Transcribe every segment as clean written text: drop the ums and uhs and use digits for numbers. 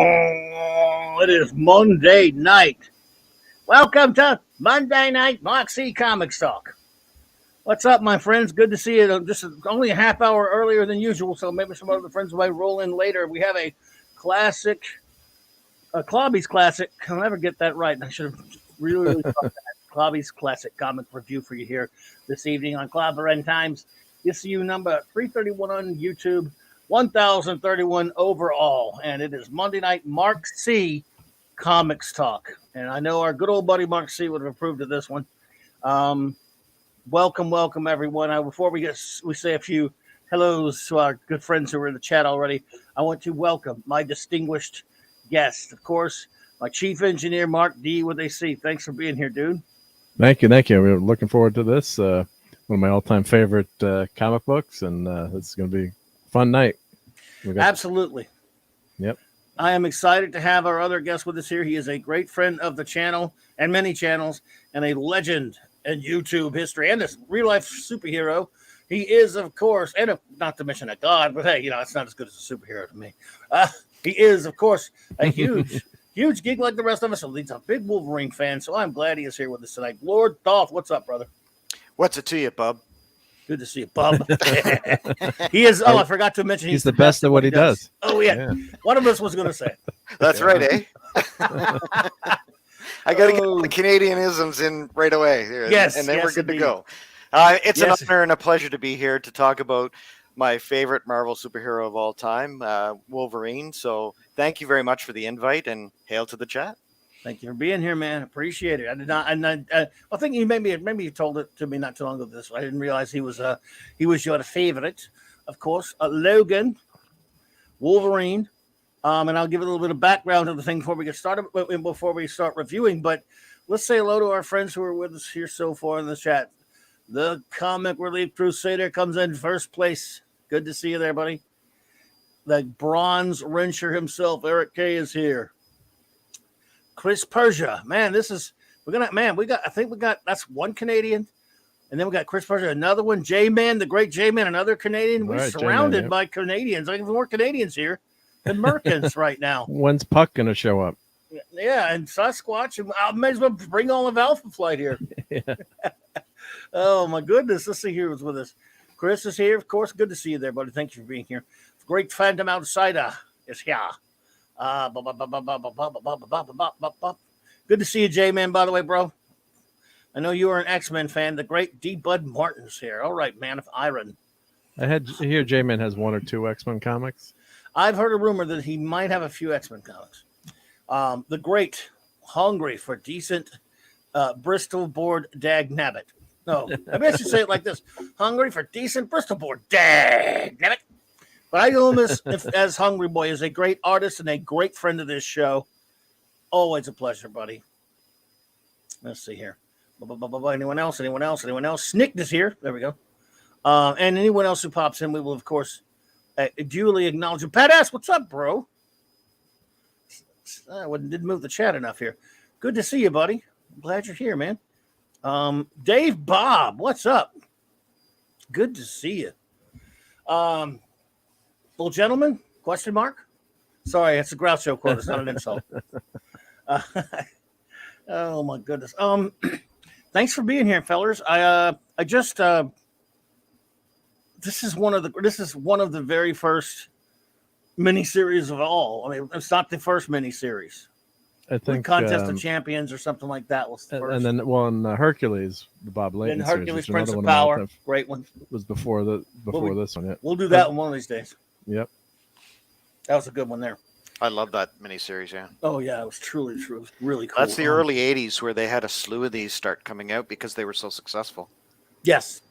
It is Monday night. Welcome to Monday Night Moxie Comics Talk. What's up, my friends? Good to see you. This is only a half hour earlier than usual, so maybe some other friends might roll in later. We have a classic, a Clobberin classic. I'll never get that right. I should have really thought that. Clobberin classic comic review for you here this evening on Clobberin Times. Issue number 331 on YouTube, 1031 overall, and it is Monday Night Mark C. Comics Talk. And I know our good old buddy Mark C. would have approved of this one. Welcome, everyone. Before we say a few hellos to our good friends who are in the chat already, I want to welcome my distinguished guest, of course, my chief engineer, Mark D. with AC. Thanks for being here, dude. Thank you. We're looking forward to this. One of my all-time favorite comic books, and it's going to be a fun night. Absolutely. Yep. I am excited to have our other guest with us here. He is a great friend of the channel and many channels, and a legend in YouTube history and a real-life superhero. He is, of course, and not to mention a god, but hey, it's not as good as a superhero to me. He is, of course, a huge geek like the rest of us. So he's a big Wolverine fan, so I'm glad he is here with us tonight. Lord Dolph, what's up, brother? What's it to you, bub? Good to see you, bub. He is. Oh, I forgot to mention he's the best at what he does. Oh yeah. One of us was going to say. That's right, eh? I got to get the Canadianisms in right away. Yes, and then we're good indeed. to go. It's an honor and a pleasure to be here to talk about my favorite Marvel superhero of all time, Wolverine. So thank you very much for the invite, and hail to the chat. Thank you for being here, man. Appreciate it. I did not. I think you maybe you told it to me not too long ago. This I didn't realize he was your favorite, of course. Logan, Wolverine, and I'll give a little bit of background to the thing before we get started. Before we start reviewing, but let's say hello to our friends who are with us here so far in the chat. The Comic Relief Crusader comes in first place. Good to see you there, buddy. The Bronze Wrencher himself, Eric K, is here. Chris Persia, man, that's one Canadian, and then we got Chris Persia, another one, J-Man, the great J-Man, another Canadian. We're surrounded by Canadians. I have more Canadians here than Merkins right now. When's Puck gonna show up? Yeah, and Sasquatch, and I may as well bring all of Alpha Flight here. Yeah. Oh my goodness, let's see who's with us. Chris is here, of course. Good to see you there, buddy. Thank you for being here. Great Phantom Outsider is here. Good to see you, J-Man, by the way, bro. I know you are an X-Men fan. The great D. Bud Martin's here. All right, man of iron. I hear J-Man has one or two X-Men comics. I've heard a rumor that he might have a few X-Men comics. The great, hungry for decent Bristol board dag nabbit. No, maybe I should say it like this. Hungry for decent Bristol board dag nabbit. But I know him as Hungry Boy, is a great artist and a great friend of this show. Always a pleasure, buddy. Let's see here. Anyone else? Snicked is here. There we go. And anyone else who pops in, we will, of course, duly acknowledge him. Pat S., what's up, bro? I didn't move the chat enough here. Good to see you, buddy. I'm glad you're here, man. Dave Bob, what's up? Good to see you. Little gentleman? Question mark? Sorry, it's a Groucho quote. It's not an insult. Oh my goodness. Thanks for being here, fellers. This is one of the very first miniseries of all. I mean, it's not the first miniseries. I think Contest of Champions or something like that was the first. And then, in Hercules, the Bob Layton series, Hercules, Prince of Power, great one. Was before this one. Yeah. We'll do that one of these days. Yep. That was a good one there. I love that miniseries, yeah. Oh, yeah, it was truly really cool. That's the early 80s where they had a slew of these start coming out because they were so successful. Yes.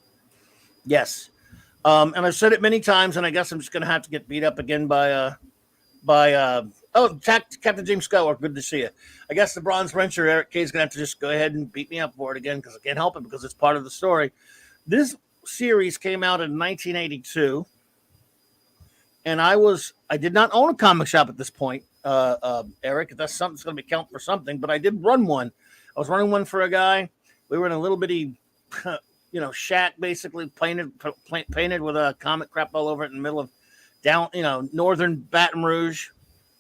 And I've said it many times, and I guess I'm just going to have to get beat up again by Captain James Scott. Good to see you. I guess the Bronze Wrencher, Eric K, is going to have to just go ahead and beat me up for it again because I can't help it because it's part of the story. This series came out in 1982. And I did not own a comic shop at this point, Eric. That's something's going to be count for something. But I did run one. I was running one for a guy. We were in a little bitty, shack, basically painted with a comic crap all over it in the middle of northern Baton Rouge.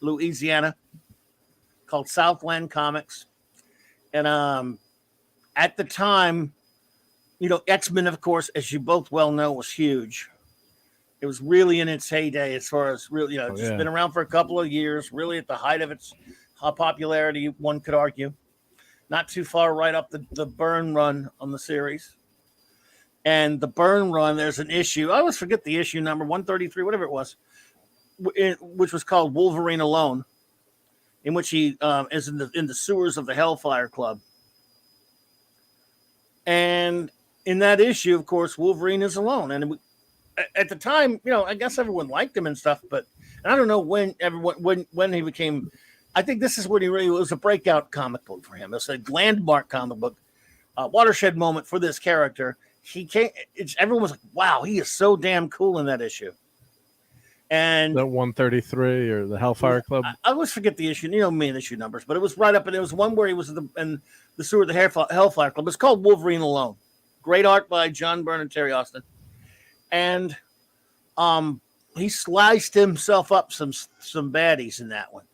Louisiana, called Southland Comics. And at the time, X-Men, of course, as you both well know, was huge. It was really in its heyday as far as really, just been around for a couple of years, really at the height of its popularity, one could argue. Not too far right up the Byrne run on the series. And the Byrne run, there's an issue. I always forget the issue number, 133, whatever it was, which was called Wolverine Alone, in which he is in the sewers of the Hellfire Club. And in that issue, of course, Wolverine is alone. And at the time, I guess everyone liked him and stuff, but I don't know when he became. I think this is when he really was a breakout comic book for him. It's a landmark comic book, watershed moment for this character. Everyone was like, "Wow, he is so damn cool in that issue." And that 133 or the Hellfire Club. I always forget the issue. Me and issue numbers, but it was right up, and it was one where he was in the sewer of the Hellfire Club. It's called Wolverine Alone. Great art by John Byrne and Terry Austin. And he sliced himself up some baddies in that one.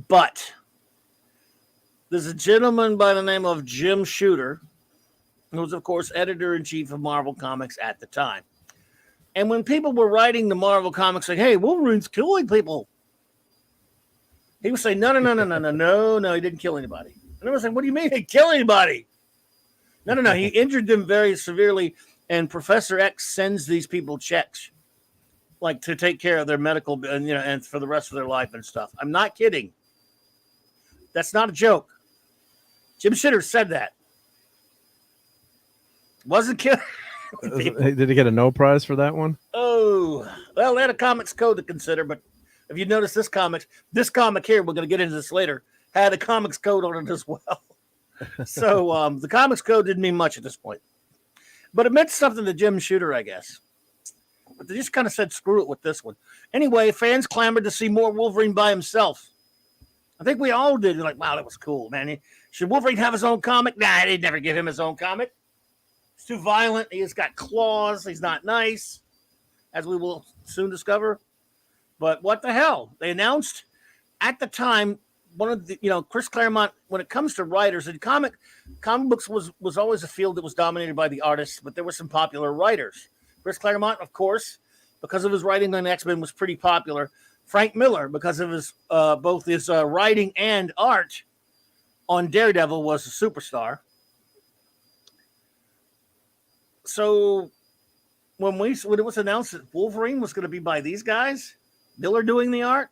But there's a gentleman by the name of Jim Shooter, who was, of course, editor-in-chief of Marvel Comics at the time. And when people were writing the Marvel Comics like, hey, Wolverine's killing people, he would say, no, he didn't kill anybody. And I was like, what do you mean he didn't kill anybody? No, he injured them very severely. And Professor X sends these people checks, like to take care of their medical, and for the rest of their life and stuff. I'm not kidding. That's not a joke. Jim Shooter said that. Wasn't kidding. Did he get a no prize for that one? Oh, well, they had a comics code to consider, but if you notice this comic here, we're going to get into this later, had a comics code on it as well. So the comics code didn't mean much at this point. But it meant something to Jim Shooter, I guess. But they just kind of said, screw it with this one. Anyway, fans clamored to see more Wolverine by himself. I think we all did. We're like, wow, that was cool, man. Should Wolverine have his own comic? Nah, they'd never give him his own comic. He's too violent. He's got claws. He's not nice, as we will soon discover. But what the hell? They announced at the time, one of the, Chris Claremont, when it comes to writers, and comic books was always a field that was dominated by the artists, but there were some popular writers. Chris Claremont, of course, because of his writing on X-Men, was pretty popular. Frank Miller, because of his both his writing and art on Daredevil, was a superstar. So when it was announced that Wolverine was going to be by these guys, Miller doing the art,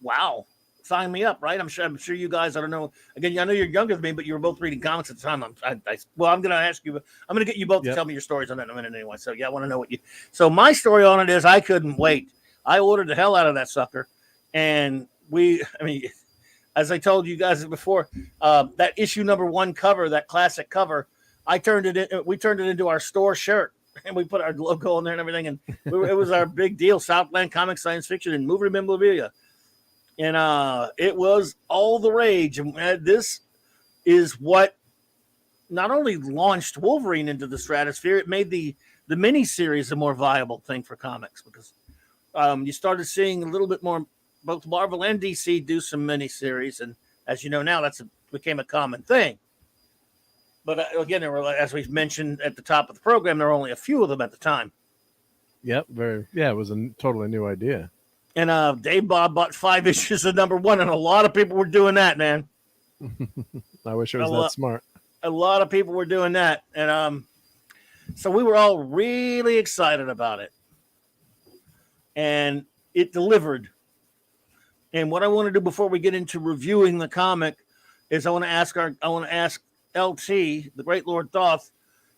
wow, sign me up, right? I'm sure you guys, I don't know. Again, I know you're younger than me, but you were both reading comics at the time. I'm going to ask you. I'm going to get you both to tell me your stories on that in a minute anyway. So yeah, I want to know what you. So my story on it is I couldn't wait. I ordered the hell out of that sucker, and as I told you guys before, that issue number 1 cover, that classic cover, we turned it into our store shirt. And we put our logo on there and everything, and it was our big deal. Southland Comics, Science Fiction, and movie memorabilia, and it was all the rage. And this is what not only launched Wolverine into the stratosphere, it made the miniseries a more viable thing for comics, because you started seeing a little bit more both Marvel and DC do some miniseries, and as you know now, became a common thing. But again, there were, as we mentioned at the top of the program, there were only a few of them at the time. Yep, it was a totally new idea. And Dave Bob bought 5 issues of number 1, and a lot of people were doing that, man. I wish it was that smart. A lot of people were doing that, and so we were all really excited about it, and it delivered. And what I want to do before we get into reviewing the comic is I want to ask LT, the Great Lord Thoth,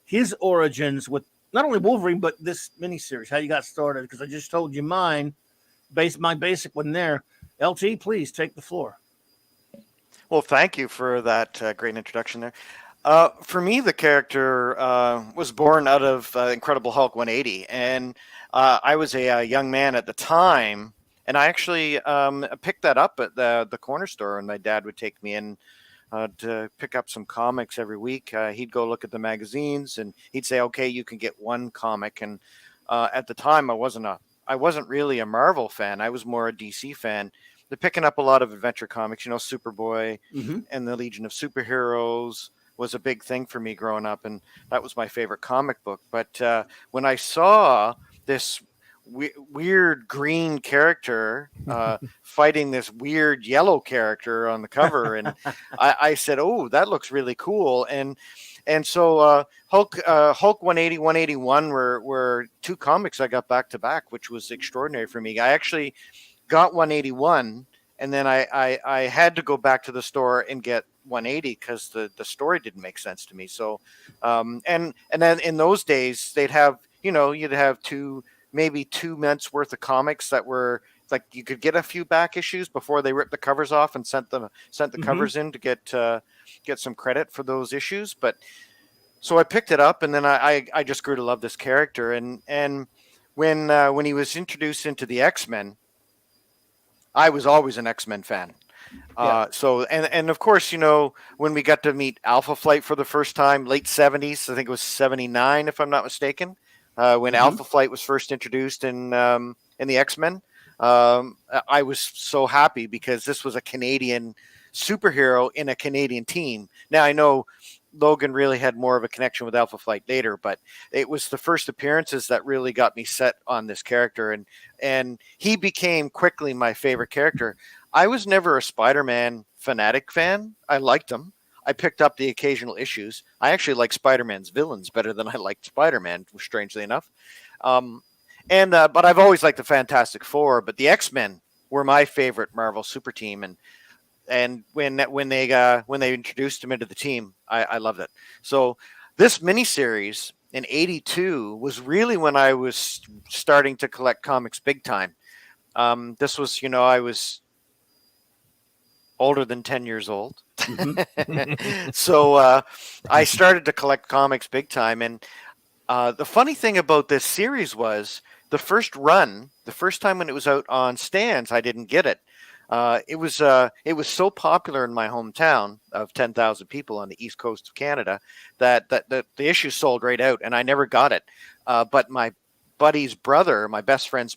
his origins with not only Wolverine, but this miniseries, how you got started, because I just told you my basic one there. LT, please take the floor. Well, thank you for that great introduction there. For me, the character was born out of Incredible Hulk 180, and I was a young man at the time, and I actually picked that up at the corner store, and my dad would take me in to pick up some comics every week. He'd go look at the magazines, and he'd say, okay, you can get one comic. And at the time, I wasn't a I wasn't really a Marvel fan. I was more a DC fan. They're picking up a lot of adventure comics, Superboy Mm-hmm. and the Legion of Superheroes was a big thing for me growing up, and that was my favorite comic book. But when I saw this weird green character fighting this weird yellow character on the cover, and I said, "Oh, that looks really cool." And so Hulk 180, 181 were two comics I got back to back, which was extraordinary for me. I actually got 181, and then I had to go back to the store and get 180 because the story didn't make sense to me. So and then in those days they'd have you'd have maybe 2 months worth of comics that were like you could get a few back issues before they ripped the covers off and sent the Mm-hmm. covers in to get some credit for those issues. But so I picked it up, and then I just grew to love this character. And when he was introduced into the X-Men, I was always an X-Men fan. Yeah. So and of course, when we got to meet Alpha Flight for the first time, late 70s, I think it was 79, if I'm not mistaken, when Mhm. Alpha Flight was first introduced in the X-Men. I was so happy because this was a Canadian superhero in a Canadian team. Now I know Logan really had more of a connection with Alpha Flight later, but it was the first appearances that really got me set on this character, and he became quickly my favorite character. I was never a Spider-Man fanatic fan. I liked him. I picked up the occasional issues. I actually like Spider-Man's villains better than I liked Spider-Man, strangely enough. But I've always liked the Fantastic Four, but the X-Men were my favorite Marvel super team, and when they introduced him into the team, I loved it. So this miniseries in '82 was really when I was starting to collect comics big time. This was, I was older than 10 years old. Mhm. So I started to collect comics big time. And the funny thing about this series was the first time when it was out on stands, I didn't get it. It was so popular in my hometown of 10,000 people on the east coast of Canada that the issue sold right out, and I never got it. But my buddy's brother, my best friend's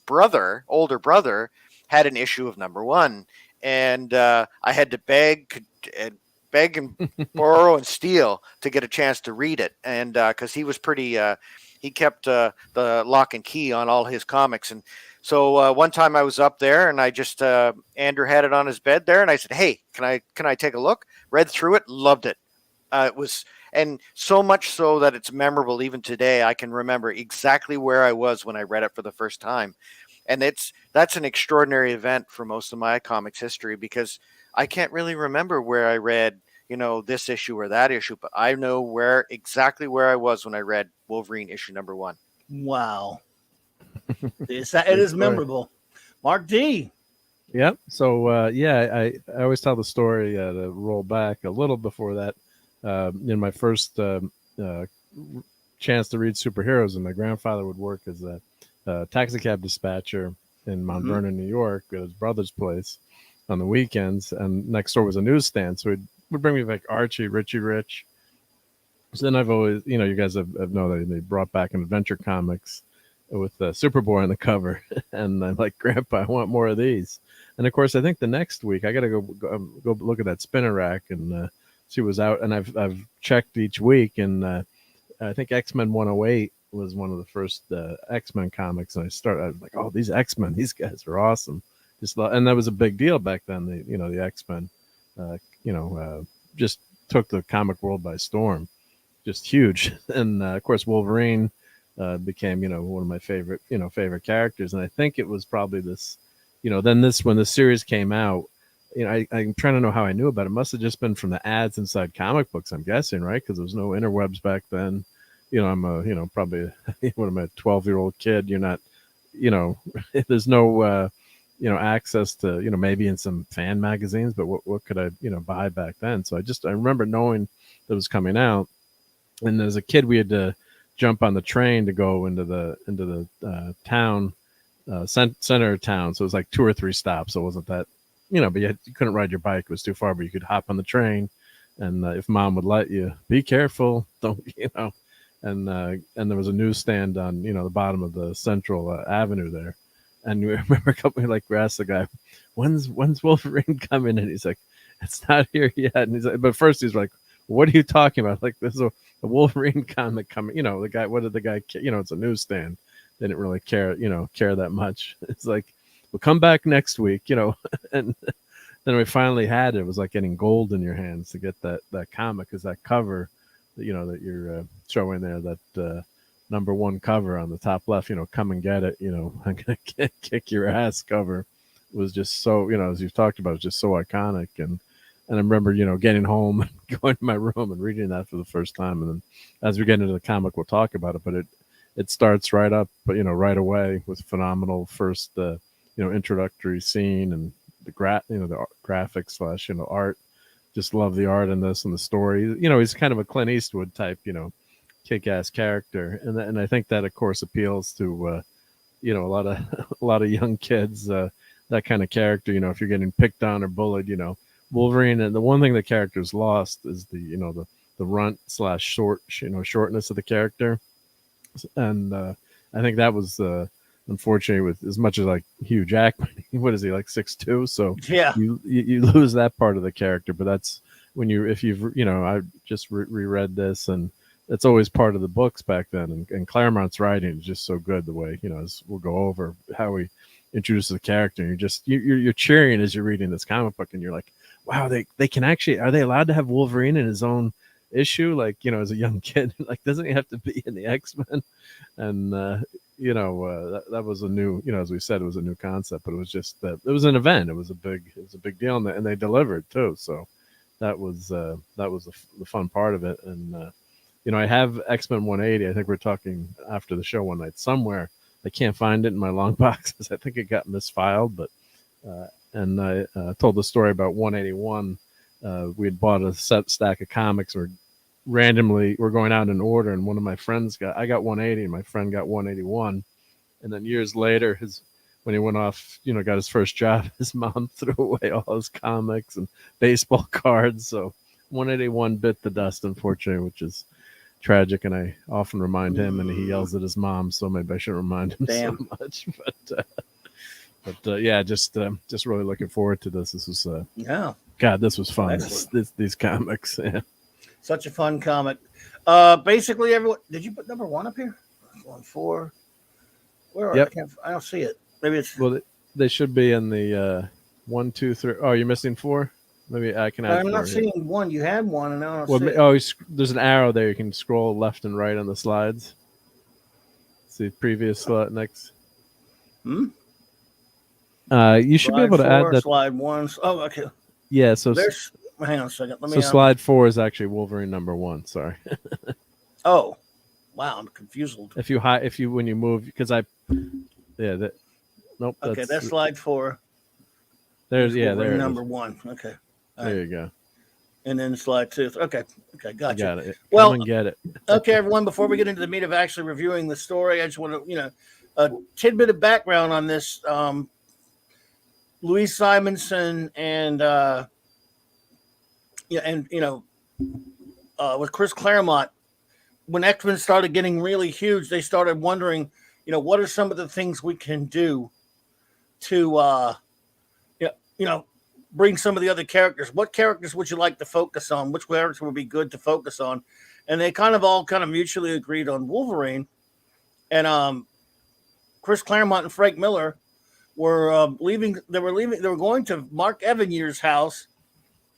older brother, had an issue of #1, and I had to beg and borrow and steal to get a chance to read it, and because he was pretty. He kept the lock and key on all his comics, and so one time I was up there, and I just Andrew had it on his bed there, and I said, "Hey, can I take a look?" Read through it, loved it. It was, and so much so that it's memorable even today. I can remember exactly where I was when I read it for the first time, and that's an extraordinary event for most of my comics history because I can't really remember where I read this issue or that issue, but I know exactly where I was when I read Wolverine issue #1. Wow. It is Great story. memorable. Mark D. Yep. So I always tell the story to roll back a little before that. In my first chance to read superheroes, and my grandfather would work as a taxi cab dispatcher in Mount Mhm. Vernon, New York, at his brother's place on the weekends, and next door was a newsstand, so he would bring me like Archie, Richie Rich. So then I've always, you guys have known that they brought back an adventure comics with Superboy on the cover, and I'm like, Grandpa, I want more of these. And of course, I think the next week I got to go look at that spinner rack and see what's out. And I've checked each week, and I think X-Men 108 was one of the first X-Men comics, and I was like, oh, these X-Men, these guys are awesome. And that was a big deal back then. The X-Men, just took the comic world by storm, just huge. And of course, Wolverine became one of my favorite characters. And I think it was probably this, then when the series came out, I'm trying to know how I knew about it. Must have just been from the ads inside comic books, I'm guessing, right? Because there was no interwebs back then. I'm probably when I'm a 12-year-old kid, you're not, there's no access to, maybe in some fan magazines, but what could I, buy back then? So I remember knowing that it was coming out. And as a kid, we had to jump on the train to go into the town, center of town. So it was like 2 or 3 stops. So it wasn't that, but you couldn't ride your bike. It was too far, but you could hop on the train. And if mom would let you, be careful, don't, and there was a newsstand on, the bottom of the central avenue there. And we remember a couple like we asked the guy, when's Wolverine coming? And he's like, it's not here yet. And he's like, but first he's like, what are you talking about? Like, there's a Wolverine comic coming. The guy, what did the guy, it's a newsstand. They didn't really care that much. It's like, we'll come back next week, and then we finally had it. It was like getting gold in your hands to get that comic, because that cover, that you're showing there, that number one cover on the top left, come and get it, I'm gonna kick your ass cover, was just so, as you've talked about, it's just so iconic. And I remember, getting home and going to my room and reading that for the first time. And then as we get into the comic, we'll talk about it, but it starts right up, right away with phenomenal first, introductory scene, and the graphics / art. Just love the art in this and the story. He's kind of a Clint Eastwood type, kick-ass character, and I think that of course appeals to a lot of young kids. That kind of character, if you're getting picked on or bullied, Wolverine. And the one thing the character's lost is the runt / shortness of the character, and I think that was unfortunately, with as much as like Hugh Jackman, what is he, like 6'2"? So Yeah. you lose that part of the character. But that's when I just reread this, and it's always part of the books back then. And Claremont's writing is just so good. The way, as we'll go over how he introduces the character, and you're cheering as you're reading this comic book, and you're like, wow, they can actually, are they allowed to have Wolverine in his own issue? Like, as a young kid, like, doesn't he have to be in the X-Men? And that was a new, as we said, it was a new concept, but it was just that it was an event. It was a big deal, and they delivered too. So that was the fun part of it. And I have X-Men 180. I think we're talking after the show one night somewhere. I can't find it in my long boxes. I think it got misfiled, but and I told the story about 181. We had bought a stack of comics, or randomly we're going out in order, and one of my friends I got 180 and my friend got 181. And then years later, when he went off, got his first job, his mom threw away all his comics and baseball cards. So 181 bit the dust, unfortunately, which is tragic. And I often remind him, and he yells at his mom, so maybe I shouldn't remind him so much. But yeah, just really looking forward to this. This was God, this was fun. These comics, yeah. Such a fun comic. Basically, everyone. Did you put number one up here? 1, 4. Where are I don't see it. Maybe it's. Well, they should be in the 1, 2, 3. Oh, you're missing 4. Maybe I can add. I'm not seeing 1. You had 1, and now I don't see it. Oh, there's an arrow there. You can scroll left and right on the slides. See previous next. Hmm. You should slide be able to 4, add that. Slide 1. Oh, okay. Yeah. So there's. Hang on a second. Let me. So slide 4 is actually Wolverine number 1. Sorry. Oh, wow! I'm confused. When you move, because nope. Okay, that's slide 4. There's Wolverine number 1. Okay. There you go. And then slide 2. Okay, gotcha. Got it. Well, come and get it. Okay, everyone. Before we get into the meat of actually reviewing the story, I just want to, a tidbit of background on this. Louise Simonson and with Chris Claremont, when X-Men started getting really huge, they started wondering, what are some of the things we can do to, bring some of the other characters. What characters would you like to focus on? Which characters would be good to focus on? And they all mutually agreed on Wolverine. And Chris Claremont and Frank Miller were leaving. They were going to Mark Evaniers' house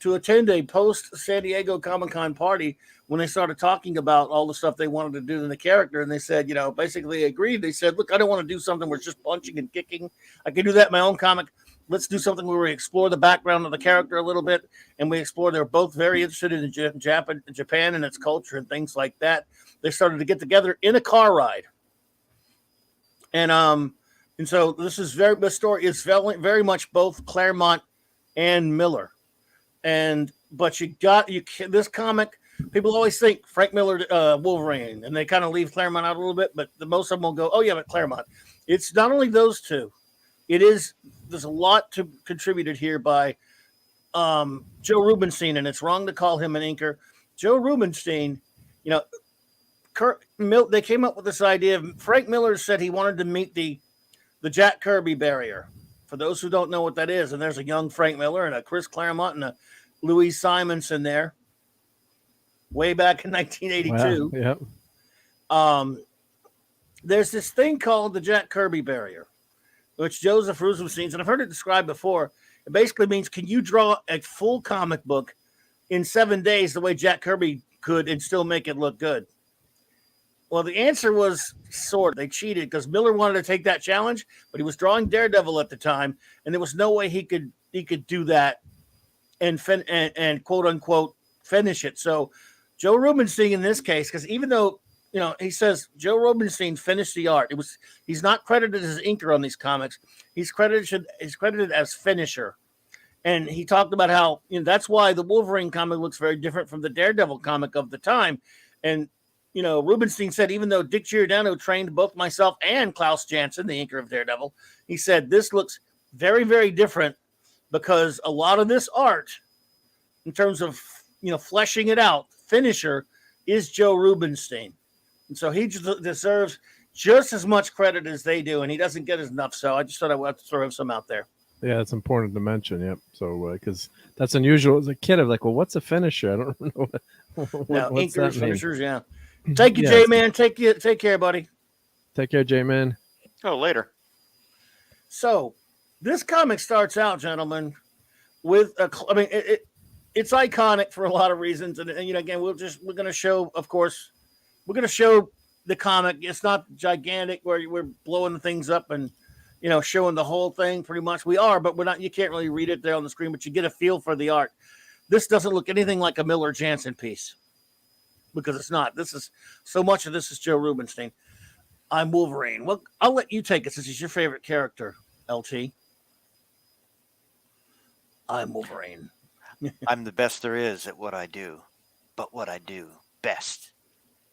to attend a post San Diego Comic-Con party when they started talking about all the stuff they wanted to do in the character. And they said, basically agreed. They said, look, I don't want to do something where it's just punching and kicking. I can do that in my own comic. Let's do something where we explore the background of the character a little bit. And we explore, they're both very interested in Japan and its culture and things like that. They started to get together in a car ride. And so the story is very much both Claremont and Miller. But this comic, people always think Frank Miller, Wolverine, and they kind of leave Claremont out a little bit, but most of them will go, oh yeah, but Claremont. It's not only those two. There's a lot to contributed here by Joe Rubinstein, and it's wrong to call him an inker. Joe Rubinstein, they came up with this idea of Frank Miller said he wanted to meet the the Jack Kirby barrier. For those who don't know what that is, and there's a young Frank Miller and a Chris Claremont and a Louise Simonson there, way back in 1982. Wow. Yep. There's this thing called the Jack Kirby barrier, which Joseph Roosevelt scenes, and I've heard it described before. It basically means, can you draw a full comic book in 7 days the way Jack Kirby could and still make it look good? Well, the answer was sort of. They cheated because Miller wanted to take that challenge, but he was drawing Daredevil at the time, and there was no way he could do that and quote unquote finish it. So Joe Rubenstein in this case, because even though he says Joe Rubenstein finished the art, he's not credited as inker on these comics. He's credited as finisher, and he talked about how that's why the Wolverine comic looks very different from the Daredevil comic of the time, and. Rubenstein said, even though Dick Giordano trained both myself and Klaus Janson, the inker of Daredevil, he said, this looks very, very different because a lot of this art, in terms of, fleshing it out, finisher, is Joe Rubenstein. And so he deserves just as much credit as they do, and he doesn't get enough. So I just thought I would throw some out there. Yeah, it's important to mention. Yep. So, because that's unusual. As a kid, I'm like, well, what's a finisher? I don't know. Now, what's that inkers, mean? finishers, yeah. Thank you, J-Man. Take care, buddy. Take care, J-Man. Oh, later. So, this comic starts out, gentlemen, with it's iconic for a lot of reasons, and again, we're going to show, of course, the comic. It's not gigantic where we're blowing things up and showing the whole thing. Pretty much, we are, but we're not. You can't really read it there on the screen, but you get a feel for the art. This doesn't look anything like a Miller Janson piece. Because it's not. This is so much of this is Joe Rubenstein. I'm Wolverine. Well, I'll let you take it since he's your favorite character, LT. I'm Wolverine. I'm the best there is at what I do, but what I do best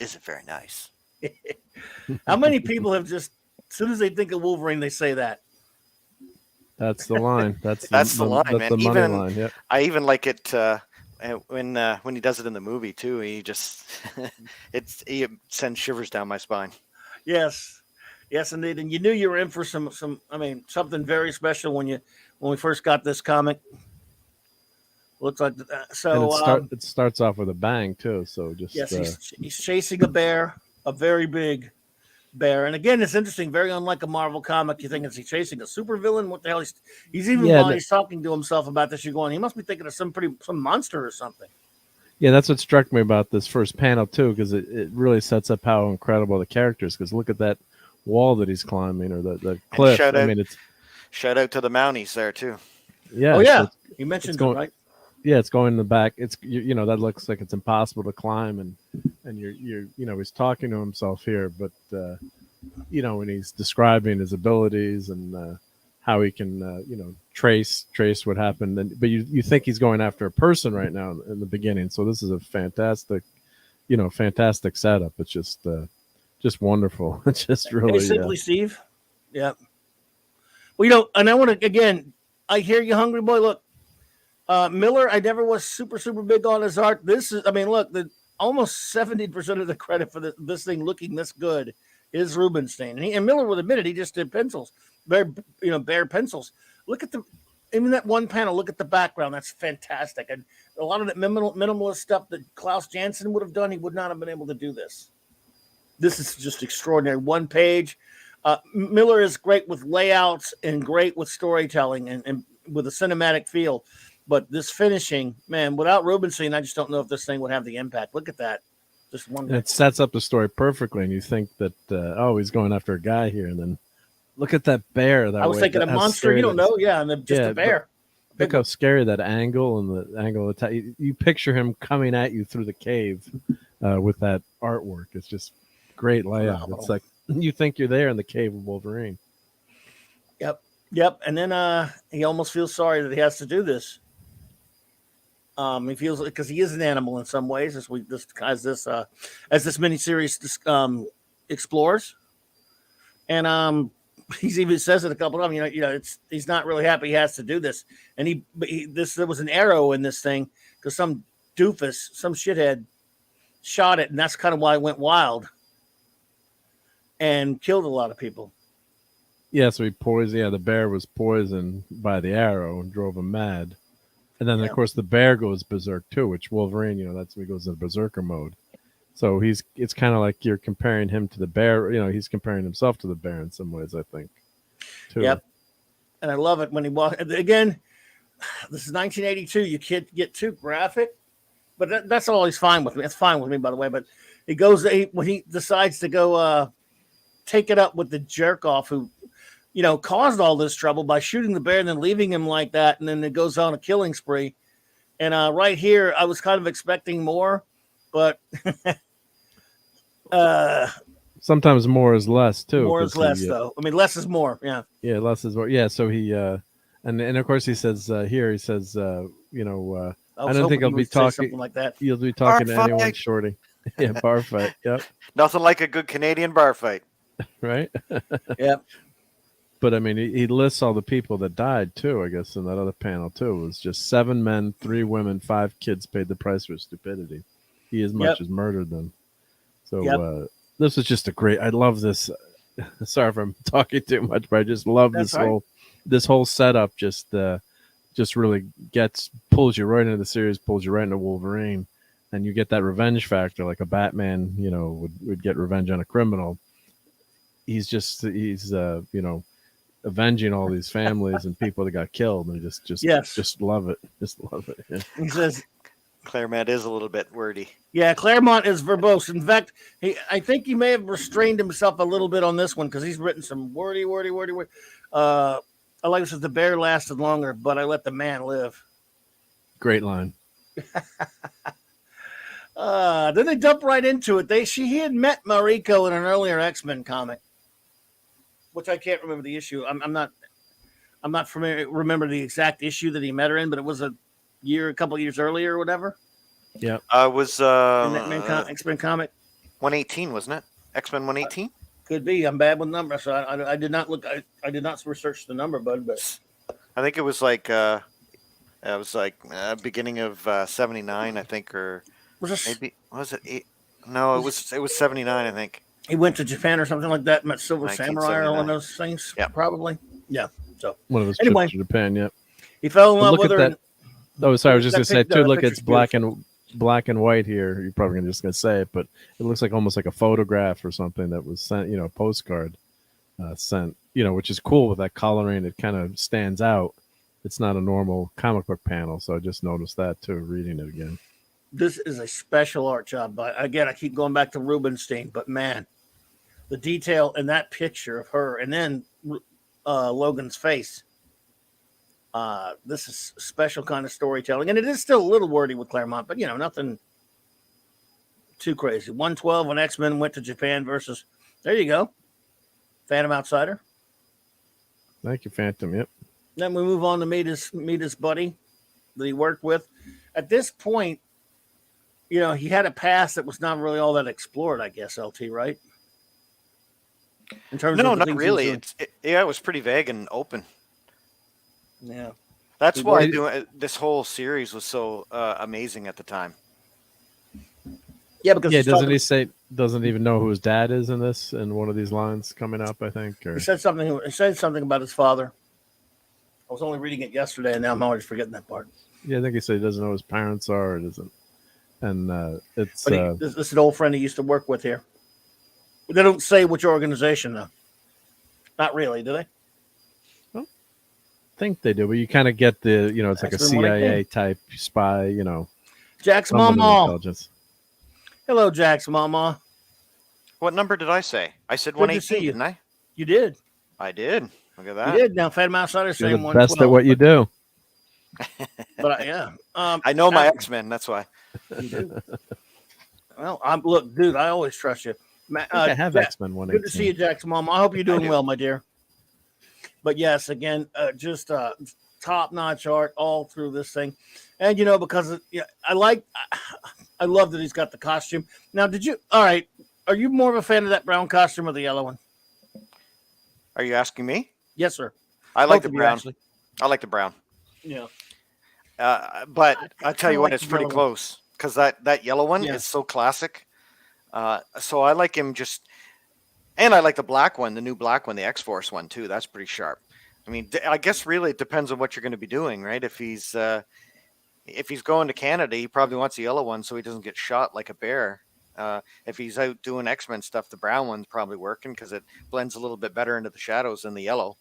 isn't very nice. How many people have just, as soon as they think of Wolverine, they say that? That's the line. That's the line, that's man. the money line. Yep. I even like it when he does it in the movie too. He just he sends shivers down my spine. Yes, indeed. And you knew you were in for something very special when we first got this comic. Looks like that. So it starts off with a bang too. So just he's chasing a bear, a very big bear. And again, it's interesting. Very unlike a Marvel comic. You think, is he chasing a supervillain? What the hell? He's even while he's talking to himself about this, you're going, he must be thinking of some monster or something. Yeah, that's what struck me about this first panel too, because it really sets up how incredible the character is. Because look at that wall that he's climbing, or the cliff. Shout out to the Mounties there too. Yeah. Oh yeah, you mentioned it, right? Yeah, it's going in the back. It's that looks like it's impossible to climb, and you're he's talking to himself here, but when he's describing his abilities and how he can trace what happened, but you think he's going after a person right now in the beginning. So this is a fantastic setup. It's just wonderful. It's just really simply Steve. Yeah. Well, and I want to again. I hear you, hungry boy. Look. Miller, I never was super, super big on his art. This is, look, almost 70% of the credit for this thing looking this good is Rubenstein. And Miller would admit it, he just did pencils, bare pencils. Look at even that one panel, look at the background. That's fantastic. And a lot of that minimalist stuff that Klaus Janson would have done, he would not have been able to do this. This is just extraordinary. One page. Miller is great with layouts and great with storytelling and with a cinematic feel. But this finishing, man, without Rubenstein, I just don't know if this thing would have the impact. Look at that. Just one. It sets up the story perfectly, and you think that, he's going after a guy here. And then look at that bear. I was thinking a monster. You don't know. Yeah, and just a bear. Look how scary that angle and the angle of attack. You picture him coming at you through the cave with that artwork. It's just great layout. It's like you think you're there in the cave of Wolverine. Yep. And then he almost feels sorry that he has to do this. He feels because he is an animal in some ways, as this miniseries explores, and he's even says it a couple of times. He's not really happy he has to do this, and there was an arrow in this thing because some doofus, some shithead, shot it, and that's kind of why it went wild and killed a lot of people. Yeah, so he poisoned. Yeah, the bear was poisoned by the arrow and drove him mad. And then, Yeah. of course, the bear goes berserk too, which Wolverine, that's when he goes into berserker mode. So it's kind of like you're comparing him to the bear. He's comparing himself to the bear in some ways, I think, too. Yep. And I love it when he walks. Again, this is 1982. You can't get too graphic, but that's always fine with me. That's fine with me, by the way. But he goes when he decides to go take it up with the jerk off who, caused all this trouble by shooting the bear and then leaving him like that, and then it goes on a killing spree. And right here, I was kind of expecting more, but sometimes more is less too. More is less, though. I mean, less is more. Yeah. Yeah, less is more. Yeah. So he and of course he says here he says I don't think I'll be talking something like that. You'll be talking bar to anyone, fight. Shorty. Yeah, bar fight. Yep. Nothing like a good Canadian bar fight. Right. Yep. But I mean, he lists all the people that died too. I guess in that other panel too, it was just 7 men, 3 women, 5 kids paid the price for stupidity. He as much as murdered them. So this is just a great. I love this. Sorry if I'm talking too much, but I just love this whole setup. Just really pulls you right into the series, pulls you right into Wolverine, and you get that revenge factor, like a Batman, would get revenge on a criminal. He's avenging all these families and people that got killed, and just love it. Just love it. Yeah. He says Claremont is a little bit wordy. Yeah, Claremont is verbose. In fact, I think he may have restrained himself a little bit on this one because he's written some wordy. I like this. The bear lasted longer, but I let the man live. Great line. Then they dump right into it. He had met Mariko in an earlier X-Men comic, which I can't remember the issue. I'm not familiar. Remember the exact issue that he met her in, but it was a couple of years earlier or whatever. Yeah. It was X-Men comic 118, wasn't it? X-Men 118. Could be. I'm bad with numbers, so I did not look. I did not research the number, bud. But I think it was beginning of 79, I think, or maybe was it 8? No, it was 79, I think. He went to Japan or something like that. Met Silver Samurai or one of those things. Yeah, probably. Yeah. So one of those trips to Japan. Yeah. He fell in love with her. That. Oh, sorry. I was just gonna say too. Look, it's black and white here. You're probably just gonna say it, but it looks like almost like a photograph or something that was sent. A postcard sent. Which is cool with that coloring. It kind of stands out. It's not a normal comic book panel, so I just noticed that too, reading it again. This is a special art job. But again, I keep going back to Rubinstein, but man, the detail in that picture of her and then Logan's face. This is special kind of storytelling, and it is still a little wordy with Claremont, but nothing too crazy. 112 when X-Men went to Japan versus. There you go, Phantom Outsider. Thank you, Phantom. Yep. Then we move on to meet his buddy that he worked with. At this point, he had a past that was not really all that explored, I guess. LT, right? In terms of not really. It was pretty vague and open. Yeah, that's why this whole series was so amazing at the time. Yeah, because doesn't even know who his dad is in this in one of these lines coming up, I think. Or... He said something about his father. I was only reading it yesterday, and now I'm always forgetting that part. Yeah, I think he said he doesn't know who his parents are. It isn't, and it's this is an old friend he used to work with here. They don't say which organization though. Not really, do they? Think they do, but you kind of get the it's like a CIA type spy, Jack's mama. Hello, Jack's mama. What number did I say? I said 118, didn't I? You did. I did. Look at that. You did. Now Phantom Outsider saying 112. Best at what you do. But yeah, I know my X-Men. That's why. You do. Well, look, dude. I always trust you. I have X-Men 118. Good to see you, Jack's mama. I hope you're doing well, my dear. But yes, again, just top-notch art all through this thing, and because I love that he's got the costume. Now, all right? Are you more of a fan of that brown costume or the yellow one? Are you asking me? Yes, sir. I like the brown. I like the brown. Yeah. But I tell you what, it's pretty close because that yellow one is so classic. So I like him just And I like the black one, the new black one, the X-Force one too. That's pretty sharp. I mean, I guess really it depends on what you're going to be doing, right? If he's going to Canada, he probably wants the yellow one so he doesn't get shot like a bear. If he's out doing X-Men stuff, the brown one's probably working because it blends a little bit better into the shadows than the yellow.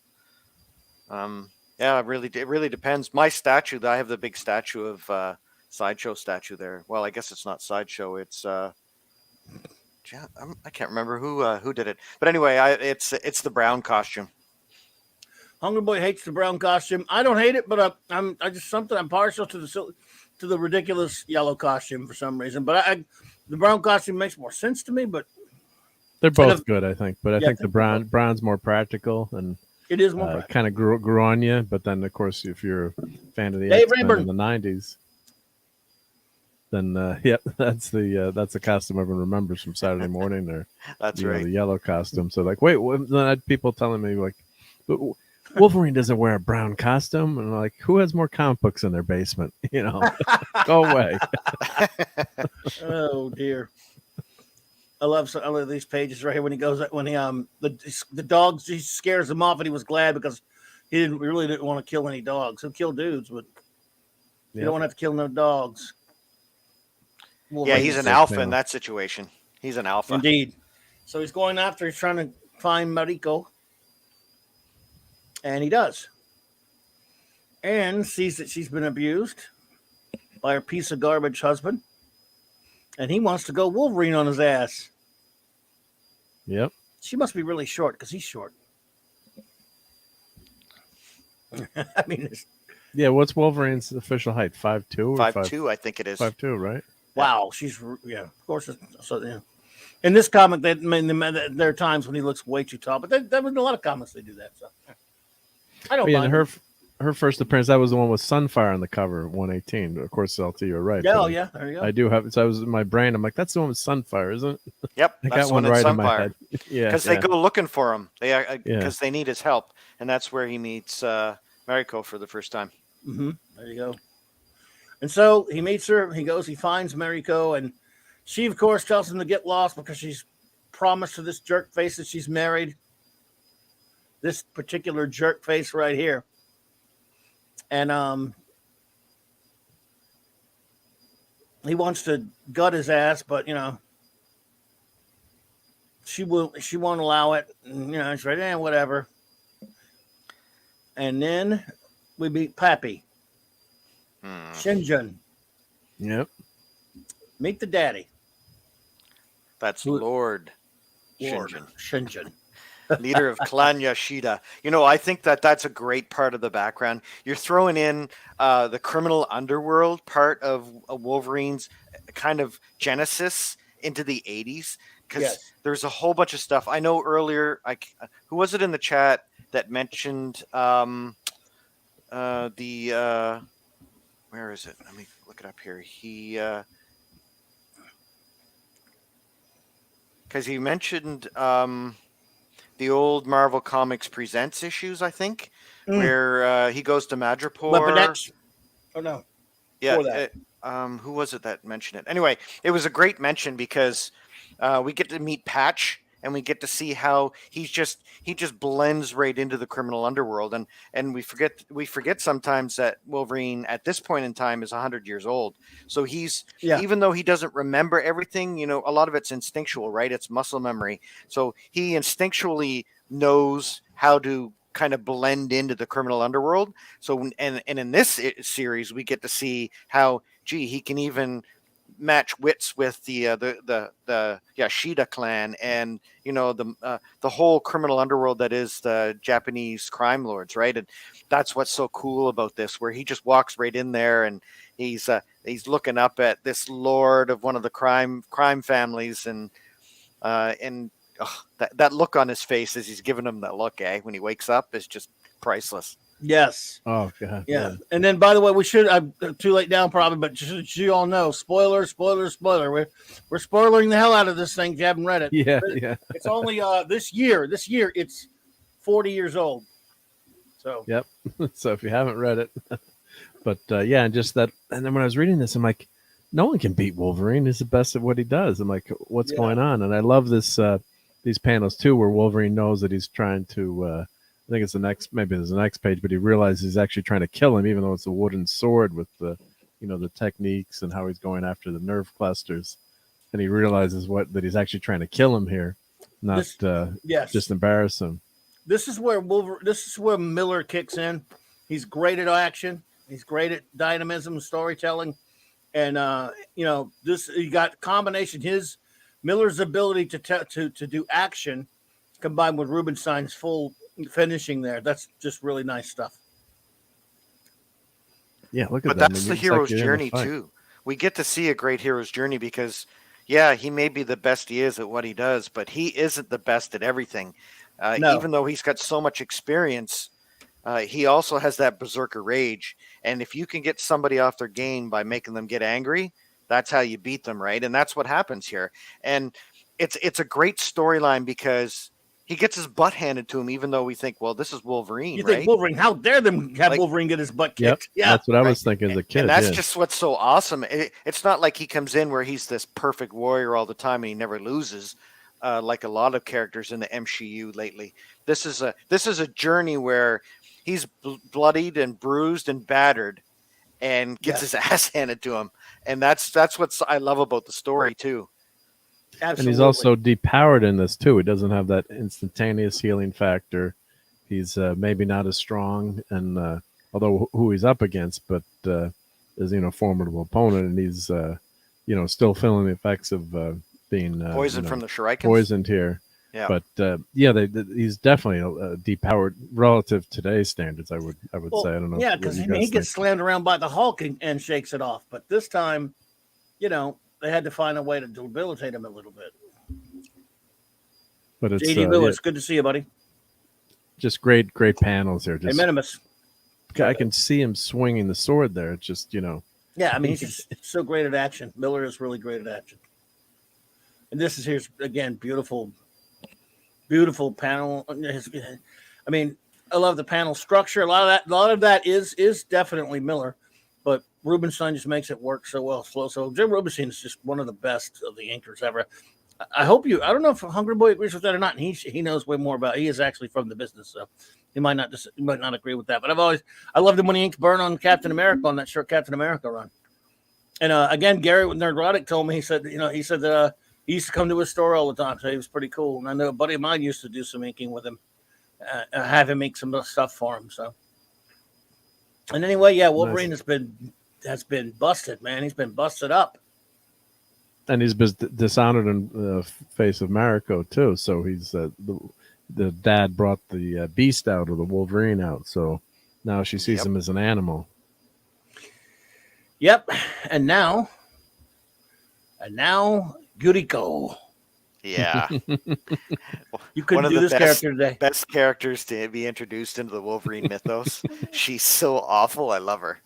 Yeah, it really depends. My statue, I have the big statue of Sideshow statue there. Well, I guess it's not Sideshow. It's I can't remember who did it, but anyway, it's the brown costume. Hungry Boy hates the brown costume. I don't hate it, but I'm partial to the ridiculous yellow costume for some reason. But the brown costume makes more sense to me. But they're both good, I think. But I think the brown's more practical and it is more kind of grew on you. But then, of course, if you're a fan of the X-Men in the '90s, then that's the costume everyone remembers from Saturday Morning. There, that's right, the yellow costume. So like, wait, then I had people telling me like, but Wolverine doesn't wear a brown costume, and I'm like, who has more comic books in their basement? Go away. Oh dear. I love these pages right here when the dogs, he scares them off, and he was glad because he really didn't want to kill any dogs. He'll kill dudes, but you don't want to have to kill no dogs. Yeah, he's an alpha in that situation. He's an alpha. Indeed. So he's trying to find Mariko. And he does. And sees that she's been abused by her piece of garbage husband. And he wants to go Wolverine on his ass. Yep. She must be really short because he's short. I mean, what's Wolverine's official height? 5'2"? 5'2", I think it is. 5'2", right? Wow, she's of course. So yeah. In this comic, there are times when he looks way too tall, but there was a lot of comics they do that. So I don't mind. Her first appearance, that was the one with Sunfire on the cover, 118. Of course, LT, you're right. Yeah, yeah, there you go. I do have. So I was in my brain. I'm like, that's the one with Sunfire, isn't it? Yep, I that's got one right in my head. Yeah, because they go looking for him. Because they need his help, and that's where he meets Mariko for the first time. Mm-hmm. There you go. And so he meets her. He finds Mariko, and she, of course, tells him to get lost because she's promised to this jerk face that she's married. This particular jerk face right here. And he wants to gut his ass, but she won't allow it. And, she's right, whatever. And then we meet Pappy. Shinjun. Yep. Meet the daddy. That's Lord Shinjun. Leader of Clan Yashida. I think that's a great part of the background. You're throwing in the criminal underworld part of Wolverine's kind of genesis into the 80s, because there's a whole bunch of stuff. I know earlier, who was it in the chat that mentioned where is it? Let me look it up here. Because he mentioned the old Marvel Comics Presents issues, I think, where he goes to Madripoor. Weapon X? Oh, no. Yeah. Who was it that mentioned it? Anyway, it was a great mention because we get to meet Patch, and we get to see how he just blends right into the criminal underworld, and we forget sometimes that Wolverine at this point in time is 100 years old. So even though he doesn't remember everything, a lot of it's instinctual, right? It's muscle memory. So he instinctually knows how to kind of blend into the criminal underworld. So and in this series, we get to see how he can even match wits with the Yashida clan and the whole criminal underworld that is the Japanese crime lords, right? And that's what's so cool about this, where he just walks right in there and he's looking up at this lord of one of the crime families, and that look on his face as he's giving him that look, when he wakes up, is just priceless. Yes. Oh god. Yeah. And then, by the way, we should. I'm too late now, probably, but just you all know, spoiler. We're spoiling the hell out of this thing. If you haven't read it. Yeah. It's only this year. This year, it's 40 years old. So. Yep. So if you haven't read it, but and just that. And then when I was reading this, I'm like, no one can beat Wolverine. He's the best at what he does. I'm like, what's going on? And I love this. these panels too, where Wolverine knows that he's trying to. I think it's maybe there's the next page, but he realizes he's actually trying to kill him, even though it's a wooden sword with the, the techniques and how he's going after the nerve clusters, and he realizes that he's actually trying to kill him here, not just embarrass him. This is where Miller kicks in. He's great at action. He's great at dynamism, storytelling, and you got combination Miller's ability to do action combined with Rubinstein's full finishing there. That's just really nice stuff. Yeah, look at but that. That's the hero's journey too. We get to see a great hero's journey because, yeah, he may be the best he is at what he does, but he isn't the best at everything. No. Even though he's got so much experience, he also has that berserker rage. And if you can get somebody off their game by making them get angry, that's how you beat them, right? And that's what happens here. And it's a great storyline because he gets his butt handed to him, even though we think, well, this is Wolverine, you right? think Wolverine, how dare them have Wolverine get his butt kicked? Yeah, that's what I was thinking as a kid. And that's just what's so awesome. It's not like he comes in where he's this perfect warrior all the time and he never loses, like a lot of characters in the MCU lately. This is a journey where he's bloodied and bruised and battered and gets his ass handed to him. And that's what I love about the story too. Absolutely. And he's also depowered in this too. He doesn't have that instantaneous healing factor. He's maybe not as strong, and although who he's up against, but is a formidable opponent, and he's still feeling the effects of being poisoned from the shurikens. Poisoned here. Yeah. But he's definitely depowered relative to today's standards. I would say. I don't know. Yeah, because he gets slammed around by the Hulk and shakes it off. But this time, they had to find a way to debilitate him a little bit. But it's J.D. Lewis, good to see you, buddy. Just great panels here. Just, minimus. I can see him swinging the sword there. It's just Yeah, I mean, he's just so great at action. Miller is really great at action. And here's again beautiful panel. I mean, I love the panel structure. A lot of that is definitely Miller, but Rubinstein just makes it work so well. So Jim Rubinstein is just one of the best of the inkers ever. I don't know if Hungry Boy agrees with that or not. And he knows way more about it. He is actually from the business, so he might not agree with that. But I loved him when he inked Byrne on Captain America on that short Captain America run. And again, Gary with Nerdrotic told me, he said that he used to come to his store all the time, so he was pretty cool. And I know a buddy of mine used to do some inking with him, have him ink some stuff for him. So, and anyway, yeah, Wolverine has been busted, man. He's been busted up. And he's been dishonored in the face of Mariko too. So he's the dad brought the beast out, or the Wolverine out. So now she sees him as an animal. Yep. And now Yuriko. Yeah. You couldn't do this character today. Best characters to be introduced into the Wolverine mythos. She's so awful. I love her.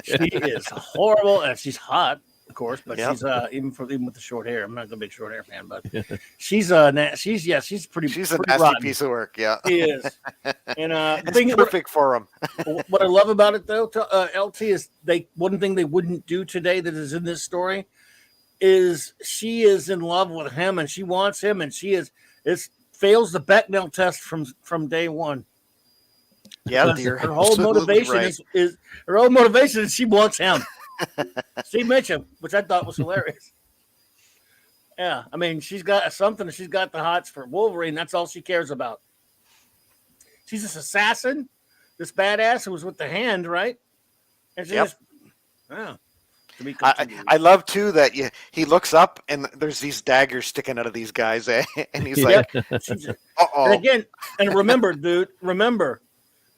She is horrible, and she's hot, of course, but she's even with the short hair. I'm not a big short hair fan, but she's pretty. She's pretty a nasty rotten. piece of work. Yeah, she is. And it's perfect for him. What I love about it though, LT, is one thing they wouldn't do today that is in this story is she is in love with him and she wants him, and fails the Bechdel test from day one. Yeah, her whole motivation is her whole motivation is she wants him. Steve Mitchum, which I thought was hilarious. Yeah, I mean, she's got something. She's got the hots for Wolverine. That's all she cares about. She's this assassin, this badass who was with the Hand, right? And she just, I love too that he looks up and there's these daggers sticking out of these guys, and he's like, And again, and remember,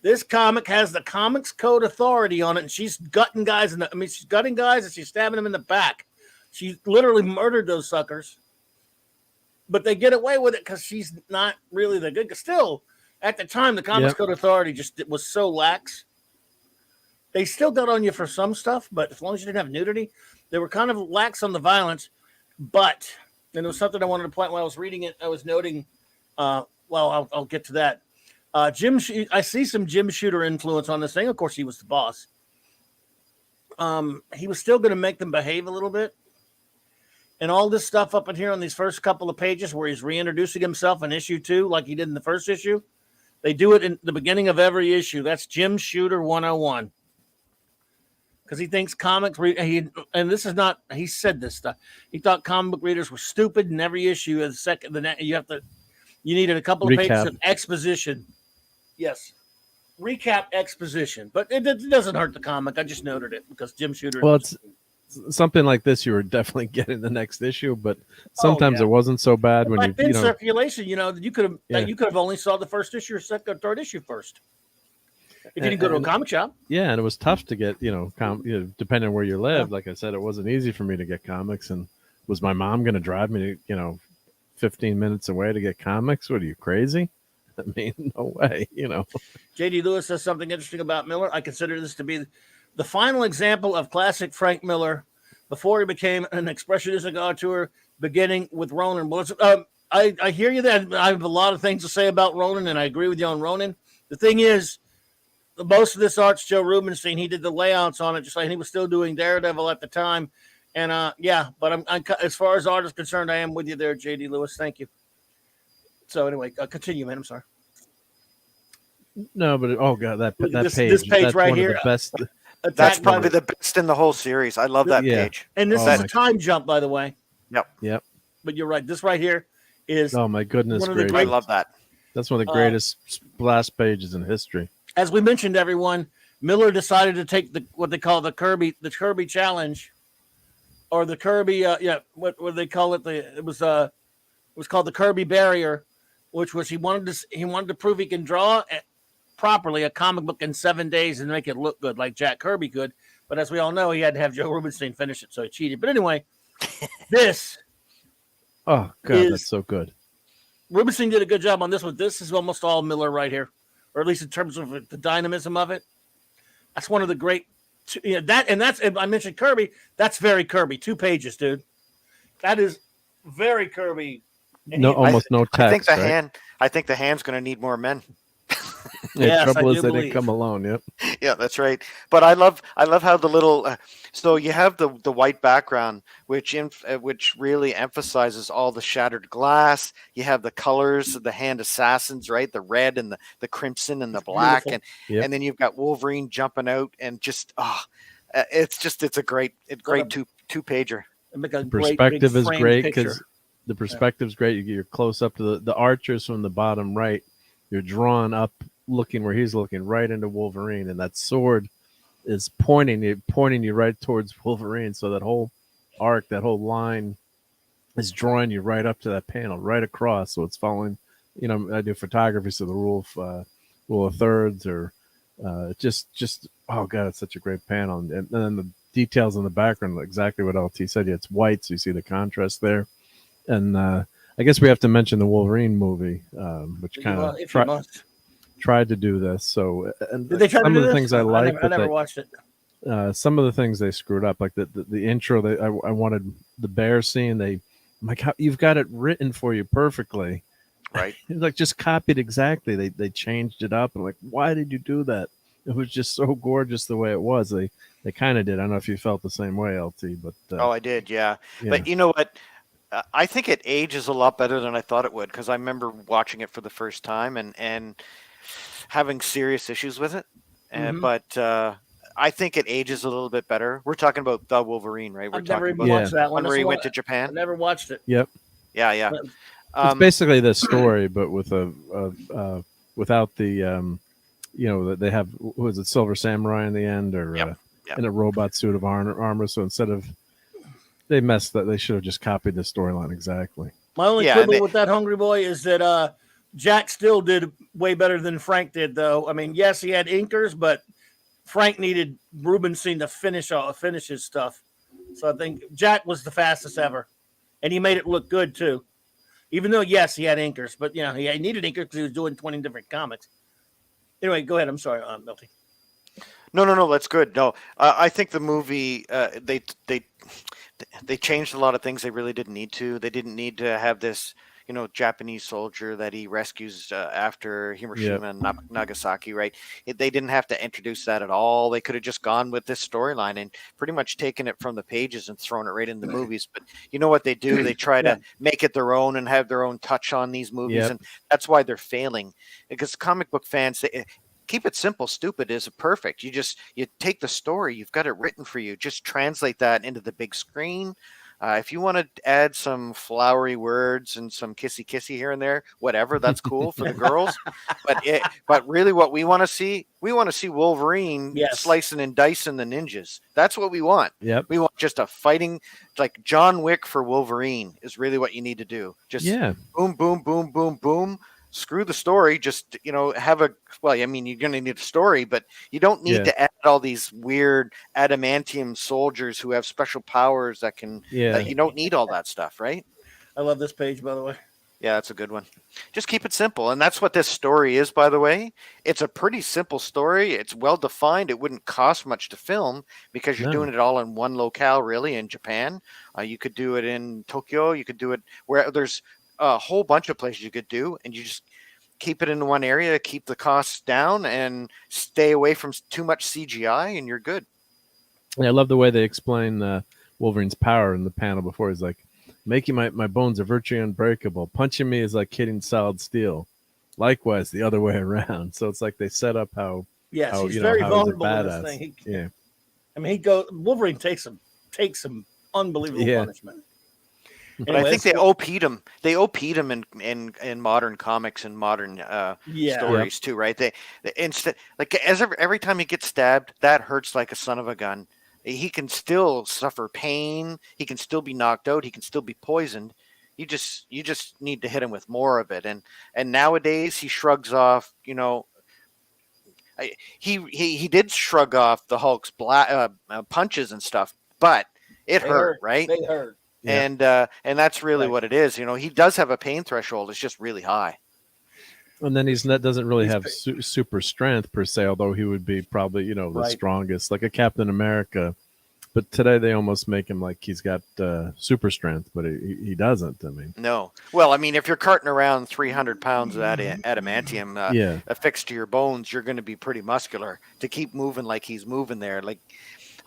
this comic has the Comics Code Authority on it, and she's gutting guys she's gutting guys and she's stabbing them in the back. She literally murdered those suckers, but they get away with it because she's not really the good. Still, at the time, the Comics Code Authority was so lax. They still got on you for some stuff, but as long as you didn't have nudity, they were kind of lax on the violence. But, and it was something I wanted to point while I was reading it. I was noting, I'll get to that. I see some Jim Shooter influence on this thing. Of course, he was the boss. He was still going to make them behave a little bit. And all this stuff up in here on these first couple of pages where he's reintroducing himself in issue 2, like he did in the first issue, they do it in the beginning of every issue. That's Jim Shooter 101. Because he thinks and this is not, he said this stuff. He thought comic book readers were stupid in every issue. You needed a couple of pages of exposition. Yes. Recap exposition. But it doesn't hurt the comic. I just noted it because Jim Shooter. Well, it's something like this. You were definitely getting the next issue, but sometimes it wasn't so bad when in circulation. You could have only saw the first issue or second or third issue first. If you didn't go to a comic shop. Yeah, and it was tough to get, depending on where you lived. Like I said, it wasn't easy for me to get comics. And was my mom going to drive me to, 15 minutes away to get comics? What are you, crazy? I mean, no way, J.D. Lewis says something interesting about Miller. I consider this to be the final example of classic Frank Miller before he became an expressionist auteur, beginning with Ronin. I hear you there. I have a lot of things to say about Ronin, and I agree with you on Ronin. The thing is, most of this art's Joe Rubenstein. He did the layouts on it, just like he was still doing Daredevil at the time. And but I'm as far as art is concerned, I am with you there, J.D. Lewis. Thank you. So anyway, continue, man. I'm sorry. No, but oh god, that page. This page that's right one here. Of the best. That's probably the best in the whole series. I love that page. And this is a time jump, by the way. Yep. But you're right. This right here is. Oh my goodness, I love that. That's one of the greatest splash pages in history. As we mentioned, everyone, Miller decided to take what they call the Kirby challenge, or the Kirby. What they call it? It was called the Kirby barrier, which was he wanted to prove he can draw properly a comic book in 7 days and make it look good like Jack Kirby could. But as we all know, he had to have Joe Rubenstein finish it, so he cheated. But anyway, this. Oh god, that's so good. Rubenstein did a good job on this one. This is almost all Miller right here, or at least in terms of the dynamism of it. That's one of the great. I mentioned Kirby. That's very Kirby. 2 pages, dude. That is very Kirby. Almost no text. I think the hand's going to need more men. Trouble is they didn't come alone. Yep. Yeah, that's right. But I love how the little. So you have the white background, which really emphasizes all the shattered glass. You have the colors of the hand assassins, right? The red and the crimson and the black, and then you've got Wolverine jumping out, and just it's a great two pager. The perspective is great because the perspective's great. You're close up to the archers from the bottom right. You're drawn up, looking where he's looking, right into Wolverine, and that sword is pointing you right towards Wolverine. So that whole arc, that whole line, is drawing you right up to that panel, right across. So it's following. I do photography, so the rule of thirds, or just oh god, it's such a great panel, and then the details in the background, exactly what LT said. Yeah, it's white, so you see the contrast there, and I guess we have to mention the Wolverine movie, which kind of tried to do this. So, and did they try some to of do the this? things I like, I never watched it. Some of the things they screwed up, like the intro. I wanted the bear scene. I'm like, you've got it written for you perfectly, right? Like just copied exactly. They changed it up. I'm like, why did you do that? It was just so gorgeous the way it was. They kind of did. I don't know if you felt the same way, LT, but I did, yeah. But you know what? I think it ages a lot better than I thought it would, because I remember watching it for the first time and having serious issues with it. But I think it ages a little bit better. We're talking about the Wolverine, right? We're talking about watched that one. Where he went to Japan. I never watched it. Yep. Yeah. It's basically this story, but with without the they have, was it Silver Samurai in the end, or in a robot suit of armor. So instead of they messed that, they should have just copied the storyline exactly. My only quibble with that Hungry Boy is that Jack still did way better than Frank did, though. I mean, yes, he had inkers, but Frank needed Rubenstein to finish his stuff. So I think Jack was the fastest ever, and he made it look good too. Even though, yes, he had inkers, but he needed inkers because he was doing 20 different comics. Anyway, go ahead. I'm sorry, Milty. No, that's good. No, I think the movie they changed a lot of things they really didn't need to. They didn't need to have this, Japanese soldier that he rescues after Hiroshima and Nagasaki, right? They didn't have to introduce that at all. They could have just gone with this storyline and pretty much taken it from the pages and thrown it right in the movies. But you know what they do? They try to make it their own and have their own touch on these movies, and that's why they're failing. Because comic book fans, keep it simple. Stupid is perfect. You take the story, you've got it written for you. Just translate that into the big screen. If you want to add some flowery words and some kissy here and there, whatever, that's cool for the girls. But really, what we want to see Wolverine slicing and dicing the ninjas. That's what we want. Yep. We want just a fighting, like John Wick for Wolverine is really what you need to do. Just boom, boom, boom, boom, boom. Screw the story. Just have a. Well, I mean, you're going to need a story, but you don't need to add all these weird adamantium soldiers who have special powers that can. You don't need all that stuff, right? I love this page, by the way. Yeah, that's a good one. Just keep it simple, and that's what this story is. By the way, it's a pretty simple story. It's well defined. It wouldn't cost much to film because you're doing it all in one locale, really, in Japan. You could do it in Tokyo. You could do it where there's a whole bunch of places you could do, and you just keep it in one area, keep the costs down, and stay away from too much CGI, and you're good. Yeah, I love the way they explain Wolverine's power in the panel before. He's like, making my bones are virtually unbreakable. Punching me is like hitting solid steel. Likewise, the other way around. So it's like they set up how he's very vulnerable in this thing. I mean, Wolverine takes some unbelievable punishment. But anyway, I think they OP'd him. They OP'd him in modern comics and modern stories too, right? They instead, like, every time he gets stabbed, that hurts like a son of a gun. He can still suffer pain. He can still be knocked out. He can still be poisoned. You just need to hit him with more of it. And nowadays he shrugs off. He did shrug off the Hulk's punches and stuff, but it hurt, right? They hurt. Yeah. And that's really what it is. He does have a pain threshold. It's just really high. And then doesn't really have super strength per se, although he would be probably, the strongest, like a Captain America. But today they almost make him like he's got super strength, but he doesn't. I mean, no. Well, I mean, if you're carting around 300 pounds of adamantium affixed to your bones, you're going to be pretty muscular to keep moving like he's moving there. Like,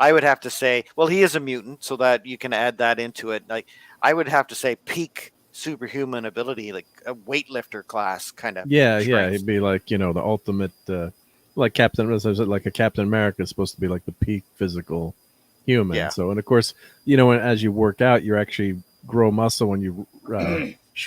I would have to say, well, he is a mutant, so that you can add that into it. Like, I would have to say peak superhuman ability, like a weightlifter class kind of. Yeah, he'd be like, the ultimate, like like a Captain America is supposed to be like the peak physical human. Yeah. So, and of course, as you work out, you actually grow muscle when you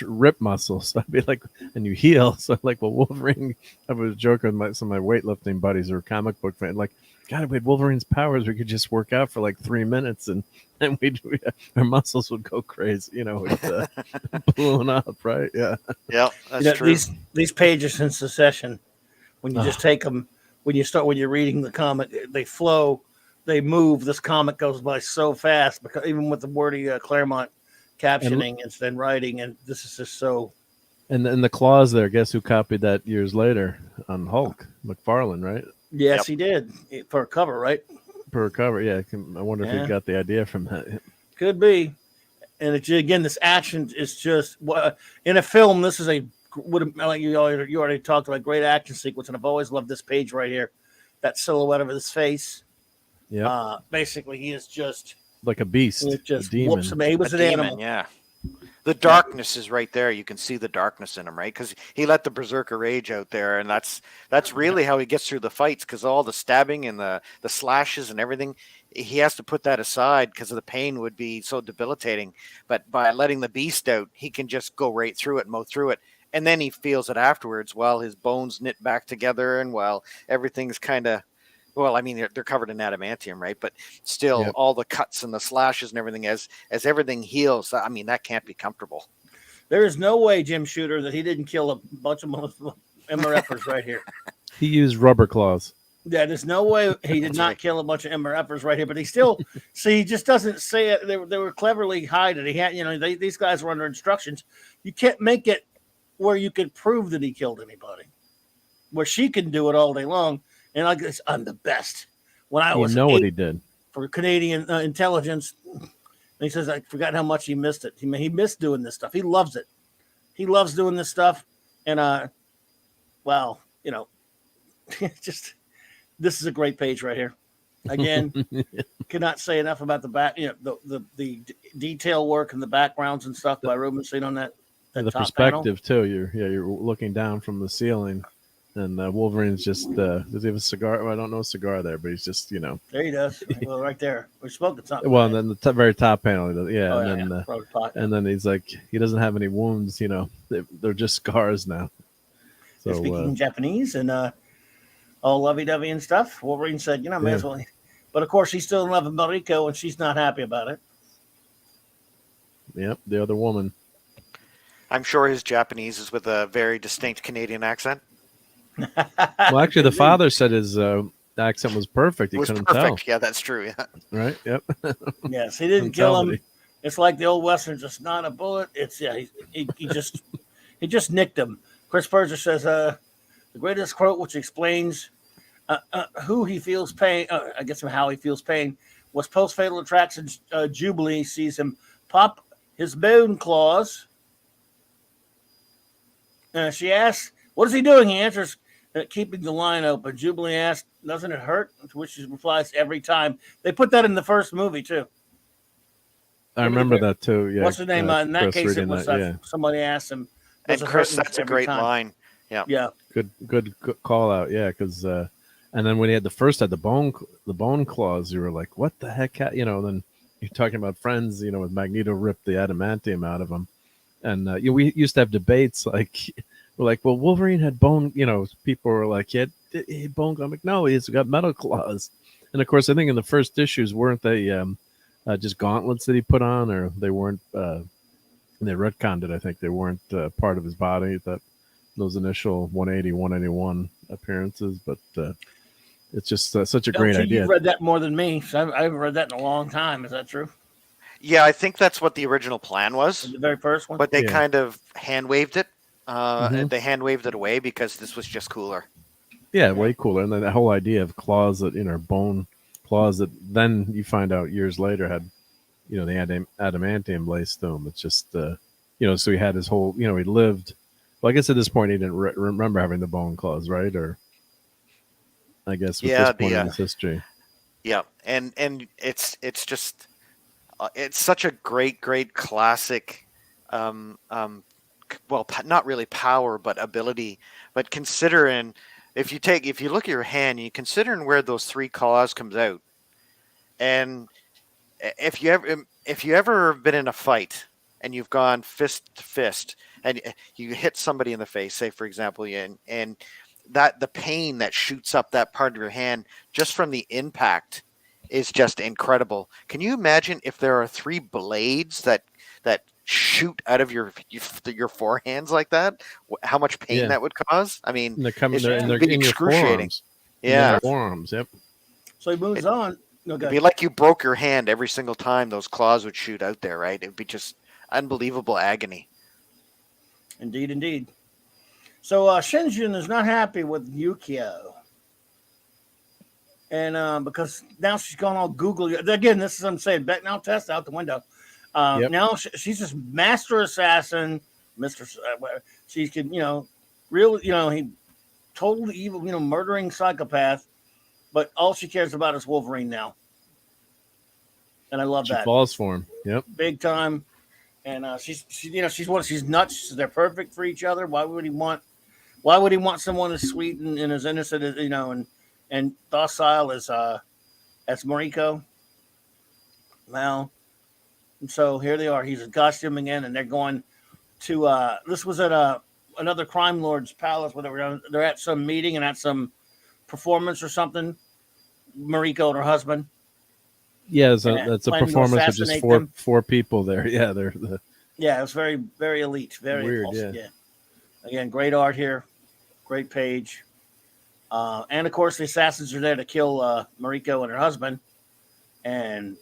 rip muscle. So I'd be like, and you heal. So like, well, Wolverine, I was joking with some of my weightlifting buddies who are comic book fans, like, God, if we had Wolverine's powers, we could just work out for like 3 minutes and our muscles would go crazy, with blown up, right? Yeah. Yeah, that's true. These pages in succession, when you just take them, when you're reading the comic, they flow, they move. This comic goes by so fast because even with the wordy Claremont captioning and then writing, and this is just so. And the claws there, guess who copied that years later on Hulk? McFarlane, right? Yes, he did for a cover, right? Per cover, yeah. I wonder if he got the idea from that. Could be. And again, this action is just in a film. This is like you already talked about, great action sequence, and I've always loved this page right here. That silhouette of his face. Yeah. Basically, he is just like a beast. It just a demon. whoops him. He was an animal. Yeah. The darkness is right there. You can see the darkness in him, right? Because he let the berserker rage out there, and that's really how he gets through the fights. Because all the stabbing and the slashes and everything, he has to put that aside because the pain would be so debilitating. But by letting the beast out, he can just go right through it, mow through it, and then he feels it afterwards while his bones knit back together and while everything's kind of. Well, I mean, they're covered in adamantium, right? But still, all the cuts and the slashes and everything, as everything heals, I mean, that can't be comfortable. There is no way, Jim Shooter, that he didn't kill a bunch of MRFers right here. He used rubber claws. Yeah, there's no way he did not kill a bunch of MRFers right here. But he still, he just doesn't say it. They were cleverly hiding. He had, these guys were under instructions. You can't make it where you could prove that he killed anybody. Where she can do it all day long. And like this, I'm the best. When I was what he did for Canadian intelligence, and he says, I forgot how much he missed it. He missed doing this stuff. He loves it. he loves doing this stuff, and well, just this is a great page right here. Again, cannot say enough about the back, the detail work and the backgrounds and stuff by Rubenstein on that the top perspective too. You're looking down from the ceiling, and Wolverine's just does he have a cigar? Well, I don't know a cigar there, but he's just There he does. Well, right there, we're smoking something. Well, and then the very top panel, and then he's like he doesn't have any wounds. They're just scars now. So they're speaking Japanese and all lovey-dovey and stuff. Wolverine said, may as well. But of course, he's still in love with Mariko, and she's not happy about it. Yep, the other woman. I'm sure his Japanese is with a very distinct Canadian accent. Well, actually, the father said his accent was perfect. He couldn't tell. Yeah, that's true. Yeah. Right. Yep. Yes, he didn't kill him. It's like the old Western, just not a bullet. It's he just nicked him. Chris Berger says the greatest quote, which explains who he feels pain. I guess how he feels pain was post-fatal attraction. Jubilee sees him pop his bone claws. She asks, "What is he doing?" He answers, keeping the line open. Jubilee asks, "Doesn't it hurt?" To which he replies, "Every time." They put that in the first movie too. I remember that too. Yeah. What's the name? In that case, it was somebody asked him. And Chris, that's a great line. Yeah. Yeah. Good call out. Yeah, because and then when he had the bone claws, you were like, "What the heck?" Then you're talking about Friends. With Magneto ripped the adamantium out of him, and we used to have debates like. We're like, well, Wolverine had bone, people were like, he had bone. I'm like, no, he's got metal claws. And of course, I think in the first issues, weren't they just gauntlets that he put on, or they weren't, they retconned it. I think they weren't part of his body, those initial 180, 181 appearances. But it's just such a great idea. You've read that more than me. So I haven't read that in a long time. Is that true? Yeah, I think that's what the original plan was. The very first one? But they kind of hand-waved it. They hand waved it away because this was just cooler. Yeah, way cooler. And then that whole idea of claws that bone claws that then you find out years later had the adamantium laced to him. It's just so he had his whole he lived. Well, I guess at this point he didn't remember having the bone claws, right? Or I guess with this point in his history. Yeah, and it's just it's such a great classic. Well, not really power, but ability. But considering, if you look at your hand, you considering where those three claws comes out, and if you ever been in a fight and you've gone fist to fist and you hit somebody in the face, say for example, and that the pain that shoots up that part of your hand just from the impact is just incredible. Can you imagine if there are three blades that shoot out of your forehands like that? How much pain that would cause? I mean, they're in excruciating. Yeah, forearms. Yep. So he moves on. It'd be like you broke your hand every single time those claws would shoot out there, right? It'd be just unbelievable agony. Indeed. So Shinjin is not happy with Yukio. And because now she's gone all Google. Again, this is what I'm saying. Back now, test out the window. Now she's this master assassin, she can, he totally evil, murdering psychopath, but all she cares about is Wolverine now. And I love that. She falls for him. Yep. Big time. And she's nuts. They're perfect for each other. Why would he want someone as sweet and as innocent as, and docile as Mariko? Well, and so here they are. He's in costume again, and they're going to. This was at another crime lord's palace, where they're at some meeting and at some performance or something. Mariko and her husband. Yeah, that's a performance with just four people there. Yeah, it was very, very elite, very weird. Impulsive. Yeah. Again, great art here, great page, and of course the assassins are there to kill Mariko and her husband, and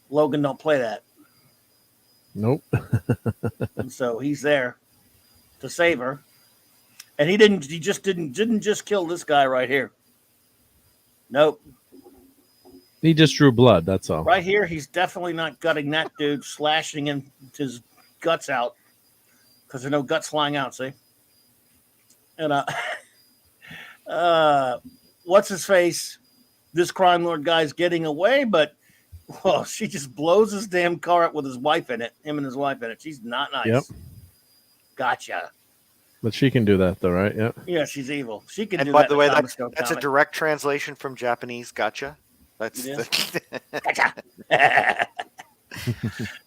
Logan don't play that. Nope. And so he's there to save her, and he didn't just kill this guy right here. Nope. He just drew blood. That's all. Right here, he's definitely not gutting that dude, slashing his guts out. because there are no guts flying out. See, and what's his face? This crime lord guy's getting away, but well, she just blows his damn car up with his wife in it. Him and his wife in it. She's not nice. Yep. Gotcha. But she can do that though, right? Yeah. Yeah, she's evil. She can And do by that. the way, that's that's a direct translation from Japanese. Gotcha. That's Gotcha.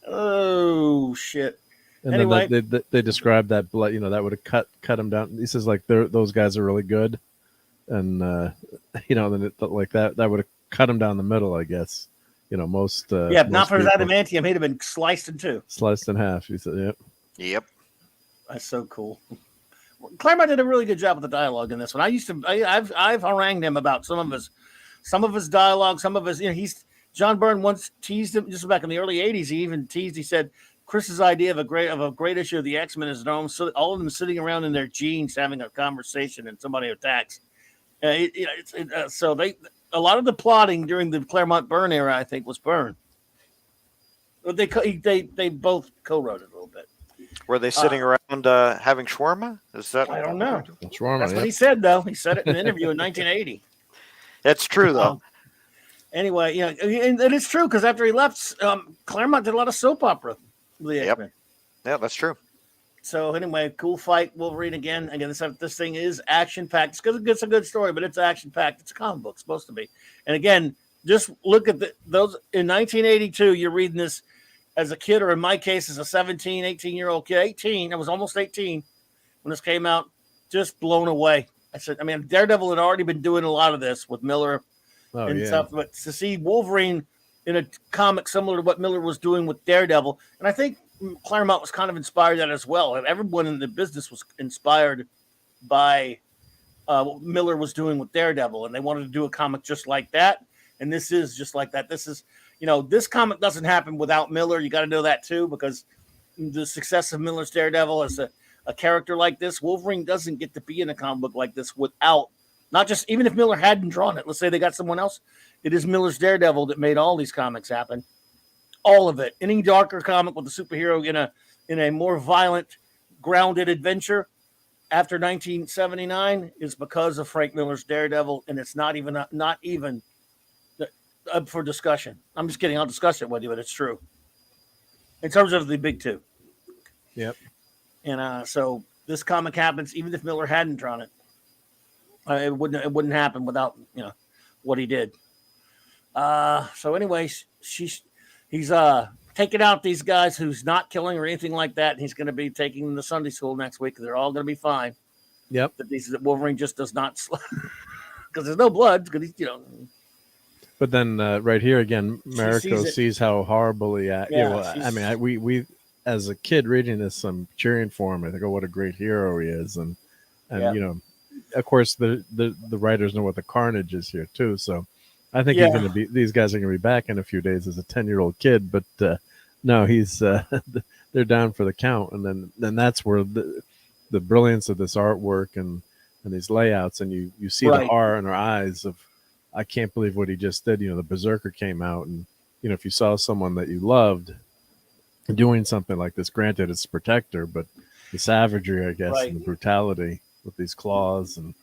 Oh shit. And Anyway. then they describe that blood. That would have cut him down. He says like those guys are really good, and then like that would have cut him down the middle. I guess. Most. Yeah, most not for people, that adamantium, he'd have been sliced in two. Sliced in half. He said, "Yep." Yep. That's so cool. Claremont did a really good job with the dialogue in this one. I've harangued him about some of his dialogue, some of his, John Byrne once teased him just back in the early '80s. He even teased. He said Chris's idea of a great issue of the X-Men is all of them sitting around in their jeans having a conversation and somebody attacks. So a lot of the plotting during the Claremont Byrne era, I think, was Byrne. They both co-wrote it a little bit. Were they sitting around having shawarma? Is that? I don't know. Shawarma, That's what he said, though. He said it in an interview in 1980. That's true, though. Anyway, and it's true because after he left, Claremont did a lot of soap opera with the X-Men. Yeah, that's true. So anyway, cool fight, Wolverine again. Again, this thing is action-packed. It's a good story, but it's action-packed. It's a comic book, supposed to be. And again, just look at those. In 1982, you're reading this as a kid, or in my case, as a 17, 18-year-old kid. 18, I was almost 18 when this came out. Just blown away. Daredevil had already been doing a lot of this with Miller and stuff, but to see Wolverine in a comic similar to what Miller was doing with Daredevil, and I think Claremont was kind of inspired that as well. And everyone in the business was inspired by what Miller was doing with Daredevil, and they wanted to do a comic just like that. And this is just like that. This is, this comic doesn't happen without Miller. You got to know that too, because the success of Miller's Daredevil as a character like this, Wolverine doesn't get to be in a comic book like this without, not just, even if Miller hadn't drawn it, let's say they got someone else, it is Miller's Daredevil that made all these comics happen. All of it. Any darker comic with a superhero in a more violent, grounded adventure after 1979 is because of Frank Miller's Daredevil, and it's not even up for discussion. I'm just kidding. I'll discuss it with you, but it's true. In terms of the big two. Yep. And so this comic happens even if Miller hadn't drawn it. It wouldn't happen without what he did. So anyway, he's taking out these guys who's not killing or anything like that. And he's going to be taking them to Sunday school next week. They're all going to be fine. Yep. That Wolverine just does not, because there's no blood. Because But then right here again, Mariko sees how horrible he acts. We as a kid reading this, I'm cheering for him. I think, oh, what a great hero he is, and of course the writers know what the carnage is here too. So I think these guys are going to be back in a few days as a 10-year-old kid. But no, he's they're down for the count, and then that's where the brilliance of this artwork and these layouts, and you see the horror in our eyes of, I can't believe what he just did. The Berserker came out, and if you saw someone that you loved doing something like this, granted it's Protector, but the savagery, I guess, and the brutality with these claws and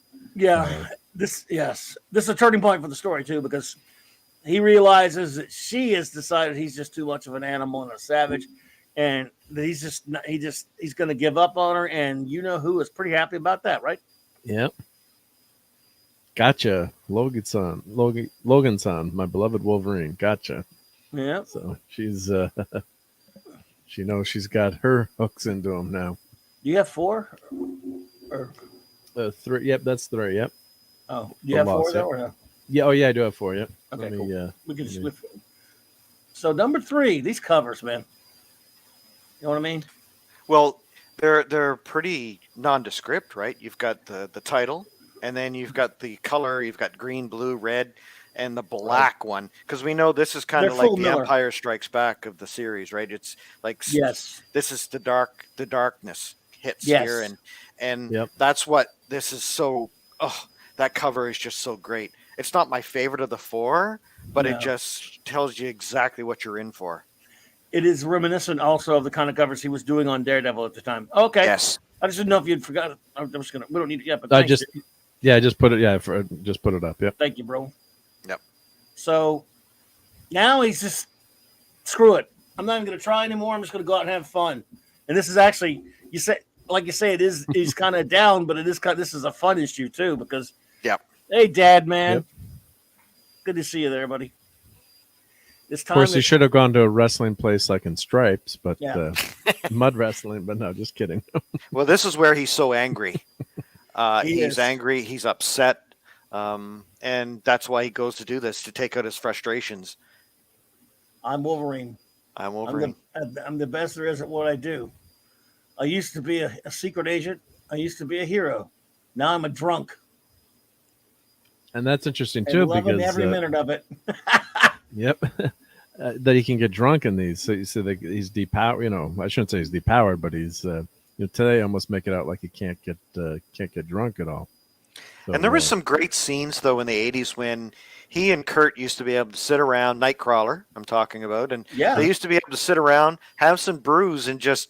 this is a turning point for the story too, because he realizes that she has decided he's just too much of an animal and a savage, and he's going to give up on her, and who is pretty happy about that, right? Yep. Gotcha, Logan-san, my beloved Wolverine. Gotcha. Yeah. So she's she knows she's got her hooks into him now. Do you have 4? Or 3? Yep, that's 3. Yep. Oh, do you have 4 though, or no? Yeah. Oh, yeah, I do have 4. Yep. Okay, cool. We can just lift. So number 3, these covers, man. You know what I mean? Well, they're pretty nondescript, right? You've got the title. And then you've got the color, you've got green, blue, red, and the black one. Because we know this is kind of like the Miller. Empire Strikes Back of the series, right? It's like, this is the darkness hits here. And that's what this is so, that cover is just so great. It's not my favorite of the 4, but it just tells you exactly what you're in for. it is reminiscent also of the kind of covers he was doing on Daredevil at the time. Okay. Yes. I just didn't know if you'd forgotten. I'm just gonna. We don't need it yet, but I thanks. just, yeah, just put it. Yeah, just put it up. Yep. Thank you, bro. Yep. So now he's just screw it. I'm not even gonna try anymore. I'm just gonna go out and have fun. And this is actually, you say, like you say, it is. He's kind of down, but it is kind. This is a fun issue too because. Yep. Hey, Dad, man. Yep. Good to see you there, buddy. This time, Of course, he should have gone to a wrestling place like in Stripes, but Yeah. mud wrestling. But no, just kidding. Well, this is where he's so angry. He He's is. angry. He's upset. And that's why he goes to do this, to take out his frustrations. I'm Wolverine. I'm Wolverine. I'm the best there is at what I do. I used to be a secret agent. I used to be a hero. Now I'm a drunk. And that's interesting And too, loving because every minute of it. yep, that he can get drunk in these. So you say that he's depowered. You know, I shouldn't say he's depowered, but he's. Today I almost make it out like he can't get drunk at all. So, And there was some great scenes, though, in the 80s when he and Kurt used to be able to sit around, Nightcrawler, I'm talking about, and Yeah. they used to be able to sit around, have some brews, and just,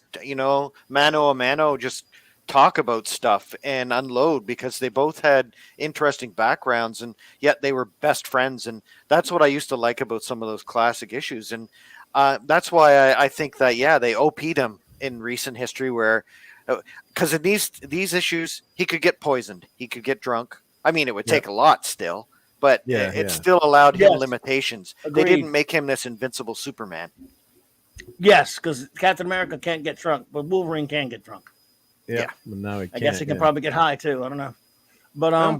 mano a mano, just talk about stuff and unload, because they both had interesting backgrounds, and yet they were best friends. And that's what I used to like about some of those classic issues. And that's why I think that, they OP'd him in recent history, where because in these issues he could get poisoned, he could get drunk. I mean, it would take a lot still, but it still allowed him limitations. Agreed. They didn't make him this invincible Superman. Yes, because Captain America can't get drunk, but Wolverine can get drunk. Yeah. But now he I guess he can probably get high too. I don't know. But I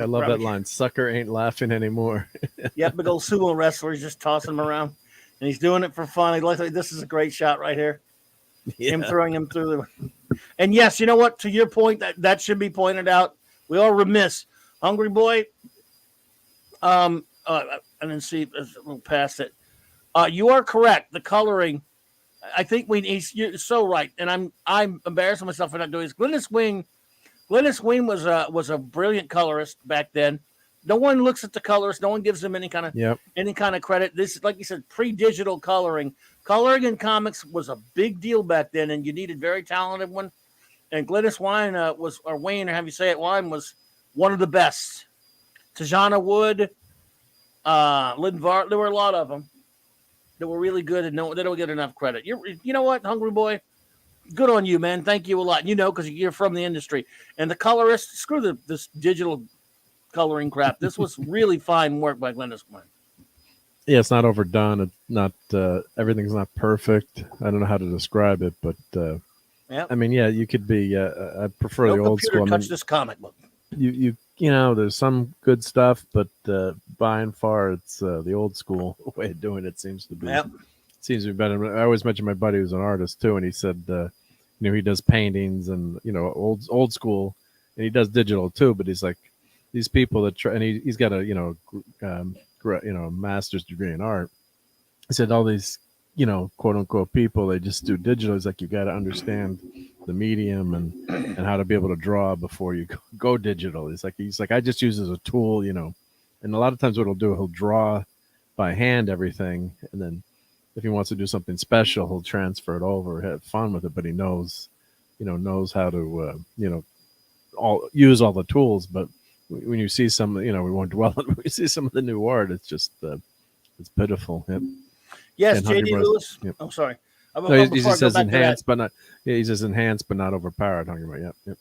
love that line. Sucker ain't laughing anymore. yeah, big old sumo wrestler. He's just tossing him around, and he's doing it for fun. This is a great shot right here. Him throwing him through the. And yes, you know what? To your point, that should be pointed out. We are remiss. Hungry Boy. I didn't see a little past it. You are correct. The coloring. I think you're so right, and I'm embarrassing myself for not doing this. Glynis Wing was a brilliant colorist back then. No one looks at the colors. No one gives them any kind of credit. This is, like you said, pre-digital coloring. Coloring in comics was a big deal back then, and you needed very talented one. And Glynis Wine Wayne, or have you say it, Wine was one of the best. Tajana Wood, Lynn Vart, there were a lot of them that were really good, and they don't get enough credit. You know what, Hungry Boy? Good on you, man. Thank you a lot. Because you're from the industry. And the colorist, screw this digital coloring crap. This was really fine work by Glynis Wine. Yeah, it's not overdone. It's not everything's not perfect. I don't know how to describe it, but I mean, you could be. I prefer the old school. Touch this comic book. You there's some good stuff, but by and far, it's the old school way of doing it seems to be. Yep. Seems to be better. I always mention my buddy who's an artist too, and he said, he does paintings and old school, and he does digital too. But he's like these people that try, and he's got a master's degree in art. He said all these quote unquote people, they just do digital. He's like, you got to understand the medium and how to be able to draw before you go digital. He's like I just use it as a tool, and a lot of times what he'll do, he'll draw by hand everything, and then if he wants to do something special, he'll transfer it over, have fun with it. But he knows how to use all the tools. But when you see some, we won't dwell on. When we see some of the new art, it's just it's pitiful. Yep. Yes, And J.D. Lewis. Yep. I'm sorry. No, he just says enhanced, but not. Yeah, he says enhanced, but not overpowered. Hungry Boy. Yep.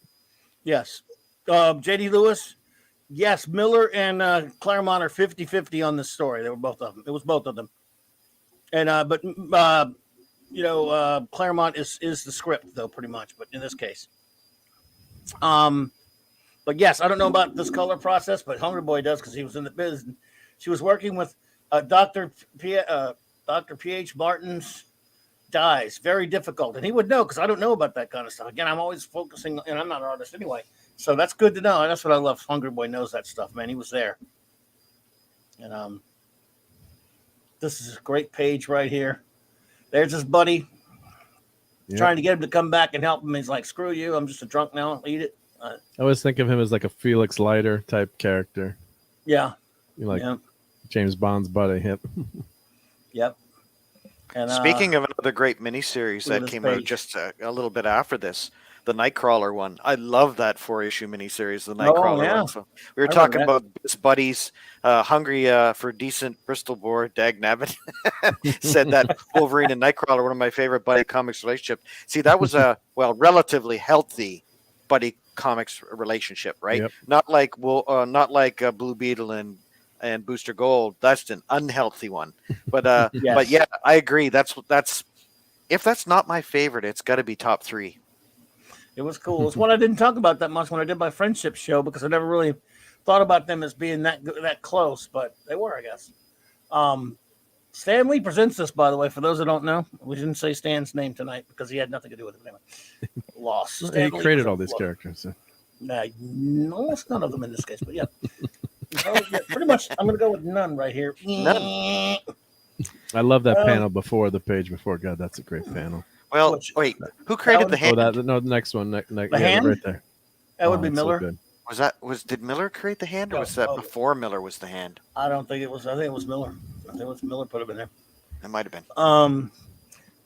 Yes. J.D. Lewis. Yes, Miller and Claremont are 50-50 on this story. They were both of them. It was both of them. And Claremont is the script though, pretty much. But in this case, but yes, I don't know about this color process, but Hungry Boy does because he was in the business. She was working with Dr. P.H. Martin's dyes. Very difficult, and he would know because I don't know about that kind of stuff. Again, I'm always focusing, and I'm not an artist anyway, so that's good to know. And that's what I love. Hungry Boy knows that stuff, man. He was there, and this is a great page right here. There's his buddy trying to get him to come back and help him. He's like, screw you. I'm just a drunk now. I'll eat it. I always think of him as like a Felix Leiter type character. Yeah. James Bond's buddy. Yep. Yep. And Speaking of another great miniseries look at that this came out page. just a little bit after this, the Nightcrawler one. I love that 4-issue miniseries, the Oh, Nightcrawler yeah. one. So we were I remember talking that. about his buddies, hungry for decent Bristol boar. Dag Nabbit said that Wolverine and Nightcrawler, one of my favorite buddy comics relationship. See, that was a relatively healthy buddy comics relationship, right? Yep. Not like Blue Beetle and Booster Gold. That's an unhealthy one. But Yes. but yeah, I agree. That's if that's not my favorite, it's got to be top 3. It was cool. It's one I didn't talk about that much when I did my friendship show because I never really thought about them as being that close, but they were, I guess. Stan Lee presents this, by the way, for those that don't know. We didn't say Stan's name tonight because he had nothing to do with it. Anyway, lost. He created all these characters. So. Nah, almost none of them in this case, but yeah. Yeah, pretty much, I'm going to go with none right here. None. I love that panel before the page before. God, that's a great panel. Well, wait, who created the hand? The next one, the hand right there. That would be Miller. So did Miller create the hand, or was that before Miller was the hand? I don't think it was. I think it was Miller. I think it was Miller put him in there. It might have been.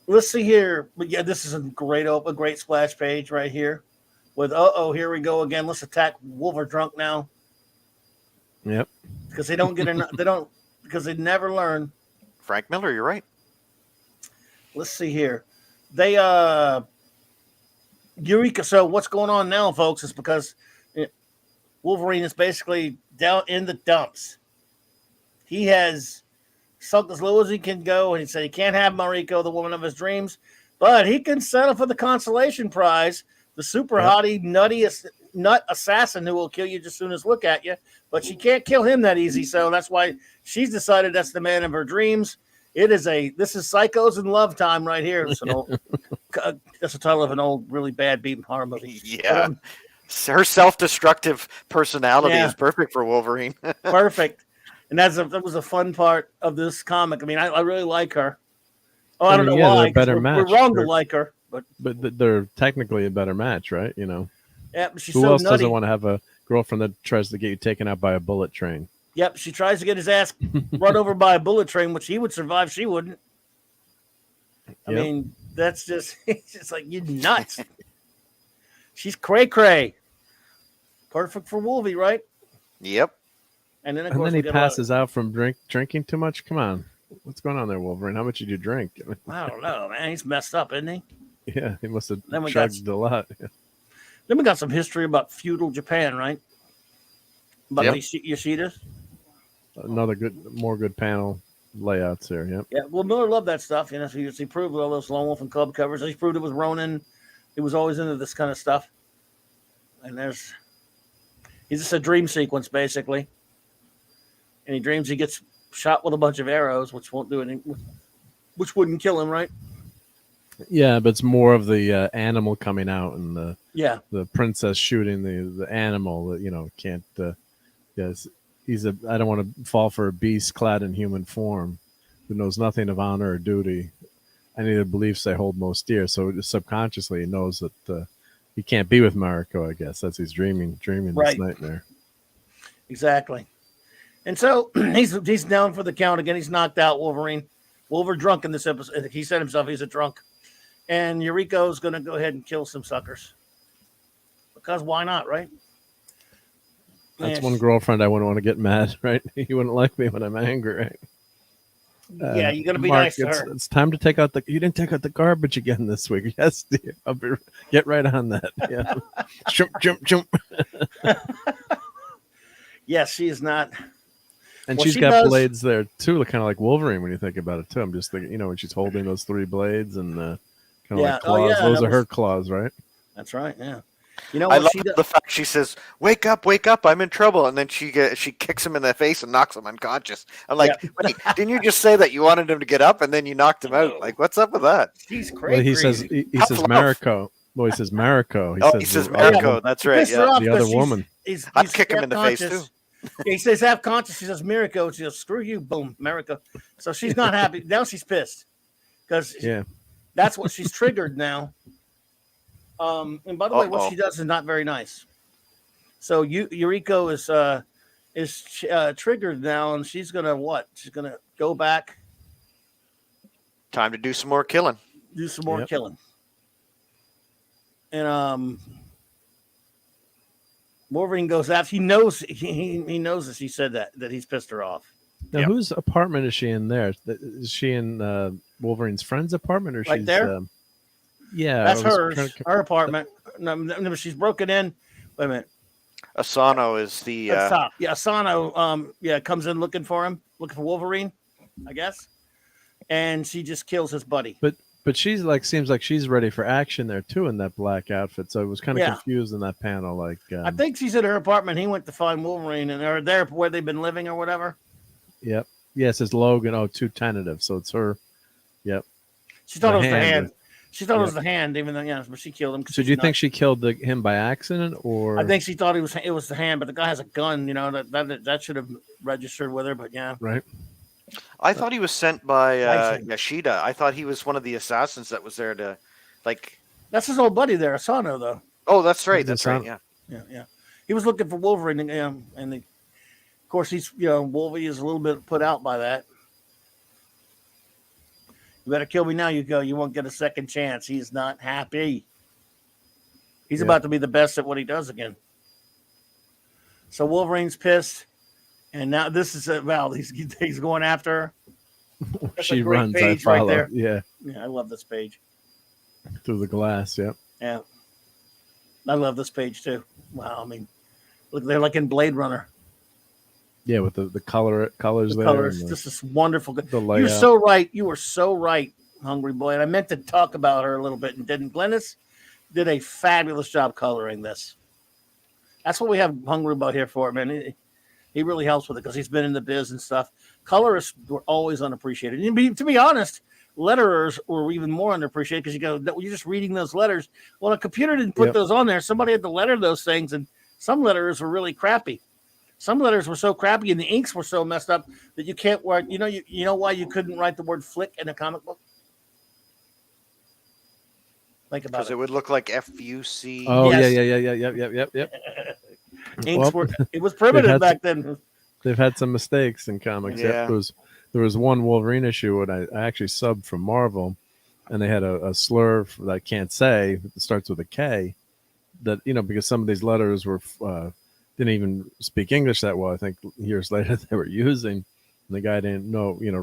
Let's see here. But yeah, this is a great splash page right here. With here we go again. Let's attack Wolver drunk now. Yep. Because they don't get because they never learn. Frank Miller, you're right. Let's see here. They Eureka. So what's going on now, folks, is because Wolverine is basically down in the dumps. He has sunk as low as he can go, and he said he can't have Mariko, the woman of his dreams, but he can settle for the consolation prize, the super hottie, nut assassin who will kill you just as soon as look at you. But she can't kill him that easy, so that's why she's decided that's the man of her dreams. This is Psychos in Love time right here. It's an old, that's the title of an old, really bad beat horror movie. Yeah. Her self-destructive personality is perfect for Wolverine. Perfect. And that was a fun part of this comic. I mean, I really like her. Oh, I don't know why. They're better match. We're wrong to like her. But they're technically a better match, right? You know. Yeah, but she's Who so else nutty. doesn't want to have a girlfriend that tries to get you taken out by a bullet train? Yep, she tries to get his ass run over by a bullet train, which he would survive. She wouldn't. I mean, that's just, it's just like, you nuts. She's cray-cray. Perfect for Wolvie, right? Yep. And then, of course, he passes out from drinking too much. Come on. What's going on there, Wolverine? How much did you drink? I don't know, man. He's messed up, isn't he? Yeah, he must have chugged a lot. Then we got some history about feudal Japan, right? About Yoshidas. Another more good panel layouts here. Yep. Yeah, well, Miller loved that stuff. You know, so he proved with all those Lone Wolf and Club covers. He proved it was Ronin. He was always into this kind of stuff. And he's just a dream sequence, basically. And he dreams he gets shot with a bunch of arrows, which won't do anything, which wouldn't kill him, right? Yeah, but it's more of the animal coming out and the princess shooting the animal that can't. Yes, I don't want to fall for a beast clad in human form who knows nothing of honor or duty. Any of the beliefs they hold most dear. So subconsciously he knows that he can't be with Mariko. I guess that's he's dreaming this nightmare. Exactly. And so he's down for the count again. He's knocked out Wolverine. Wolver drunk in this episode. He said himself he's a drunk. And Yuriko's going to go ahead and kill some suckers. Because why not, right? That's one girlfriend I wouldn't want to get mad, right? You wouldn't like me when I'm angry, right? Yeah, you're going to be nice to her. It's time to take out you didn't take out the garbage again this week. Yes, dear. Get right on that. Yeah. Jump. Yes, she is not. And she's got blades there too, kind of like Wolverine when you think about it too. I'm just thinking, when she's holding those 3 blades and kind of like claws. Those are her claws, right? That's right. Yeah. I love the fact she says, "Wake up, I'm in trouble," and then she kicks him in the face and knocks him unconscious. I'm like, wait, didn't you just say that you wanted him to get up and then you knocked him out? Like, what's up with that? She's crazy. Well, he says Mariko. Well, he says Mariko. He says Mariko. That's right. Yeah, the other woman. I'd kick him in the face too. He says half conscious. She says Mariko. She goes, "Screw you, boom, Mariko." So she's not happy now. She's pissed because that's what she's triggered now. And by the way, what she does is not very nice. So Yuriko is triggered now, and she's gonna what? She's gonna go back Time to do some more killing. Do some more Yep. killing. And Wolverine goes after. He knows. He knows that she said that he's pissed her off. Now, Yep. whose apartment is she in there? Is she in Wolverine's friend's apartment, or Right she's there? yeah, That's I was hers. trying to- Her apartment. No, she's broken in. Wait a minute. Asano is the Up top. Yeah, Asano. Yeah, comes in looking for him, looking for Wolverine, I guess. And she just kills his buddy. But she's like, seems like she's ready for action there too in that black outfit. So I was kind of Yeah. confused in that panel. Like, I think she's in her apartment. He went to find Wolverine, and they're there where they've been living or whatever. yep, yeah, it says Logan. Oh, too tentative. So it's her. Yep. She thought The it was the hand. hand. She thought it was Yep. the hand, even though but she killed him. So do you think she killed him by accident, or I think she thought it was the hand, but the guy has a gun. You know that should have registered with her. But yeah, right? I thought he was sent by Nice. Yashida. I thought he was one of the assassins that was there to, like. that's his old buddy there, Asano, though. Oh, that's right. Is That's Asano- right. Yeah. Yeah. He was looking for Wolverine, and of course he's Wolverine is a little bit put out by that. You better kill me now. You go. You won't get a second chance. He's not happy. He's Yeah. about to be the best at what he does again. So Wolverine's pissed, and now this is Val. He's going after her. That's She a great runs. I page right follow. there. Yeah, Yeah, I love this page. through the glass. Yep. Yeah, I love this page too. Wow, I mean, look, they're like in Blade Runner. Yeah, with the colors The there. colors, and this is wonderful. the You're layout. so right. You were so right, Hungry Boy. And I meant to talk about her a little bit and didn't. Glennis did a fabulous job coloring this. That's what we have Hungry Boy here for, man. He really helps with it because he's been in the biz and stuff. Colorists were always unappreciated. And to be honest, letterers were even more underappreciated because you're just reading those letters. Well, a computer didn't put Yep. those on there. Somebody had to letter those things, and some letterers were really crappy. Some letters were so crappy and the inks were so messed up that you can't write. You know why you couldn't write the word flick in a comic book? Think about Because it. it would look like FUC. Oh Yes. yep. Inks Well, it was primitive had back then. They've had some mistakes in comics. Yeah. There was one Wolverine issue when I actually subbed from Marvel, and they had a slur that I can't say. It starts with a K. That because some of these letters were didn't even speak English that well. I think years later they were using, and the guy didn't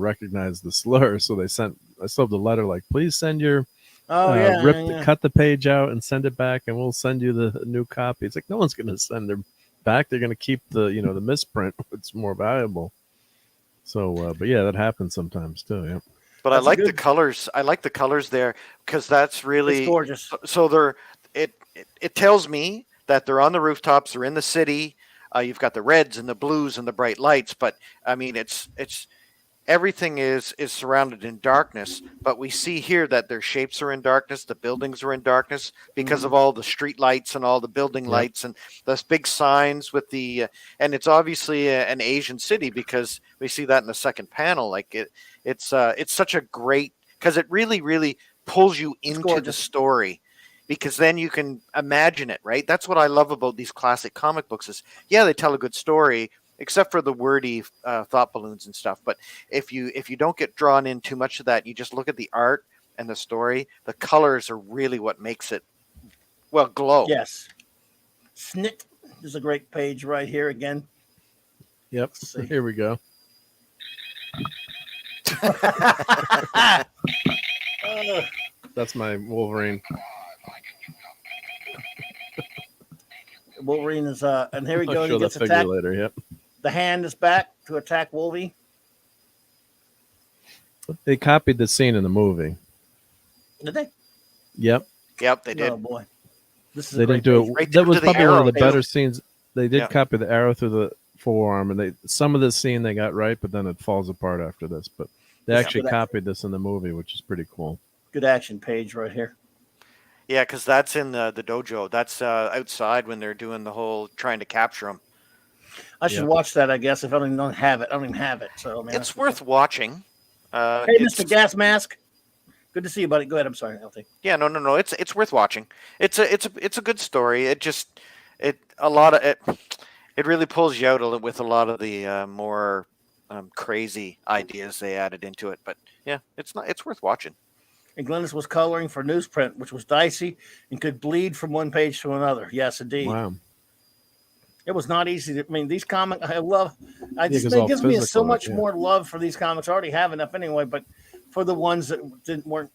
recognize the slur, so I subbed a letter like, please send your cut the page out and send it back, and we'll send you the new copy. It's like no one's going to send them back. They're going to keep the the misprint. It's more valuable. So, but yeah, that happens sometimes too. Yeah. But That's I like good- the colors. I like the colors there because that's really It's gorgeous. So it tells me that they're on the rooftops. They're in the city. You've got the reds and the blues and the bright lights. But I mean, it's everything is surrounded in darkness. But we see here that their shapes are in darkness. The buildings are in darkness because of all the street lights and all the building lights and those big signs with the and it's obviously an Asian city because we see that in the second panel. Like it's such a great because it really pulls you into the gorgeous. story. Because then you can imagine it, right? That's what I love about these classic comic books is, they tell a good story, except for the wordy thought balloons and stuff. But if you don't get drawn in too much of that, you just look at the art and the story. The colors are really what makes it, glow. Yes. Snit. There's a great page right here again. Yep. Let's see. Here we go. That's my Wolverine. Wolverine is and here we I'll go. show He the gets figure attacked. later. Yep. The hand is back to attack Wolvie. They copied the scene in the movie. Did they? Yep. Yep, they did. Oh boy. This is They a great didn't do page. it. Right That down was to the probably one arrow, of the too. better scenes. They did Yeah. copy the arrow through the forearm, and some of the scene they got right, but then it falls apart after this. But they Yeah, actually but copied this in the movie, which is pretty cool. Good action page right here. Yeah, because that's in the dojo. That's outside when they're doing the whole trying to capture them. I should Yeah. watch that, I guess, if I don't have it. I don't even have it. So man, It's worth watching. Hey, It's- Mr. Gas Mask. Good to see you, buddy. Go ahead. I'm sorry, LT. Yeah, no. It's worth watching. It's a good story. It really pulls you out with a lot of the more crazy ideas they added into it. But yeah, it's worth watching. And Glynis was coloring for newsprint, which was dicey and could bleed from one page to another. Yes, indeed. Wow. It was not easy. I mean, these comics, I love. I just, Yeah, 'cause it all gives me so physical, much yeah. more love for these comics. I already have enough anyway, but for the ones that weren't,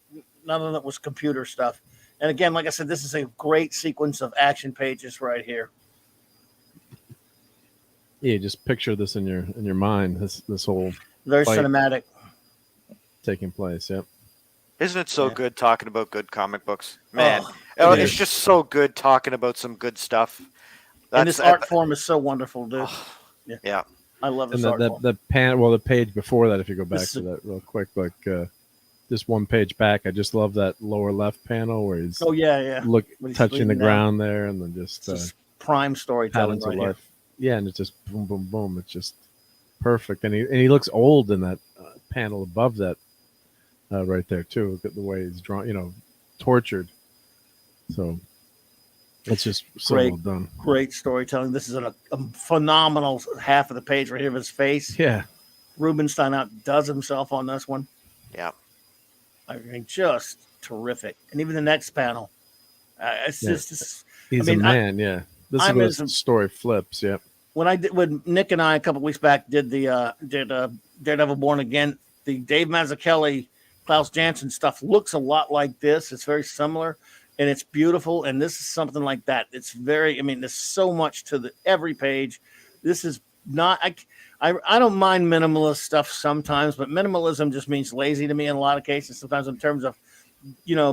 none of it was computer stuff. And again, like I said, this is a great sequence of action pages right here. Yeah, just picture this in your mind. This whole Very fight cinematic. taking place. Yep. Isn't it so Yeah. good talking about good comic books, man? Oh, it It's is. just so good talking about some good stuff. And this art form is so wonderful, dude. Yeah. I love this And art form. the page before that, if you go back This to is- that real quick, like just one page back, I just love that lower left panel where he's Oh yeah. look When he's touching the leaning down. ground there, and then just It's just prime storytelling patterns right of here. life. Yeah, and it's just boom, boom, boom. It's just perfect, and he looks old in that panel above that right there too. Look at the way he's drawn, tortured. So it's just so Great. well done. Great storytelling. This is a phenomenal half of the page right here of his face. Yeah, Rubenstein outdoes himself on this one. Yeah. I mean, just terrific. And even the next panel, it's Yeah. just he's I mean, a man. Yeah, this I'm is where as the a- story flips. Yep. when Nick and I a couple weeks back did the Daredevil Born Again, the Dave Mazzucchelli, Klaus Janson stuff looks a lot like this. It's very similar, and it's beautiful. And this is something like that. It's very. I mean, there's so much to every page. This is not. I don't mind minimalist stuff sometimes, but minimalism just means lazy to me in a lot of cases. Sometimes in terms of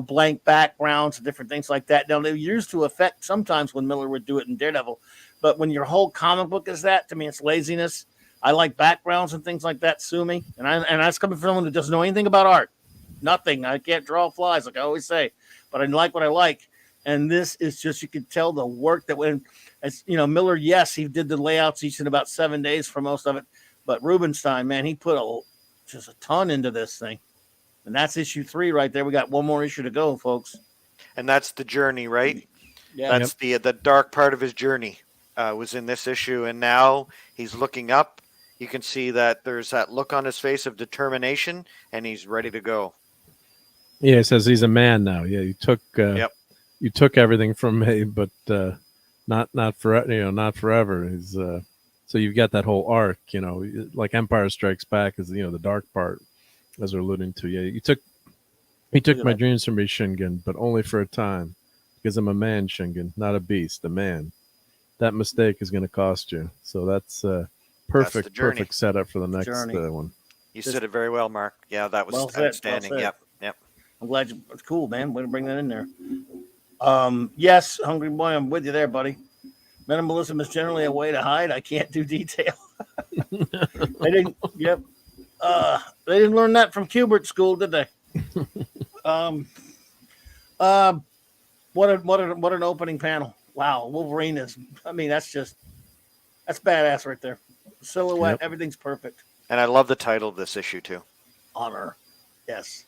blank backgrounds and different things like that. Now they used to affect sometimes when Miller would do it in Daredevil, but when your whole comic book is that, to me, it's laziness. I like backgrounds and things like that. Sue me, and that's coming from someone who doesn't know anything about art. Nothing. I can't draw flies, like I always say, but I like what I like. And this is just, you could tell the work that went. As Miller, yes, he did the layouts each in about 7 days for most of it, but Rubenstein, man, he put just a ton into this thing. And that's issue 3 right there. We got one more issue to go, folks. And that's the journey, right? Yeah. That's the dark part of his journey was in this issue, and now he's looking up. You can see that there's that look on his face of determination, and he's ready to go. Yeah, it says he's a man now. Yeah, you took everything from me, but not forever. He's so you've got that whole arc, like Empire Strikes Back is the dark part, as we're alluding to. Yeah, he took my dreams from me, Shingen, but only for a time, because I'm a man, Shingen, not a beast, a man. That mistake is going to cost you. So that's perfect setup for the next one. You said it very well, Mark. Yeah, that was outstanding. Well said. Yep. I'm glad it's cool, man. Way to bring that in there. Yes, Hungry Boy, I'm with you there, buddy. Minimalism is generally a way to hide. I can't do detail. They didn't. Yep. They didn't learn that from Kubert School, did they? What an opening panel! Wow, Wolverine is. I mean, that's badass right there. Silhouette, everything's perfect. And I love the title of this issue too. Honor, yes.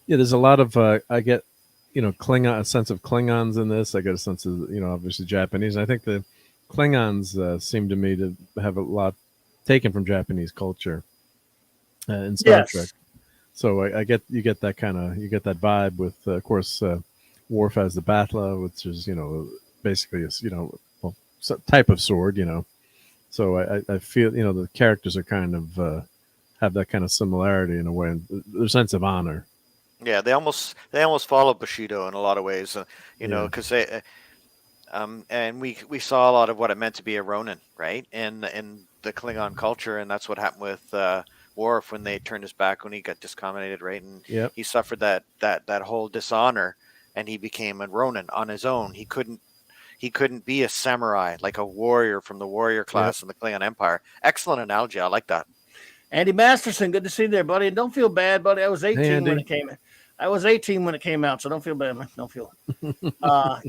Yeah, there's a lot of I get Klingon, a sense of Klingons in this. I get a sense of obviously Japanese. And I think the Klingons seem to me to have a lot taken from Japanese culture in Star Trek. So you get that vibe with of course Worf has the Batla, which is basically a type of sword. So I feel the characters are kind of have that kind of similarity in a way, their sense of honor. Yeah, they almost follow Bushido in a lot of ways, because they, and we saw a lot of what it meant to be a Ronin, right? In the Klingon culture, and that's what happened with Worf when they turned his back when he got discombobulated, right? And he suffered that whole dishonor, and he became a Ronin on his own. He couldn't be a samurai, like a warrior from the warrior class in the Klingon Empire. Excellent analogy. I like that. Andy Masterson, good to see you there, buddy. And don't feel bad, buddy. I was 18 when it came in. I was 18 when it came out, so don't feel bad, man. Don't feel it.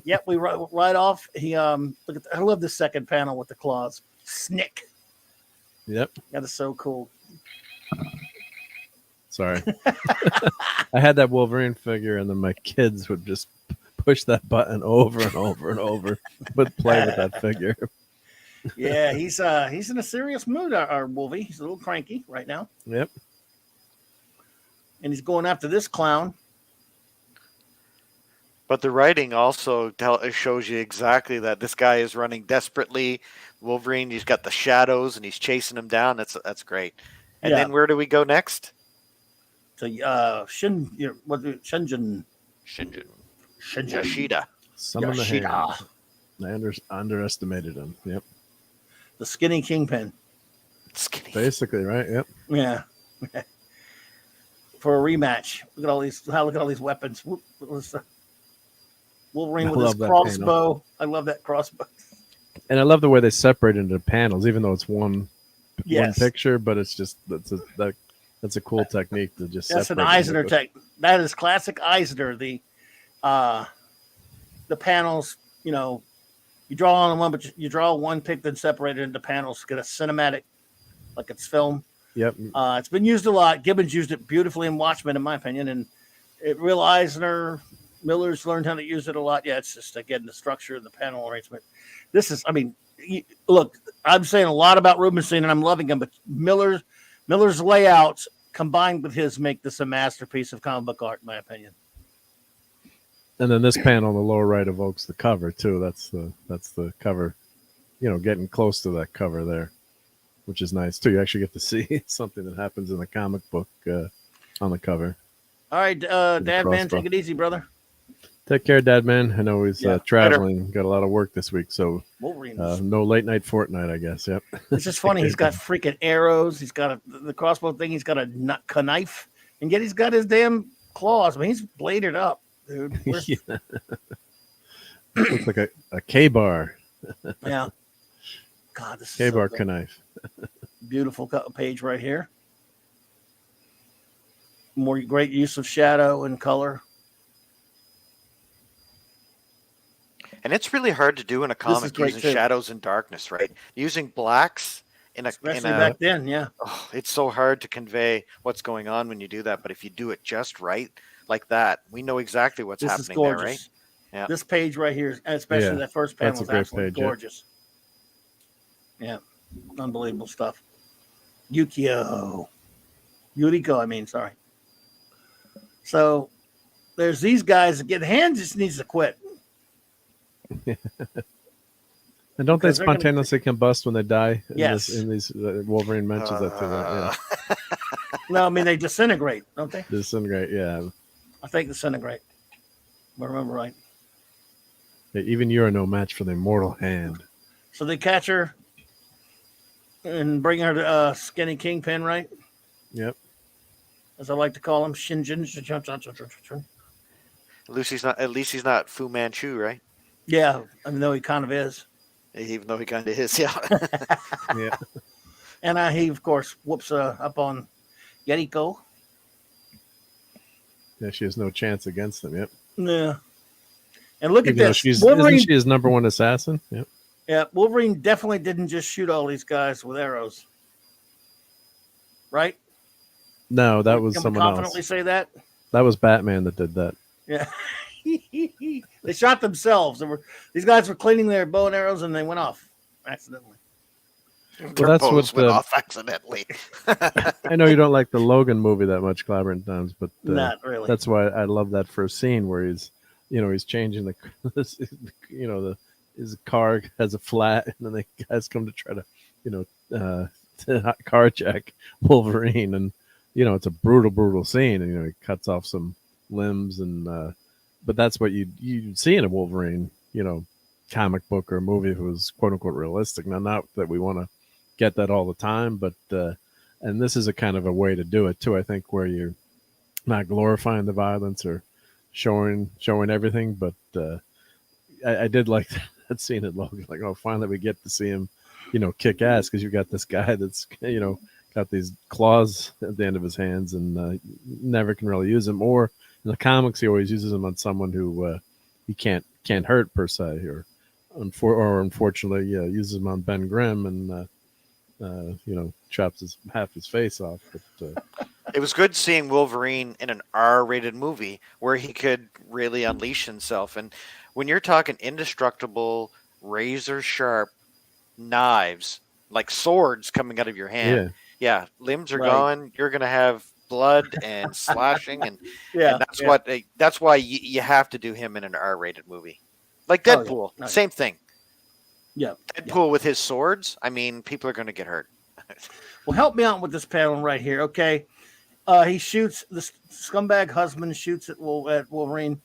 Yep, we right off. He look at I love the second panel with the claws. Snick. Yep. That is so cool. Sorry. I had that Wolverine figure, and then my kids would just push that button over and over and over, but play with that figure. Yeah, he's in a serious mood. Our Wolvie. He's a little cranky right now, Yep. and he's going after this clown. But the writing also shows you exactly that this guy is running desperately. Wolverine, he's got the shadows and he's chasing him down. That's great. And Yeah. then where do we go next? To Shinjin Yoshida. Summon the Yoshida, hand. I underestimated him. Yep. the skinny kingpin. Skinny. Basically, right? Yep. Yeah. For a rematch. Look at all these. Look at all these weapons. Wolverine I with his love that crossbow. panel. I love that crossbow. And I love the way they separate into panels, even though it's one Yes. picture, but it's just that's a cool technique to just. That's an separate Eisner it. tech. That is classic Eisner. The panels, you draw on one, but you draw one pic, then separate it into panels to get a cinematic, like it's film. Yep. It's been used a lot. Gibbons used it beautifully in Watchmen, in my opinion, and real Eisner. Miller's learned how to use it a lot. Yeah, it's just again the structure and the panel arrangement. This is, look, I'm saying a lot about Rubenstein, and I'm loving him, but Miller's layouts combined with his make this a masterpiece of comic book art, in my opinion. And then this panel on the lower right evokes the cover too. That's the cover, getting close to that cover there, which is nice too. You actually get to see something that happens in the comic book on the cover. All right, Dad, man, take it easy, brother. Take care, Dad, man. I know he's Yeah, traveling, got a lot of work this week, so Wolverine. no late night Fortnite, I guess. Yep. It's just funny. He's got freaking arrows. He's got the crossbow thing. He's got a knife, and yet he's got his damn claws. I mean, he's bladed up, dude. Yeah. Looks like a K-bar. Yeah. God, this is K-bar so knife. beautiful page right here. More great use of shadow and color. And it's really hard to do in a comic using shadows and darkness, right? Using blacks especially back then, yeah. Oh, it's so hard to convey what's going on when you do that. But if you do it just right, like that, we know exactly what's happening there, right? Yeah. This page right here, especially that first panel, was absolutely gorgeous. Yeah, unbelievable stuff. Yuriko, sorry. So there's these guys that get hands just needs to quit. And don't they spontaneously combust when they die? Yes. In these Wolverine mentions that too. Right? Yeah. No, I mean they disintegrate, don't they? Disintegrate, yeah. I think disintegrate. If I remember right. Yeah, even you are no match for the immortal hand. So they catch her and bring her to Skinny Kingpin, right? Yep. As I like to call him, Shinjin. At least he's not Fu Manchu, right? Yeah, even though he kind of is. Even though he kind of is, yeah. Yeah. And he, of course, whoops up on Yuriko. Yeah, she has no chance against them. Yep. Yeah. And look at this. Wolverine, isn't she his number one assassin? Yep. Yeah, Wolverine definitely didn't just shoot all these guys with arrows. Right? No, that was someone else. Can we confidently say that? That was Batman that did that. Yeah. They shot themselves. These guys were cleaning their bow and arrows, and they went off accidentally. Well, that's what went off accidentally. I know you don't like the Logan movie that much, Clobberin times, but not really. That's why I love that first scene where he's changing his car has a flat, and then the guys come to try to carjack Wolverine, and it's a brutal scene, and he cuts off some limbs, and but that's what you see in a Wolverine comic book or a movie if it was quote unquote realistic. Now, not that we want to get that all the time, but and this is a kind of a way to do it too, I think, where you're not glorifying the violence or showing everything, but I did like that scene at Logan, like, oh, finally we get to see him kick ass, because you've got this guy that's got these claws at the end of his hands and never can really use them, or in the comics he always uses them on someone who he can't hurt per se, or unfortunately uses them on Ben Grimm and chops half his face off. But it was good seeing Wolverine in an R-rated movie where he could really unleash himself. And when you're talking indestructible, razor sharp knives, like swords coming out of your hand. Yeah, limbs are Right. gone. You're gonna have blood and slashing, and Yeah, that's why you have to do him in an R-rated movie, like Oh, yeah. Deadpool. Nice. Same thing. Yeah. Deadpool with his swords. I mean, people are gonna get hurt. Well, help me out with this panel right here, okay? He shoots the scumbag husband shoots at Wolverine,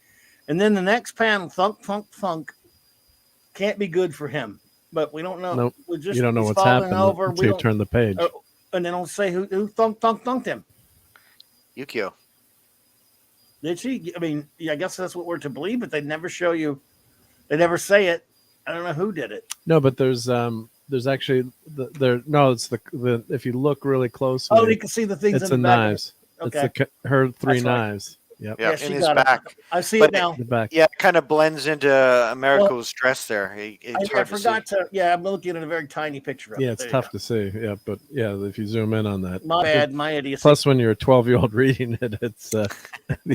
and then the next panel, thunk, thunk, thunk, can't be good for him. But we don't know. Nope. We just, You don't know he's what's falling happened over. until you turn the page. And they don't say who thunked him. Yukio. Did she? I mean, I guess that's what we're to believe, but they never show you. They never say it. I don't know who did it. No, but there's actually it's the if you look really closely. Oh, you can see the things. It's in the the back knives. Okay. It's her three That's right. knives. Yep. Yeah, she in his got back. it. I see But it now. The back. Yeah, it kind of blends into Americo's dress there. It's I hard forgot to see. to. Yeah, I'm looking at a very tiny picture of it. Yeah, it's tough to see. Yeah, but yeah, if you zoom in on that. My bad, my idiocy. Plus, when you're a 12-year-old reading it, it's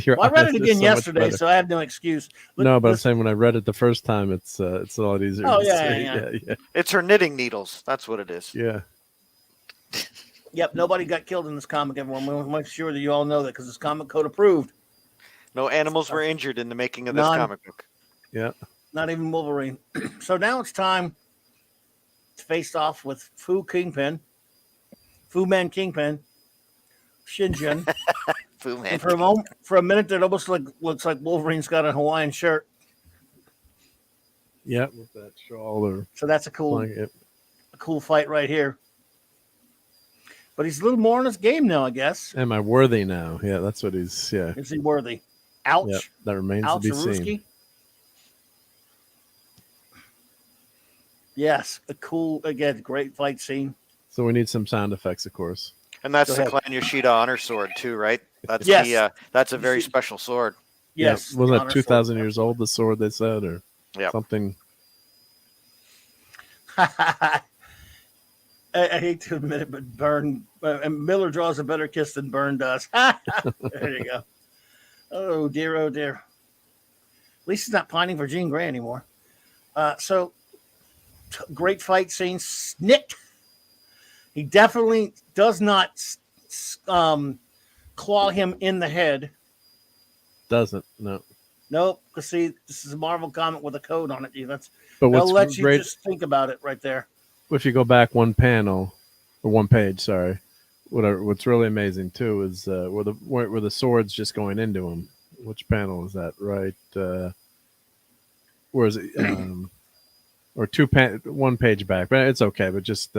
your Well, I read eyes it are again so much yesterday, better. so I have no excuse. No, but I'm saying when I read it the first time, it's a lot easier. Oh, to yeah, see. Yeah. It's her knitting needles. That's what it is. Yeah. Yep, nobody got killed in this comic. Everyone, we want to make sure that you all know that because it's comic code approved. No animals were injured in the making of this None. comic book. Yeah. Not even Wolverine. So now it's time to face off with Fu Man Kingpin, Shinjin. Fu Man. And for a minute, it almost looks like Wolverine's got a Hawaiian shirt. Yeah, with that shawl or So that's a cool blanket. fight right here. But he's a little more in his game now, I guess. Am I worthy now? Yeah, that's what he's. Yeah. Is he worthy? Ouch. Yeah, that remains Ouch, to be Aruski. seen. Yes, great fight scene. So we need some sound effects, of course. And that's Go the ahead. Clan Yoshida honor sword too, right? That's Yes. that's a very special sword. Yes. Yeah. Was the that honor 2,000 sword. years old? The sword they said, or Yep. something. I hate to admit it, but Miller draws a better kiss than Byrne does. There you go. Oh dear, oh dear. At least he's not pining for Jean Grey anymore. Great fight scene. Snick. He definitely does not claw him in the head. Doesn't no. Nope. Because see, this is a Marvel comic with a code on it. But They'll what's let you great just think about it right there. if you go back one panel or one page, sorry. What's really amazing too is where the sword's just going into him. Which panel is that? Right? Where is it? Or one page back, but it's okay. But just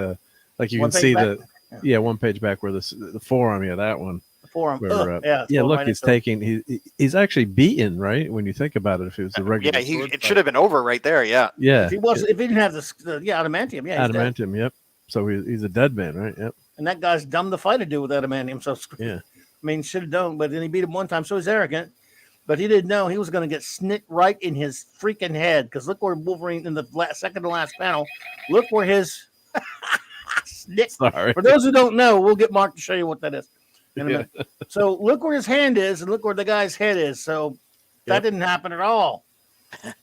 like you One can page see back? one page back where the forearm, yeah, that one. The forearm. Where, Yeah. look, right he's into it. taking he's actually beaten, right? When you think about it, if it was a regular, Yeah, sword it fight. should have been over right there. Yeah. Yeah, If he didn't have the adamantium, yeah, he's dead. adamantium. Yep. So he's a dead man, right? Yep. And that guy's dumb to fight to do with adamantium. So Yeah. I mean, should have done, but then he beat him one time, so he's arrogant. But he didn't know he was going to get snicked right in his freaking head. Because look where Wolverine in the second to last panel. Look where his snick. Sorry. For those who don't know, we'll get Mark to show you what that is in a minute. So look where his hand is, and look where the guy's head is. So that didn't happen at all.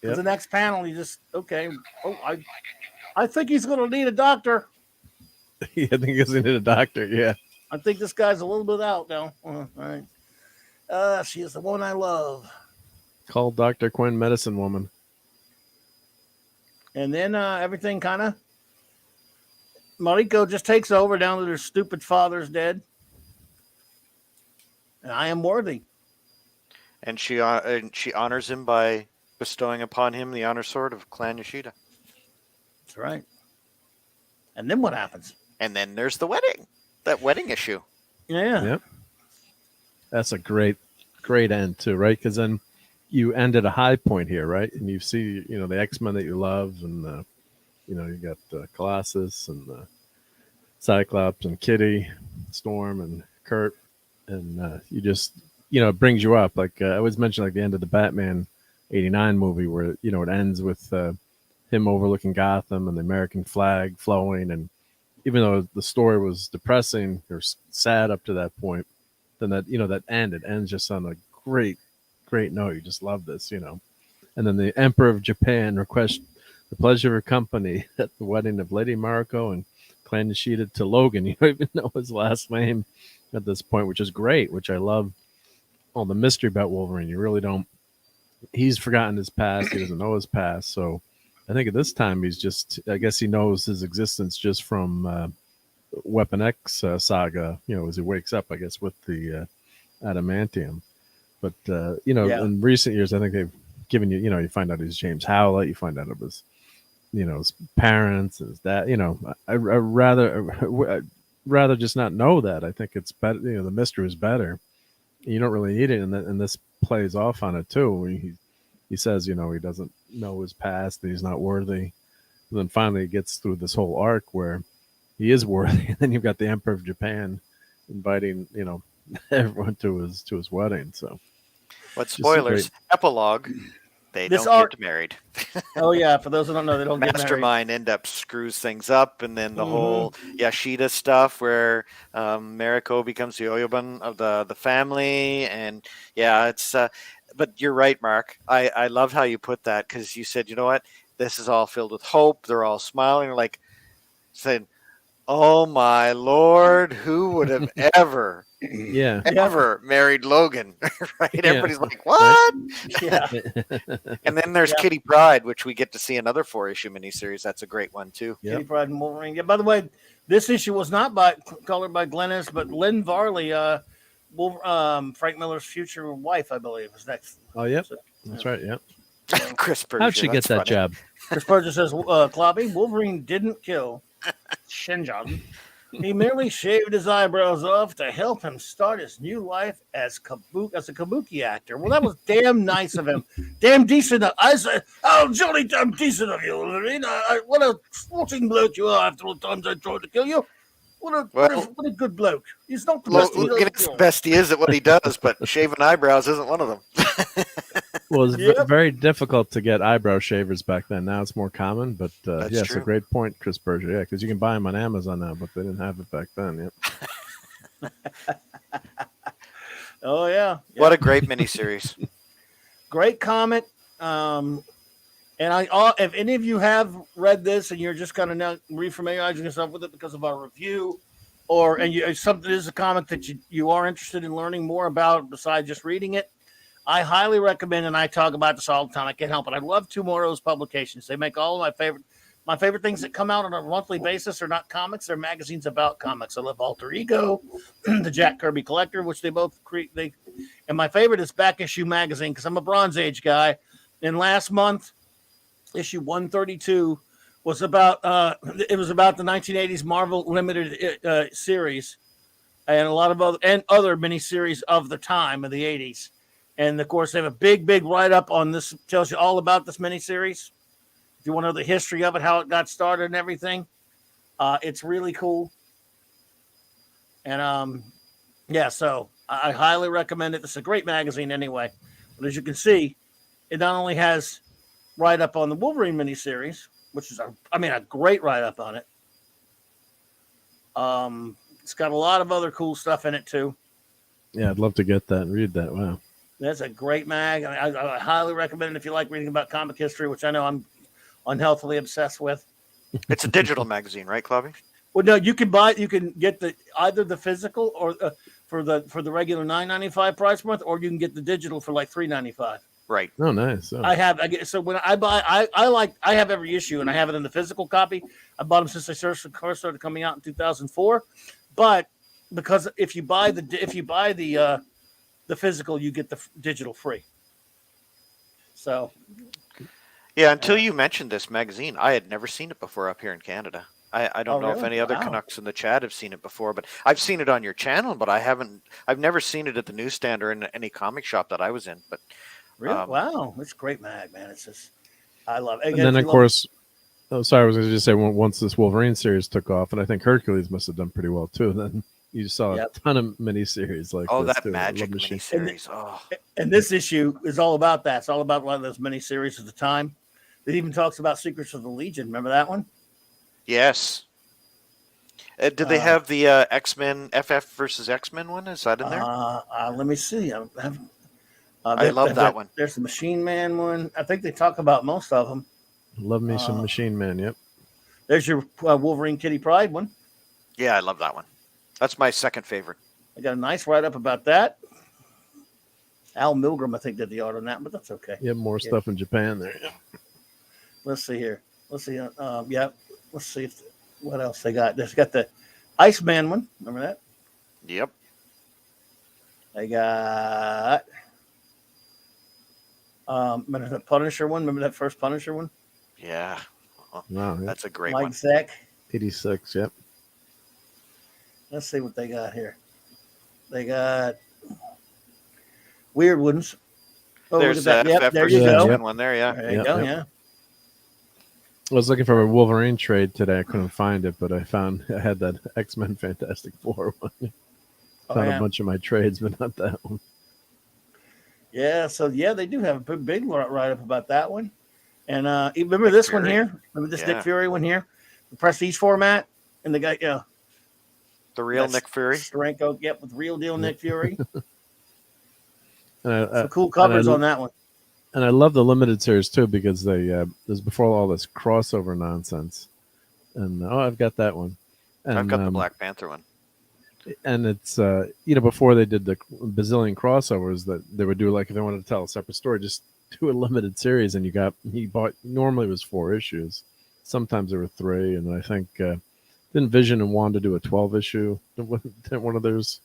Yep. The next panel, you just okay. Oh, I think he's going to need a doctor. I think he's in a doctor. Yeah. I think this guy's a little bit out now. All right. She is the one I love. Call Dr. Quinn, medicine woman. And then everything kind of Mariko just takes over down to their stupid father's dead. And I am worthy. And she honors him by bestowing upon him the honor sword of Clan Yoshida. That's right. And then what happens? And then there's the wedding. That wedding issue. Yeah. Yep. That's a great end too, right? Because then you end at a high point here, right? And you see, the X-Men that you love, and you got Colossus and Cyclops and Kitty, Storm and Kurt, and you just, it brings you up. Like I always mention, like the end of the Batman '89 movie, where it ends with him overlooking Gotham and the American flag flowing, and even though the story was depressing or sad up to that point, then that ends just on a great note. You just love this, And then the Emperor of Japan requests the pleasure of her company at the wedding of Lady Mariko and Clan Nishida to Logan. You don't even know his last name at this point, which is great, which I love. All the mystery about Wolverine. You really don't. He's forgotten his past. He doesn't know his past. So I think at this time he's just. I guess he knows his existence just from Weapon X saga. As he wakes up, I guess with the adamantium. But in recent years, I think they've given you. You find out he's James Howlett. You find out it was, his parents, his dad. I'd rather just not know that. I think it's better. The mystery is better. You don't really need it, and this plays off on it too. He says, he doesn't know his past, that he's not worthy. And then finally, he gets through this whole arc where he is worthy, and then you've got the Emperor of Japan inviting, everyone to his wedding. So, what spoilers? Epilogue. They don't get married. Oh yeah, for those who don't know, they don't get married. Mastermind end up screws things up, and then the whole Yashida stuff where Mariko becomes the Oyobun of the family, and it's. But you're right, Mark. I loved how you put that, because you said, you know what, this is all filled with hope. They're all smiling, like saying, "Oh my Lord, who would have ever?" ever married Logan, right? Everybody's like, what? Yeah. And then there's Kitty Pryde, which we get to see another 4-issue miniseries. That's a great one too. Kitty Pryde and Wolverine. Yeah. By the way, this issue was not colored by Glennis, but Lynn Varley, Frank Miller's future wife, I believe, is next. Oh, yeah, that's right. Yeah. Chris Persia. How'd she get that job? Chris Persia says, Clobby, Wolverine didn't kill Shinjan. He merely shaved his eyebrows off to help him start his new life as a kabuki actor. Well, that was damn nice of him. Damn decent. I said, "Oh, jolly damn decent of you, Wolverine. What a sporting bloke you are after all the times I tried to kill you. What a good bloke. He's not the best. Logan's the best he is at what he does, but shaving eyebrows isn't one of them." Well, it's very difficult to get eyebrow shavers back then. Now it's more common, but it's a great point, Chris Persia. Yeah, because you can buy them on Amazon now, but they didn't have it back then. Yeah. Oh yeah. What a great miniseries! Great comic. And if any of you have read this and you're just kind of now refamiliarizing yourself with it because of our review, something is a comic that you are interested in learning more about besides just reading it, I highly recommend, and I talk about this all the time. I can't help it. I love Tomorrow's publications. They make all of my favorite things that come out on a monthly basis are not comics; they're magazines about comics. I love Alter Ego, the Jack Kirby Collector, which they both create. And my favorite is Back Issue Magazine, because I'm a Bronze Age guy. And last month, issue 132 was about the 1980s Marvel Limited series, and a lot of other miniseries of the time of the 80s. And of course, they have a big write-up on this. Tells you all about this miniseries. If you want to know the history of it, how it got started and everything, it's really cool. And so I highly recommend it. It's a great magazine anyway. But as you can see, it not only has write-up on the Wolverine miniseries, which is a great write-up on it. It's got a lot of other cool stuff in it too. Yeah, I'd love to get that and read that. Wow. That's a great mag. I highly recommend it if you like reading about comic history, which I know I'm unhealthily obsessed with. It's a digital magazine, right, Clobby? Well, no, you can get either the physical or for the regular $9.95 price per month, or you can get the digital for like $3.95. Right. Oh, nice. Oh. I when I buy, I have every issue, and I have it in the physical copy. I bought them since they first started coming out in 2004. But because if you buy the physical, you get the digital free. So, yeah. Until you mentioned this magazine, I had never seen it before up here in Canada. I don't know if any other Canucks in the chat have seen it before, but I've seen it on your channel, but I've never seen it at the newsstand or in any comic shop that I was in. But really, wow, it's a great mag, man. It's just, I love it. And then of course, I was going to just say, once this Wolverine series took off, and I think Hercules must have done pretty well too. Then you saw a ton of miniseries like this that too. Magic miniseries. And this issue is all about that. It's all about one of those miniseries of the time. It even talks about Secrets of the Legion. Remember that one? Yes. Did they have the X-Men FF versus X-Men one? Is that in there? Let me see. I love that one. There's the Machine Man one. I think they talk about most of them. Love me some Machine Man. Yep. There's your Wolverine Kitty Pryde one. Yeah, I love that one. That's my second favorite. I got a nice write up about that. Al Milgram, I think, did the art on that, but that's okay. Yeah, more stuff in Japan there. Yeah. Let's see here. Let's see. Yeah. Let's see what else they got. They've got the Iceman one. Remember that? Yep. They got. Remember that Punisher one? Remember that first Punisher one? Yeah. Wow, yeah. That's a great Mike one. Zeck. 86. Yep. Let's see what they got here. They got weird ones. Oh, There's look at that. Yep, there you Jefferson go. Yep. one there, yeah. There you Yep, go. yep. Yeah. I was looking for a Wolverine trade today. I couldn't find it, but I had that X-Men Fantastic Four one. Found a bunch of my trades, but not that one. Yeah, so they do have a big write up about that one. And remember this one here? Remember this Nick Fury one here? The prestige format, and the guy, the real Nick Fury. Steranko, yep, with real deal Nick Fury. And Some cool covers on that one. And I love the limited series too because they this before all this crossover nonsense. And I've got that one. And, I've got the Black Panther one. And it's before they did the bazillion crossovers that they would do, like if they wanted to tell a separate story, just do a limited series. And normally it was 4 issues, sometimes there were 3, and I think didn't Vision and Wanda do a 12 issue? Didn't one of those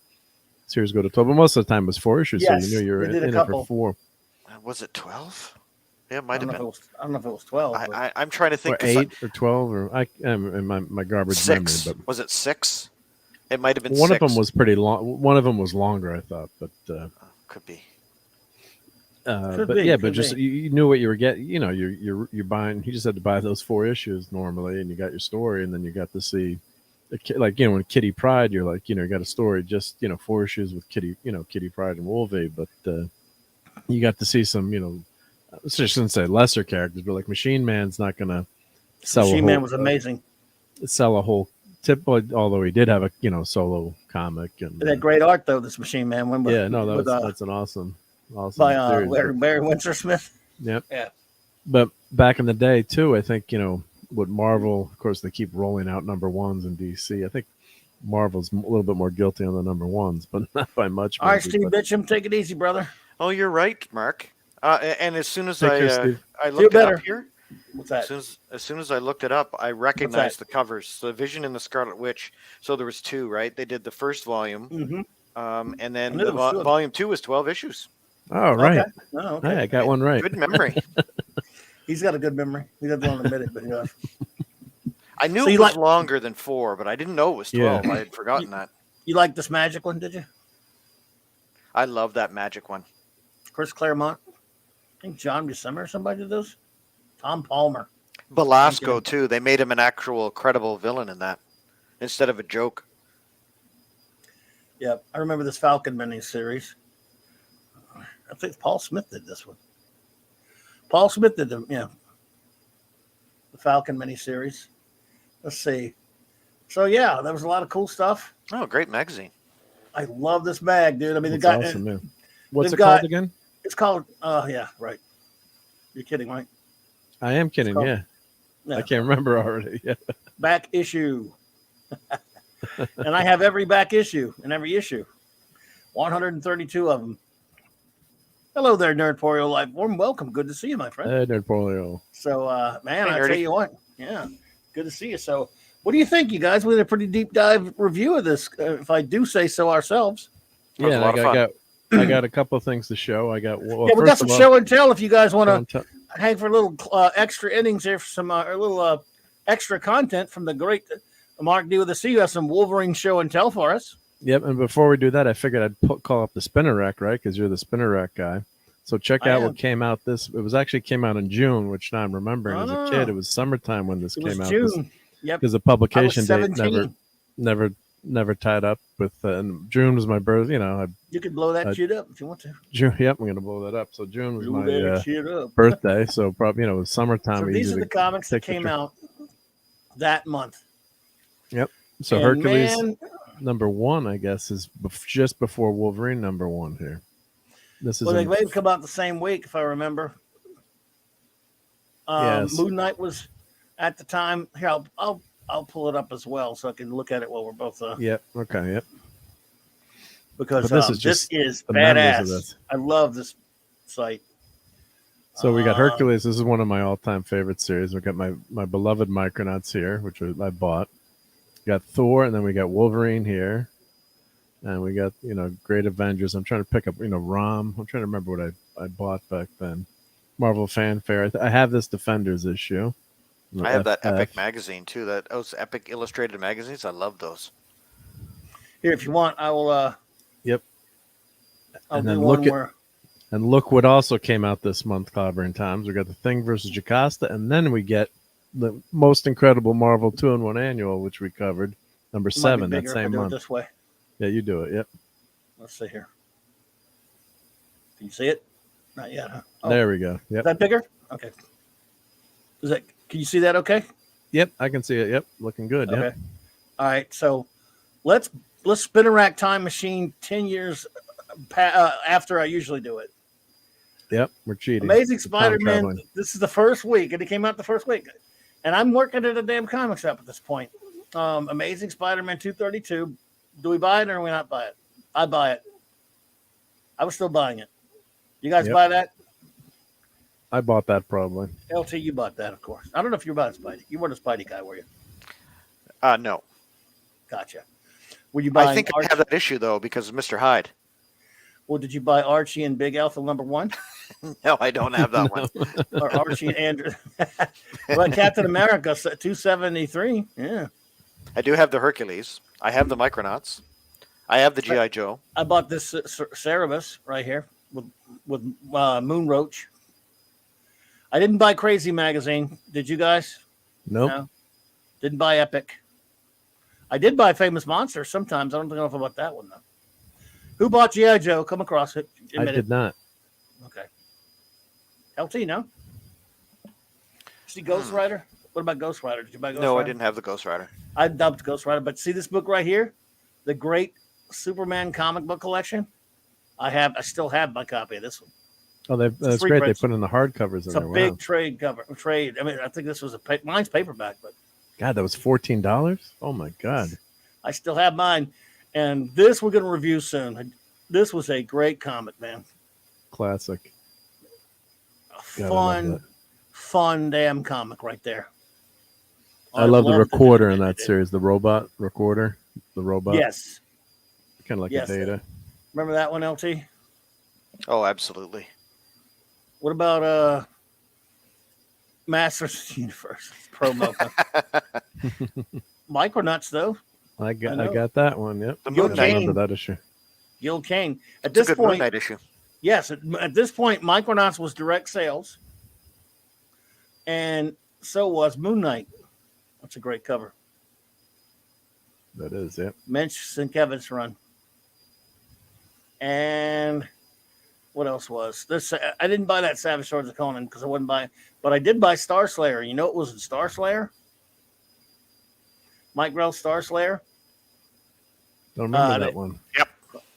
series go to 12? But most of the time it was 4 issues, yes, so you knew you were in it for 4. Was it 12? Yeah, it might have been. I don't know if it was 12. I'm trying to think. Or 8 or 12, or in my garbage 6. memory. But was it 6? It might have been one 6. of them was pretty long. One of them was longer, I thought, but could be. But just you knew what you were getting. You're buying. You just had to buy those 4 issues normally, and you got your story, and then you got to see, when Kitty Pryde, you're like, you got a story, just 4 issues with Kitty, Kitty Pryde and Wolvie, but you got to see some, I shouldn't say lesser characters, but like Machine Man's not gonna sell. Machine Man was amazing. Sell a whole tip, although he did have a solo comic and that great art though. This Machine Man one. That's an awesome by series, Barry Windsor Smith. Yep. Yeah. But back in the day too, I think with Marvel, of course, they keep rolling out number 1s in DC. I think Marvel's a little bit more guilty on the number 1s, but not by much. All right, Steve Bitcham, take it easy, brother. Oh, you're right, Mark. And as soon as I looked it up here, what's that? As soon as I looked it up, I recognized the covers. The Vision and the Scarlet Witch. So there was 2, right? They did the first volume, and then volume 2 was 12 issues. Oh, right. Okay. Oh, okay. Hey, I got one right. Good memory. He's got a good memory. He doesn't want to admit it, but yeah. I knew it was longer than 4, but I didn't know it was 12. I had forgotten that. You liked this Magic one, did you? I love that Magic one. Chris Claremont. I think John Buscema or somebody did those. Tom Palmer. Belasco, too. They made him an actual credible villain in that instead of a joke. Yeah, I remember this Falcon miniseries. I think Paul Smith did this one. Paul Smith did the Falcon miniseries. Let's see. So, yeah, there was a lot of cool stuff. Oh, great magazine. I love this mag, dude. I mean, it's awesome, man. What's it called again? It's called, yeah, right. You're kidding, right? I am kidding, yeah. I can't remember already. Yeah. Back issue. And I have every back issue in every issue. 132 of them. Hello there, Nerdporio Live. Warm welcome. Good to see you, my friend. Hey, Nerdporio. So, man, I tell you what. Yeah, good to see you. So, what do you think, you guys? We had a pretty deep dive review of this, if I do say so ourselves. Yeah, I got a couple of things to show. We got some show and tell if you guys want to hang for a little extra innings here for some a little extra content from the great Mark D with the C. You have some Wolverine show and tell for us. Yep, and before we do that, I figured I'd call up the Spinner Rack, right? Because you're the Spinner Rack guy. So check out what came out it came out in June, which now I'm remembering as a kid. It was summertime when this came out. June. Yep. Because the publication date never tied up with and June was my birth. You could blow that shit up if you want to. June, yep, I'm gonna blow that up. So June was my birthday. So probably it was summertime. So these are the comics that came out that month. Yep. So Hercules number 1, I guess, is just before Wolverine number 1 here. This is they may come out the same week if I remember. Yes. Moon Knight was at the time. Here, I'll pull it up as well so I can look at it while we're both. Yep. Okay. Yep. Because But this is this just is the members of badass. this. I love this site. So we got Hercules. This is one of my all-time favorite series. We got my beloved Micronauts here, which I bought. We got Thor, and then we got Wolverine here, and we got Great Avengers. I'm trying to pick up Rom. I'm trying to remember what I bought back then. Marvel Fanfare. I have this Defenders issue. I have that Epic magazine too. Those Epic illustrated magazines. I love those. Here, if you want, I will. Yep. I'll And do then one more. And look what also came out this month, Clobberin Times. We got The Thing versus Jocasta, and then we get the most incredible Marvel 2-in-1 annual, which we covered, number 7 that same month. This way. Yeah, you do it. Yep. Let's see here. Can you see it? Not yet. Huh? Oh, there we go. Yep. Is that bigger? Okay. Can you see that? Okay. Yep, I can see it. Yep, looking good. Okay. Yep. All right. So let's spin a rack time machine 10 years after I usually do it. Yep, we're cheating. Amazing Spider-Man. This is the first week, and it came out the first week. And I'm working at a damn comic shop at this point. Amazing Spider-Man 232. Do we buy it or do we not buy it? I buy it. I was still buying it. You guys buy that? I bought that probably. LT, you bought that, of course. I don't know if you bought Spidey. You weren't a Spidey guy, were you? No. Gotcha. Were you buying? I think I have that issue though because of Mr. Hyde. Well, did you buy Archie and Big Alpha #1? No, I don't have that one. Or Archie and Andrew. Well, Captain America 273. Yeah. I do have the Hercules. I have the Micronauts. I have the G.I. Joe. I bought this Cerebus right here with Moon Roach. I didn't buy Crazy Magazine. Did you guys? Nope. No. Didn't buy Epic. I did buy Famous Monsters sometimes. I don't know if I bought that one, though. Who bought G.I. Joe? Come across it. I did not. Okay. LT, no? See Ghost Rider? What about Ghost Rider? Did you buy Ghost Rider? No, I didn't have the Ghost Rider. I dumped Ghost Rider, but see this book right here? The Great Superman Comic Book Collection? I still have my copy of this one. Oh, that's great. They put in the hardcovers in there. It's a big trade. I mean, I think this was mine's paperback, but God, that was $14. Oh my God. I still have mine. And this we're going to review soon. This was a great comic, man. Classic. Fun damn comic right there. I love the recorder in that series. The robot recorder. The robot. Yes. Kind of like a Data. Remember that one, LT? Oh, absolutely. What about Masters of the Universe promo? Micronauts, though. I got that one. Yep. The Moon Knight. I remember that issue. Gil Kane. At It's this a good point, Moon Knight issue. Yes, at this point, Micronauts was direct sales, and so was Moon Knight. That's a great cover. That is, yep. Mensch Sienkiewicz's run. And what else was this? I didn't buy that Savage Swords of Conan because I wasn't buying, but I did buy Star Slayer. You know what was in Star Slayer? Mike Grell's Star Slayer. Don't remember that one. Yep.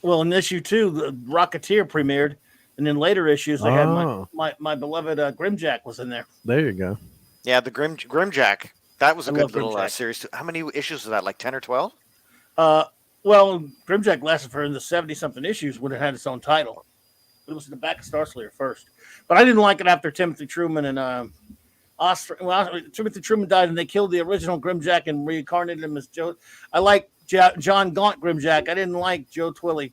Well, in issue 2, the Rocketeer premiered, and in later issues, I had my beloved Grimjack was in there. There you go. Yeah, the Grimjack. That was a good little series too. How many issues was that? Like 10 or 12? Well, Grimjack lasted for in the 70-something issues when it had its own title. It was in the back of Star Slayer first. But I didn't like it after Timothy Truman and Timothy Truman died, and they killed the original Grimjack and reincarnated him as Joe. I like John Gaunt Grimjack. I didn't like Joe Twilly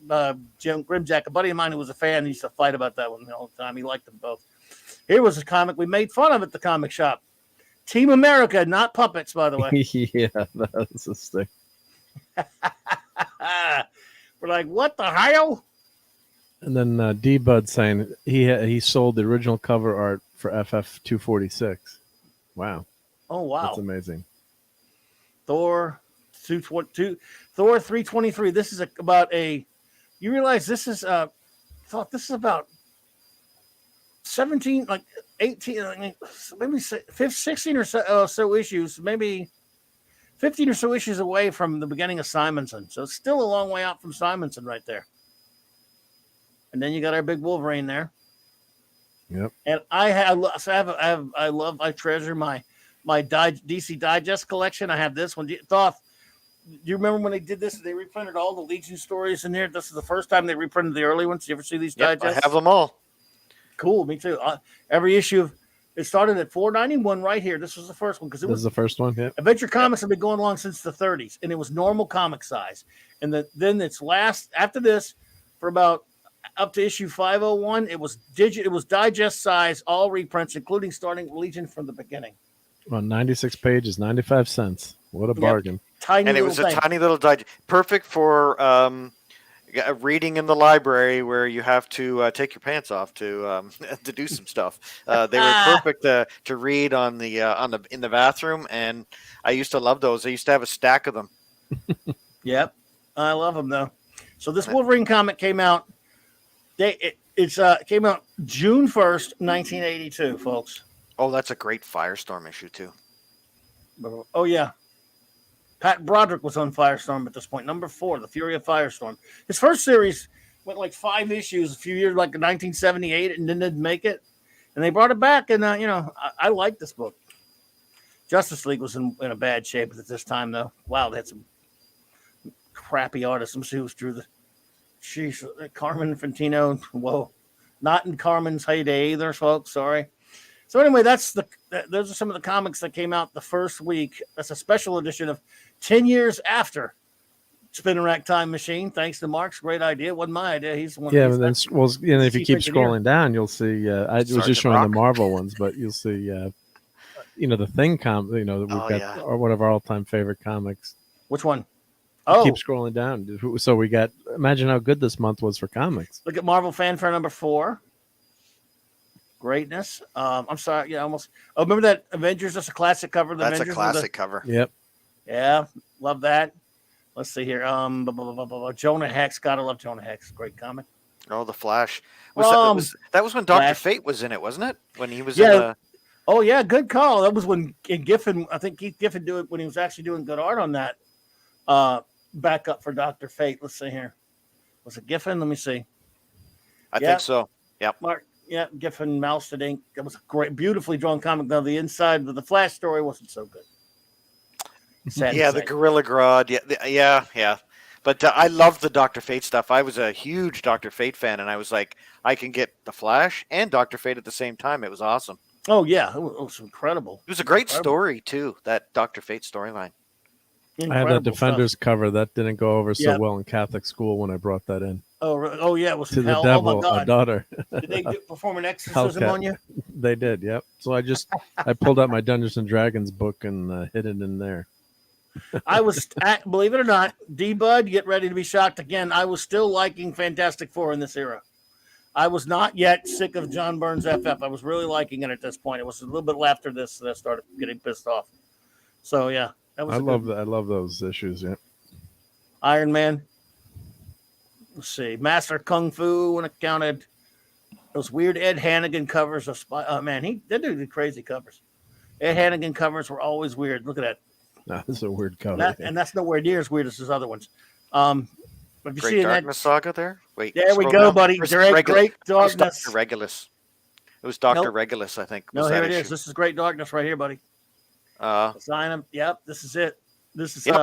Grimjack. A buddy of mine who was a fan used to fight about that one all the time. He liked them both. Here was a comic we made fun of at the comic shop. Team America, not puppets, by the way. Yeah, that's a stick. We're like, what the hell? And then D-Bud saying he sold the original cover art for FF 246. Wow. Oh, wow. That's amazing. Thor 323. This is about you realize this is this is about 17, like 18, maybe 16 or so issues, maybe 15 or so issues away from the beginning of Simonson. So it's still a long way out from Simonson right there. And then you got our big Wolverine there. Yep. And I treasure my DC Digest collection. I have this one. Do you remember when they did this? They reprinted all the Legion stories in there. This is the first time they reprinted the early ones. You ever see these digests? I have them all. Cool, me too. Every issue it started at $4.91 right here. This was the first one because This is the first one. Yep. Adventure Comics have been going along since the 30s, and it was normal comic size. And then its last after this for about up to issue 501, it was digest size, all reprints, including starting Legion from the beginning. On 96 pages, 95 cents. What a bargain! Tiny, and it was a tiny little digest, perfect for reading in the library where you have to take your pants off to do some stuff. They were perfect to read in the bathroom, and I used to love those. I used to have a stack of them. Yep, I love them though. So this Wolverine comic came out. It came out June 1st, 1982, folks. Oh, that's a great Firestorm issue too. Oh yeah. Pat Broderick was on Firestorm at this point. Number 4, The Fury of Firestorm. His first series went like 5 issues a few years, like 1978, and didn't make it. And they brought it back, and I like this book. Justice League was in a bad shape at this time, though. Wow, they had some crappy artists. Let me see who drew the. Jeez, Carmen Infantino. Whoa, not in Carmen's heyday either, folks. Sorry. So anyway, those are some of the comics that came out the first week. That's a special edition of 10 years after Spinning Rack Time Machine. Thanks to Mark's great idea. It wasn't my idea. He's the one. Yeah, but then if you keep scrolling down, you'll see. I was just showing the Marvel ones, but you'll see. The Thing that we've got one of our all-time favorite comics. Which one? Keep scrolling down. So we got. Imagine how good this month was for comics. Look at Marvel Fanfare number 4. Greatness. I'm sorry. Yeah, almost. Oh, remember that Avengers? That's a classic cover. That's a classic cover. Yep. Yeah, love that. Let's see here. Jonah Hex. Gotta love Jonah Hex. Great comic. Oh, the Flash. That was when Dr. Fate was in it, wasn't it? When he was in the. Oh yeah, good call. That was when Giffen. I think Keith Giffen did it when he was actually doing good art on that. Backup for Dr. Fate. Let's see here. Was it Giffen? Let me see. I think so. Yep. Mark. Yeah, Giffen, Mousted Ink. That was a great, beautifully drawn comic. Now the inside of the Flash story wasn't so good. The Gorilla Grodd. Yeah. But I loved the Dr. Fate stuff. I was a huge Dr. Fate fan, and I was like, I can get the Flash and Dr. Fate at the same time. It was awesome. Oh yeah, it was incredible. It was a great story too. That Dr. Fate storyline. I had that Defenders cover that didn't go over so well in Catholic school when I brought that in. Oh yeah, it was to the devil, oh my God. A daughter. Did they perform an exorcism on you? They did, yep. So I pulled out my Dungeons and Dragons book and hid it in there. I was, believe it or not, D-Bud, get ready to be shocked again. I was still liking Fantastic Four in this era. I was not yet sick of John Byrne's FF. I was really liking it at this point. It was a little bit after this that I started getting pissed off. So yeah, that was. I love those issues. Yeah. Iron Man. Let's see, Master Kung Fu when it counted. Those weird Ed Hannigan covers of they did crazy covers. Ed Hannigan covers were always weird. Look at that. No, this is a weird cover. And that's nowhere near as weird as his other ones. But you Great Darkness Saga there? Wait. There we go, buddy. Great Darkness. Dr. Regulus. It was Dr. Regulus, I think. No, here it is. This is Great Darkness right here, buddy. Sign him. Yep, this is it. This is it is.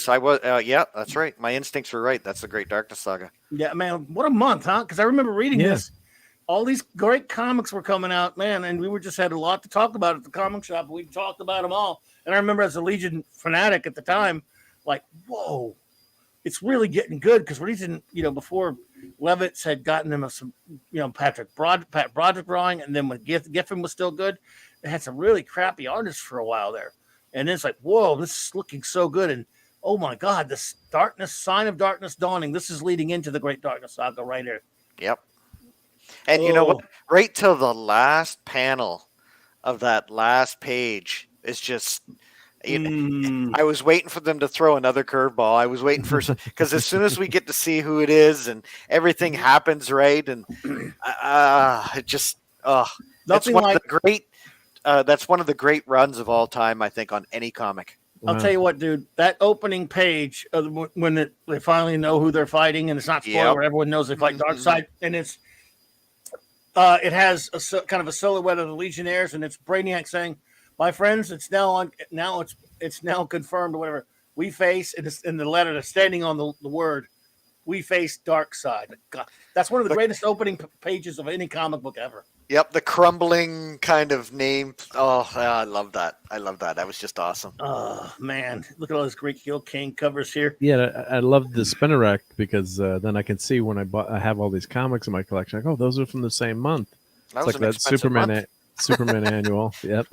I was that's right. My instincts were right. That's the Great Darkness Saga. Yeah, man, what a month, huh? Because I remember reading this. All these great comics were coming out, man, and we just had a lot to talk about at the comic shop. We talked about them all, and I remember as a Legion fanatic at the time, like, whoa, it's really getting good because Legion, before Levitz had gotten them some, Pat Broderick drawing, and then when Giffen was still good, they had some really crappy artists for a while there. And it's like, whoa, this is looking so good. And oh my God, this sign of darkness dawning. This is leading into the Great Darkness Saga right here. Yep. And you know what? Right till the last panel of that last page is just, I was waiting for them to throw another curveball. I was waiting for, because as soon as we get to see who it is and everything happens right. And it just, nothing like the great. That's one of the great runs of all time, I think, on any comic. I'll tell you what, dude. That opening page when they finally know who they're fighting, and it's not spoiler. Everyone knows they fight Darkseid, and It has kind of a silhouette of the Legionnaires, and it's Brainiac saying, "My friends, it's now on. Now it's now confirmed. Or whatever we face in the letter that's standing on the word. We face dark side. God, that's one of the greatest opening pages of any comic book ever. Yep, the crumbling kind of name. Oh, I love that. I love that. That was just awesome. Oh man, look at all those great Gil Kane covers here. Yeah, I love the spinner rack because then I can see when I have all these comics in my collection. Like, oh, those are from the same month. That It's was like an that expensive month. Superman annual. Yep.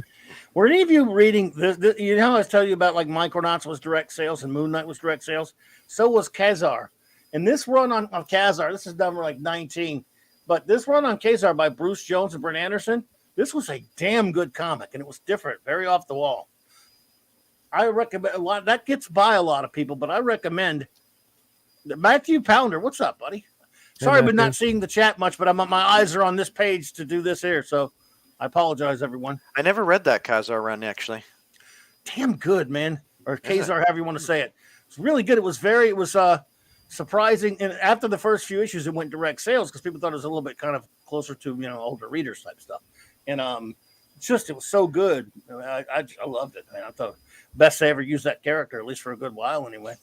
Were any of you reading? You know, I was telling you about like Micronauts was direct sales and Moon Knight was direct sales. So was Kazar. And this run on Kazar, this is number like 19, but this run on Kazar by Bruce Jones and Brent Anderson, this was a damn good comic, and it was different, very off the wall. I recommend a lot. That gets by a lot of people, but I recommend Matthew Pounder. What's up, buddy? Sorry, I've been not seeing the chat much, but my eyes are on this page to do this here, so I apologize, everyone. I never read that Kazar run, actually. Damn good, man. Or Kazar, however you want to say it. It's really good. It was surprising. And after the first few issues, it went direct sales because people thought it was a little bit kind of closer to, older readers type stuff. And it was so good. I loved it, man. I thought best I ever used that character, at least for a good while anyway.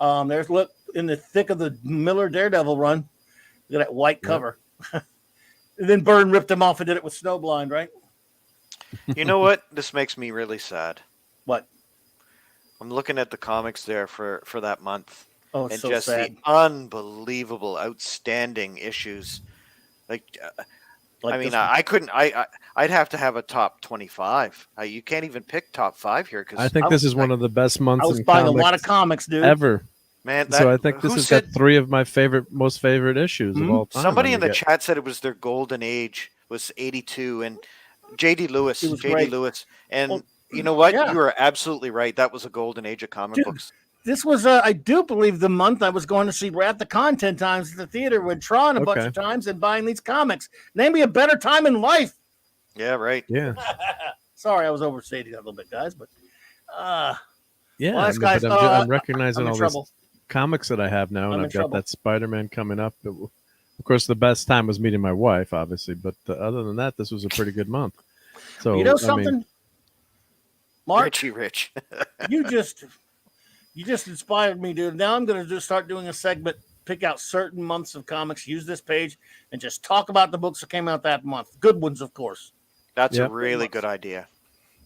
There's look in the thick of the Miller Daredevil run. Look at that white cover. And then Byrne ripped him off and did it with Snowblind, right? You know what? This makes me really sad. What? I'm looking at the comics there for that month. Oh, it's and so just sad. the unbelievable, outstanding issues. I couldn't. I'd have to have a top 25. You can't even pick top 5 here because I think this is one of the best months. I was buying a lot of comics, dude. Ever. Man, So I think this has got 3 of my most favorite issues of all time. Somebody in the chat said it was their golden age was 82, and J.D. Lewis, and you know what? Yeah. You are absolutely right. That was a golden age of comic books. This was, I do believe, the month I was going to see Wrath the Content Times at the theater with Tron a bunch of times and buying these comics. Name me a better time in life. Yeah, right. Yeah. Sorry, I was overstating that a little bit, guys, but yeah, well, guys, I'm recognizing all trouble. these comics that I have now, and I'm I've in got trouble. that Spider-Man coming up. Of course, the best time was meeting my wife, obviously, but other than that, this was a pretty good month. So you know something, Mark? Richie Rich. you just inspired me, dude. Now I'm going to just start doing a segment, pick out certain months of comics, use this page, and just talk about the books that came out that month. Good ones, of course. That's a really good idea.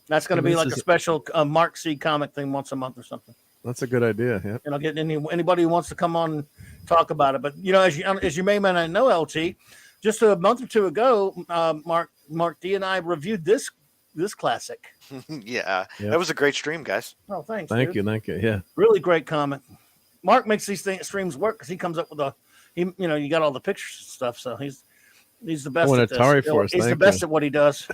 That's going to be like a special Mark C comic thing once a month or something. That's a good idea. Yeah. And I'll get anybody who wants to come on and talk about it. But as you may not know, LT, just a month or two ago, Mark D and I reviewed this classic. Yeah, that was a great stream, guys. Oh, thanks. Thank you. Yeah, really great comic. Mark makes these streams work because he comes up with you got all the pictures and stuff. So he's the best. Oh, at Atari this. Force. He's the best at what he does.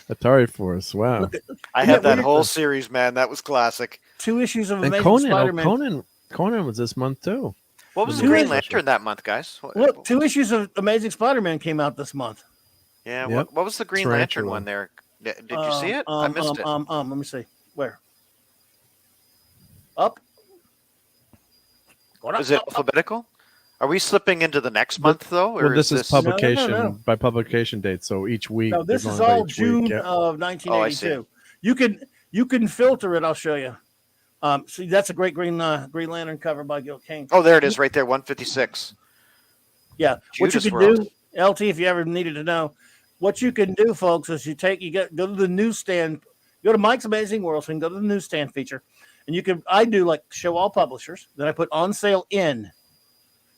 Atari Force. Wow. I have that whole series, man. That was classic. 2 issues of And Amazing Spider-Man. Conan was this month too. What was the Green Lantern that month, guys? Look, 2 issues of Amazing Spider-Man came out this month. Yeah. What was the Green Lantern one there? Did you see it? I missed it. Let me see. Where? Up. Is it alphabetical? Are we slipping into the next month though? Or this is publication No. by publication date. So each week. No, this is all June of 1982. You can filter it. I'll show you. See, that's a great Green Lantern cover by Gil Kane. Oh, there it is, right there, 156. Yeah. What you can do, LT, if you ever needed to know, what you can do, folks, is go to the newsstand, go to Mike's Amazing World, so you can go to the newsstand feature, and I do like show all publishers. Then I put on sale in.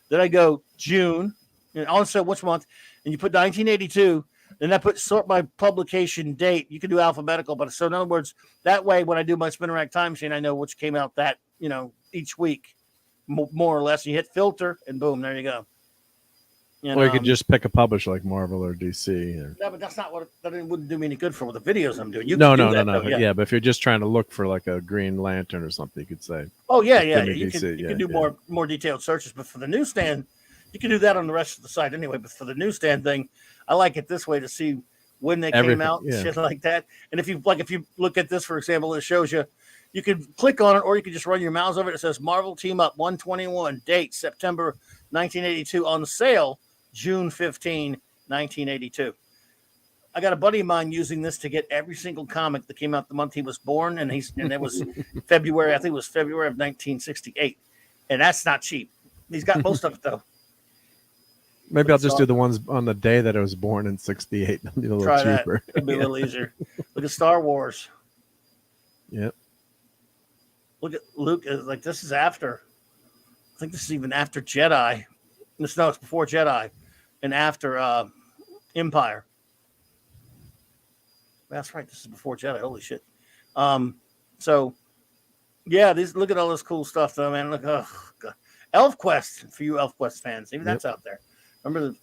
Then I go June, and on sale which month, and you put 1982. Then I put sort by publication date. You can do alphabetical, but so in other words, that way when I do my spinner rack time machine, I know which came out that each week, more or less. You hit filter, and boom, there you go. Or you could just pick a publisher like Marvel or DC. No, but that's not that wouldn't do me any good for the videos I'm doing. No. Yeah, but if you're just trying to look for like a Green Lantern or something, you could say. Oh yeah. You can do more detailed searches, but for the newsstand, you can do that on the rest of the site anyway. But for the newsstand thing, I like it this way to see when they came out, shit like that. And if you look at this, for example, it shows you. You can click on it, or you can just run your mouse over it. It says Marvel Team Up 121, date September 1982, on sale June 15, 1982. I got a buddy of mine using this to get every single comic that came out the month he was born, and it was February. I think it was February of 1968, and that's not cheap. He's got most of it though. Maybe I'll just do the ones on the day that I was born in '68. A little Try cheaper. that. It'll be a little easier. Look at Star Wars. Yep. Look at Luke. Like this is after. I think this is even after Jedi. No, it's before Jedi, and after Empire. That's right. This is before Jedi. Holy shit. So, yeah, look at all this cool stuff, though, man. Look, God. ElfQuest for you ElfQuest fans. Even that's out there. Remember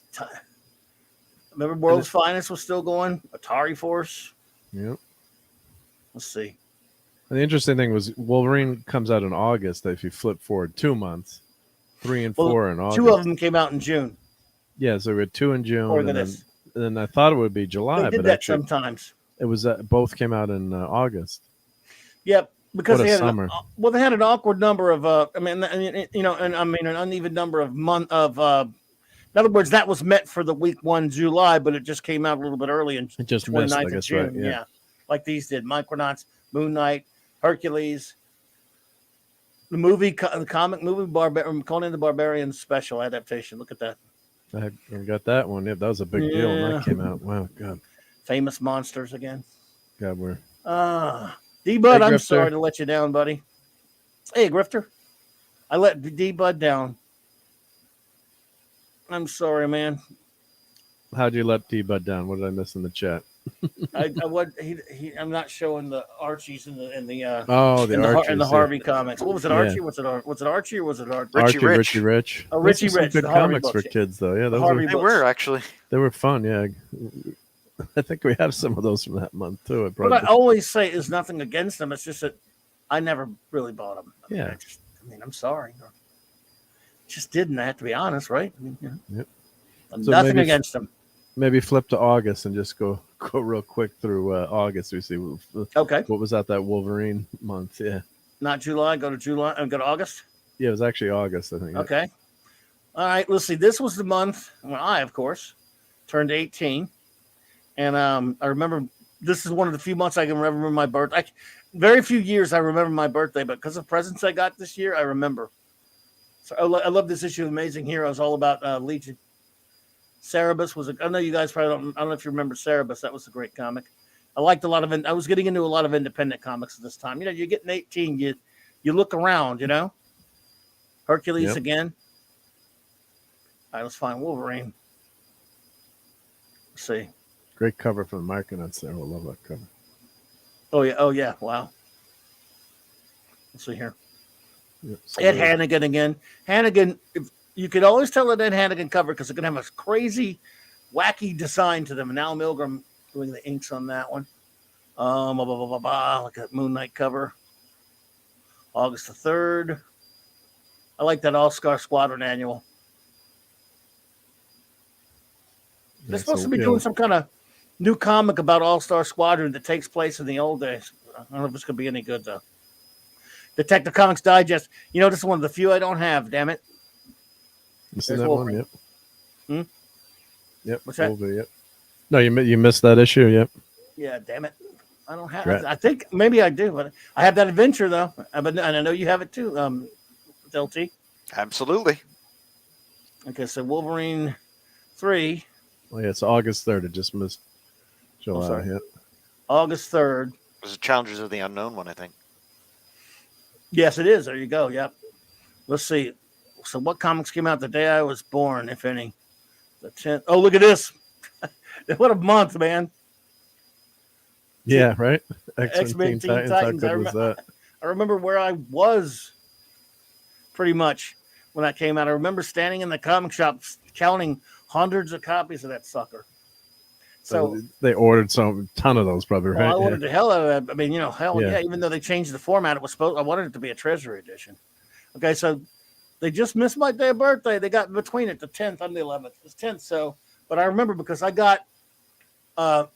World's Finest was still going. Atari Force. Yep. Let's see. And the interesting thing was Wolverine comes out in August. If you flip forward 2 months, 3 and 4 in August. 2 of them came out in June. Yeah, so we had 2 in June. Or and then I thought it would be July, they did but that actually, sometimes. It was both came out in August. Yep, because What a they had summer. they had an awkward number of an uneven number of in other words, that was meant for the week 1 July, but it just came out a little bit early in It just missed, 29th I of guess, June. right? Yeah. Like these did. Micronauts, Moon Knight, Hercules, the movie, the comic movie, Conan the Barbarian special adaptation. Look at that. I got that one. Yeah, that was a big deal when that came out. Wow, God. Famous Monsters again. God, we're D-Bud, Hey, I'm Grifter. sorry to let you down, buddy. Hey, Grifter. I let D-Bud down. I'm sorry, man. How'd you let D-Bud down? What did I miss in the chat? I'm not showing the Archies in the Archies, in the Harvey comics. What was it, Yeah. Archie? Was it Archie or was it Archie? Richie Rich. Oh, Richie Those were some Rich, good the Harvey comics for books. kids, though. Yeah, The those Harvey were, They were actually. they were fun. Yeah, I think we have some of those from that month too. What I always say is nothing against them. It's just that I never really bought them. Yeah. I'm sorry. Just didn't. I have to be honest, right? Yep. I'm So nothing maybe- against them. Maybe flip to August and just go real quick through August. We see Okay. what was that Wolverine month. Yeah, Not July. Go to July and go to August. yeah, it was actually August, I think. Okay. All right. Let's see. This was the month when I, of course, turned 18. And I remember this is one of the few months I can remember my birthday. Very few years I remember my birthday, but because of presents I got this year, I remember. So I love this issue of Amazing Heroes, all about Legion. Cerebus was I know you guys probably don't. I don't know if you remember Cerebus. That was a great comic. I liked a lot of. I was getting into a lot of independent comics at this time. You know, you're getting 18. You look around. You know, Hercules Yep. again. All right, let's find Wolverine. Let's see. Great cover from the Micronauts there. I love that cover. Oh yeah. Oh yeah. Wow. Let's see here. Yep. Ed Hannigan again. Hannigan. You could always tell an Ed Hannigan cover because they're going to have a crazy, wacky design to them. And Al Milgram doing the inks on that one. Look at Moon Knight cover. August the 3rd. I like that All-Star Squadron annual. They're supposed to be doing some kind of new comic about All-Star Squadron that takes place in the old days. I don't know if it's going to be any good, though. Detective Comics Digest. You know, this is one of the few I don't have, damn it. You see There's that Wolverine. one? Yep. Yep. What's that? Wolverine, yep. No, you missed that issue. Yep. Yeah, damn it. I don't have Right. I think maybe I do, but I have that adventure, though. And I know you have it, too, LT. Absolutely. Okay, so Wolverine 3, Oh yeah, it's August 3rd. It just missed July. sorry. Yep. August 3rd. It was the Challengers of the Unknown one, I think. Yes, it is. There you go. Yep. Let's see. So what comics came out the day I was born, if any? The 10th. Oh, look at this. What a month, man. Yeah, right. X-Men Teen Titans. Titans. How good was that? I remember where I was pretty much when that came out. I remember standing in the comic shop counting hundreds of copies of that sucker. So they ordered some ton of those, probably, right? I ordered the hell out of that. I mean, hell Yeah. yeah. Even though they changed the format, I wanted it to be a treasury edition. Okay, so they just missed my day of birthday. They got between it, the 10th and the 11th. It was 10th. So, but I remember because I got, I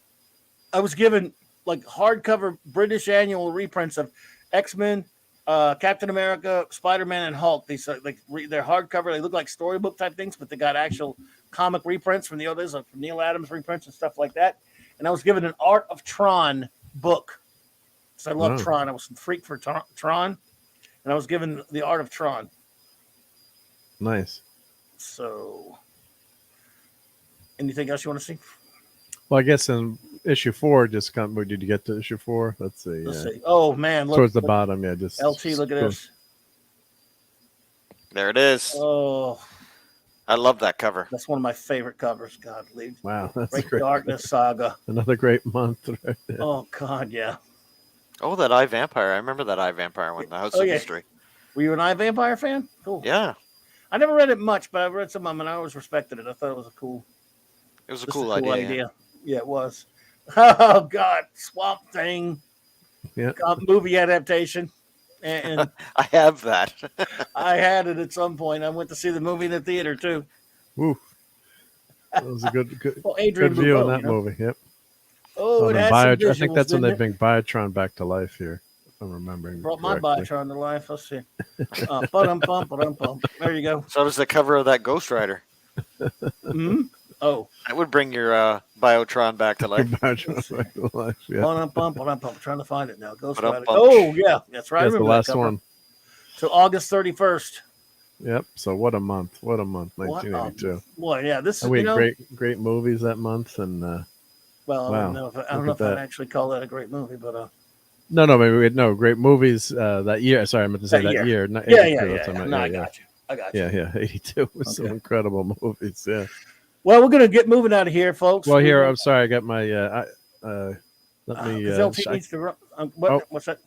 was given like hardcover British annual reprints of X-Men, Captain America, Spider-Man, and Hulk. These they're hardcover. They look like storybook type things, but they got actual comic reprints from the others, like from Neil Adams reprints and stuff like that. And I was given an Art of Tron book. So I love Wow. Tron. I was a freak for Tron, and I was given the Art of Tron. Nice. So, anything else you want to see? Well, I guess in issue 4 just come. Did you get to issue 4? Let's see. Let's see. Oh man, look, towards the bottom. Yeah, just LT. Look at this. There it is. Oh, I love that cover. that's one of my favorite covers. God, leave. wow, that's Great great. Darkness Saga. Another great month right there. Oh God, yeah. Oh, that Eye Vampire. I remember that Eye Vampire one, the House of yeah. Mystery. Were you an Eye Vampire fan? Cool. Yeah, I never read it much, but I read some of them, and I always respected it. I thought it was a cool, it was a just cool idea. Yeah, it was. Oh God, Swamp Thing. Yeah. Movie adaptation, and I have that. I had it at some point. I went to see the movie in the theater too. Woo. That was a good Well, Adrian view Lupo, in that you know? movie. Yep. Oh, Oh, it then had Bio- some I think visuals, that's when they didn't it? bring Biotron back to life here. If I'm remembering. Brought my correctly. Biotron to life. Let's see. Ba-dum-bum. There you go. So does the cover of that Ghost Rider. Hmm. Oh. That would bring your Biotron back to life. Biotron back to life. Yeah. Ba-dum-bum. Trying to find it now. Ghost Rider. Ba-dum-bum. Oh, yeah. That's right. I That's the remember that last cover. one. So August 31st. Yep. So what a month. What a month. What a- 1982. Boy, yeah. This is, And we you know, had great movies that month. And well, I don't wow. know if, I Look don't know at if I'd that. actually call that a great movie, but maybe we had great movies that year. Sorry, I meant to say That that year. year. Not yeah. 82, that's what I meant. No, I yeah, got you. I got you. yeah. 82 was some Okay. incredible movies. Yeah. Well, we're going to get moving out of here, folks. Well, here, We're I'm sorry. I got my. Let me. 'cause LT needs to run. What's that?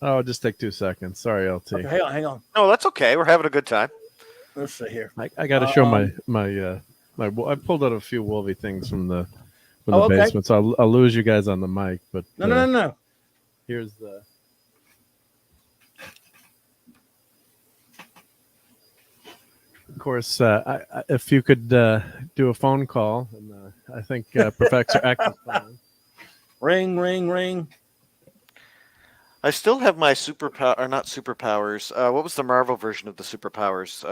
Oh, just take 2 seconds. Sorry, LT. Okay, hang on. No, that's okay. We're having a good time. Let's see here. I got to show my. I pulled out a few Wolvie things from the Okay. basement, so I'll lose you guys on the mic. But No. here's the. Of course, if you could do a phone call, and I think Professor X is calling. Ring. I still have my superpower, or not superpowers. What was the Marvel version of the superpowers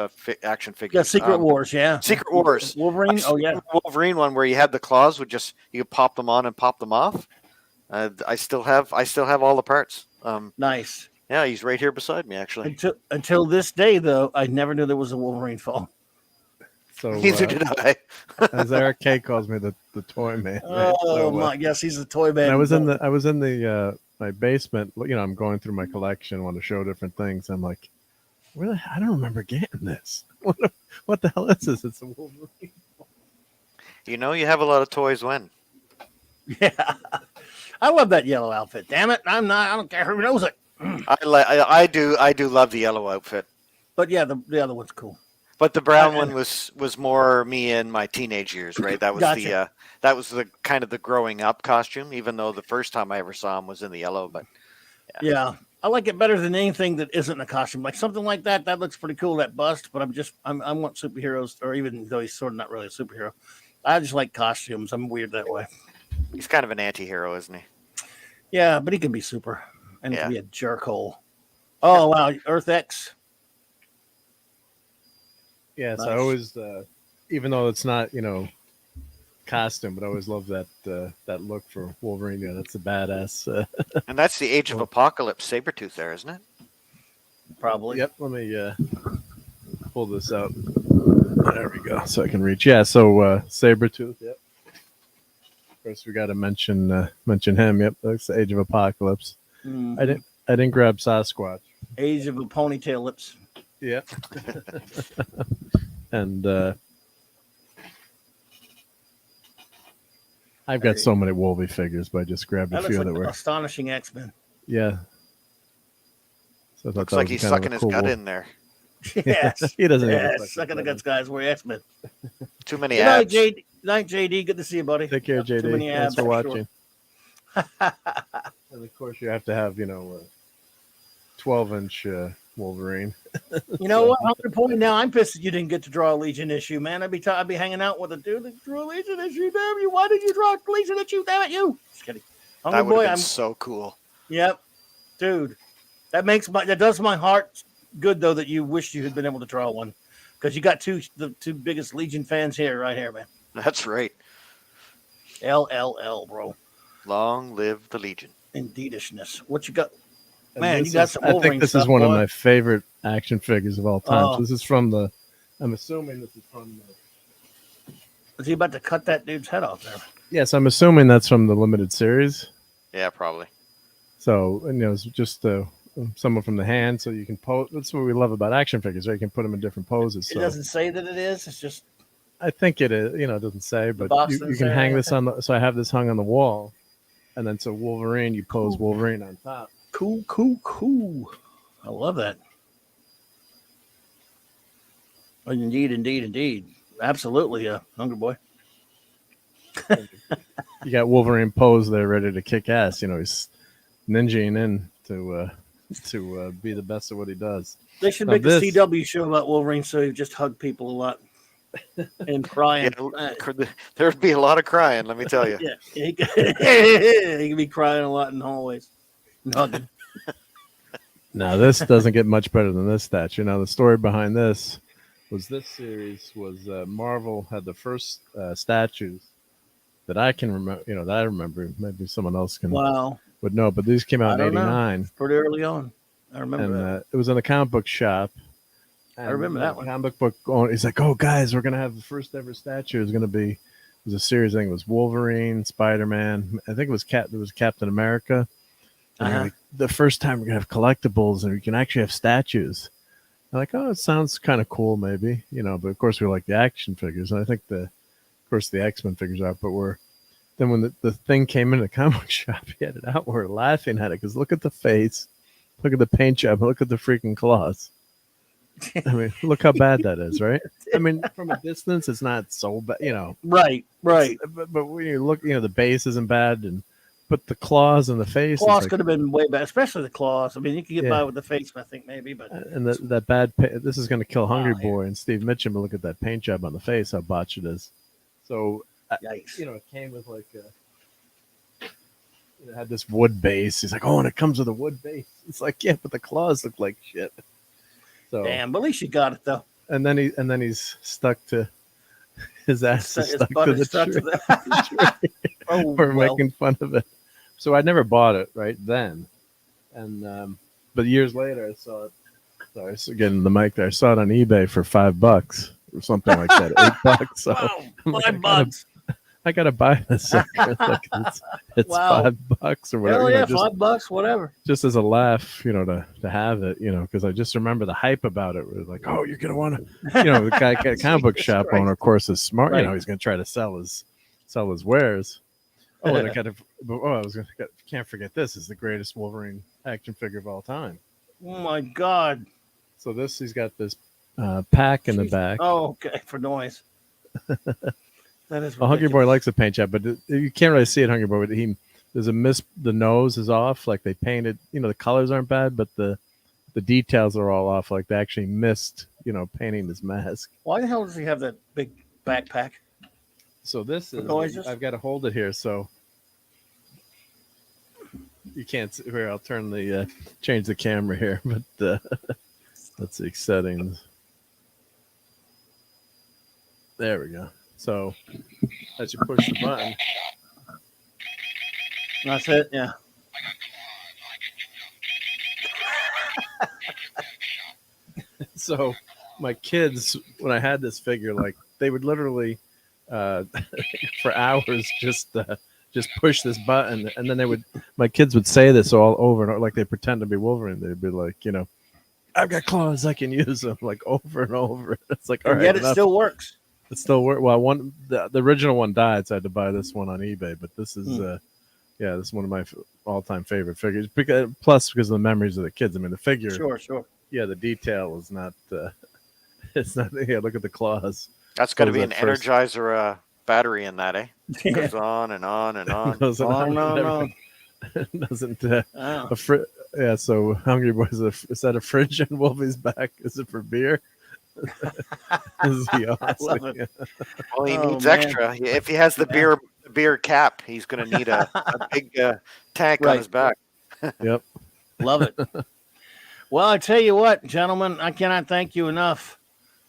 action figure? Yeah, Secret Wars, yeah. Secret Wars. Wolverine? Oh, yeah. The Wolverine one where you had the claws would just you could pop them on and pop them off. I still have all the parts. Nice. Yeah, he's right here beside me actually. Until this day, though, I never knew there was a Wolverine fall. So Neither did I. as Eric K calls me, the toy man. Oh, So, my. Yes, he's a toy man. and I was in the my basement. You know, I'm going through my collection, want to show different things. I'm like, I don't remember getting this. What the hell is this? It's a Wolverine. You know, you have a lot of toys when. Yeah. I love that yellow outfit. Damn it. I don't care who knows it. I do love the yellow outfit. But yeah, the other one's cool. But the brown one was more me in my teenage years, right? That was Gotcha. that was the kind of the growing up costume, even though the first time I ever saw him was in the yellow. But Yeah. I like it better than anything that isn't a costume. Like something like that looks pretty cool, that bust, but I want superheroes, or even though he's sort of not really a superhero. I just like costumes. I'm weird that way. he's kind of an anti-hero, isn't he? Yeah, but he can be super. And he Yeah. can be a jerkhole. Oh wow, Earth X. Yes, Nice. I always, even though it's not costume, but I always love that look for Wolverine. Yeah, that's a badass. And that's the Age of Apocalypse Sabretooth there, isn't it? Probably. Yep. Let me pull this out. There we go, so I can reach. Yeah. So Sabretooth. Yep. Of course, we got to mention him. Yep. That's the Age of Apocalypse. Mhm. I didn't grab Sasquatch. Age of a ponytail lips. Yeah. And I've got so many Wolvie figures, but I just grabbed a That looks few like that were. astonishing X-Men. Yeah. So I thought Looks that like was he's kind of sucking a his cool gut Wolf. in there. Yes. He doesn't. even Yes. look Sucking the like guts, guys. We're X-Men. Too many Good night, abs. JD. Night, JD. Good to see you, buddy. Take care, Too many JD. Thanks abs, for I'm watching. And of course, you have to have 12-inch Wolverine. You know what? I'm at the point now. I'm pissed that you didn't get to draw a Legion issue, man. I'd be hanging out with a dude that drew a Legion issue. Damn you! Why did you draw a Legion issue? Damn it, you! Just kidding. That would have been so cool. Yep, dude. That does my heart good though that you wished you had been able to draw one. because you got the two biggest Legion fans here, right here, man. That's right. LLL, bro. Long live the Legion. Indeedishness. What you got? And Man, you got some I Wolverine think this stuff, is one of boy. my favorite action figures of all time. Oh. So this is from the. I'm assuming this is from the. Is he about to cut that dude's head off there? Yes, I'm assuming that's from the limited series. Yeah, probably. So, it's just someone from the hand, so you can pose. That's what we love about action figures, right? You can put them in different poses. It So doesn't say that it is. It's just. I think it is. It doesn't say, but box you doesn't can say hang anything. this on the. So I have this hung on the wall, and then so Wolverine, you pose Wolverine on top. Cool, cool, cool. I love that. Indeed. Absolutely, Hungry Boy. You got Wolverine pose there, ready to kick ass. He's ninjaing in to be the best at what he does. They should Now make this- a CW show about Wolverine, so he just hug people a lot and crying. There'd be a lot of crying, let me tell you. Yeah, he could be crying a lot in hallways. And hugging. Now this doesn't get much better than this statue. Now the story behind this series was Marvel had the first statues that I can remember. That I remember. Maybe someone else would know, but these came out in '89. Pretty early on. I remember that. It was in a comic book shop. I remember that one. Comic book owner, he's like, "Oh, guys, we're gonna have the first ever statue. It's gonna be." It was a series. I think it was Wolverine, Spider-Man. I think it was Captain America. And like, the first time we're gonna have collectibles and we can actually have statues. I'm like, oh, it sounds kind of cool, maybe, but of course we like the action figures, and I think of course the X-Men figures out. But then when the thing came in the comic shop, he had it out. We're laughing at it because look at the face, look at the paint job, look at the freaking claws. I mean, look how bad that is, right? I mean, from a distance, it's not so bad, Right. But when you look, the base isn't bad, but the claws and the face. Claws could have been way bad, especially the claws. I mean, you could get by with the face, I think, maybe. But and that bad. This is going to kill Hungry Boy and Steve Mitchum. But look at that paint job on the face, how botched it is. So, yikes. It came with like it had this wood base. He's like, oh, and it comes with a wood base. It's like, yeah, but the claws look like shit. So damn, but at least you got it though. And then he's stuck to his ass is stuck to the tree. We're making fun of it. So I never bought it right then, and but years later I saw it. Sorry, so getting the mic there. I saw it on eBay for $5 or something like that. $8. So wow, $5. I gotta buy this. Like it's wow. $5 or whatever. Hell yeah, $5, whatever. Just as a laugh, to have it, because I just remember the hype about it. It was like, oh, you're gonna want to, the guy, comic book shop owner, of course, is smart. Right. He's gonna try to sell his wares. Oh, and can't forget this is the greatest Wolverine action figure of all time. Oh my God! So he's got this pack in the back. Oh, okay, for noise. That is. Well, Hungry Boy likes a paint job, but you can't really see it, Hungry Boy. But there's a miss. The nose is off. Like they painted. The colors aren't bad, but the details are all off. Like they actually missed. Painting his mask. Why the hell does he have that big backpack? So this is. Noises? I've got to hold it here, so you can't see. Here, I'll turn the change the camera here, but let's see settings. There we go. So as you push the button, That's it. Yeah. So my kids, when I had this figure, like they would literally for hours just push this button, and then my kids would say this all over and over, like they pretend to be Wolverine. They'd be like, I've got claws, I can use them, like over and over. It's like, all right, yet it still works. It still works. Well, the original one died, so I had to buy this one on eBay. But this is, this is one of my all-time favorite figures. Because of the memories of the kids. I mean, the figure. Sure. Yeah, the detail is not. It's not. Yeah, look at the claws. That's got to be an Energizer battery in that, eh? It goes on and on and on. No. Doesn't. Yeah. So Hungry Boy, is that a fridge in Wolfie's back? Is it for beer? Is he awesome? I love it. Well, he needs extra. If he has the beer cap, he's going to need a big tank on his back. Yep. Love it. Well, I tell you what, gentlemen, I cannot thank you enough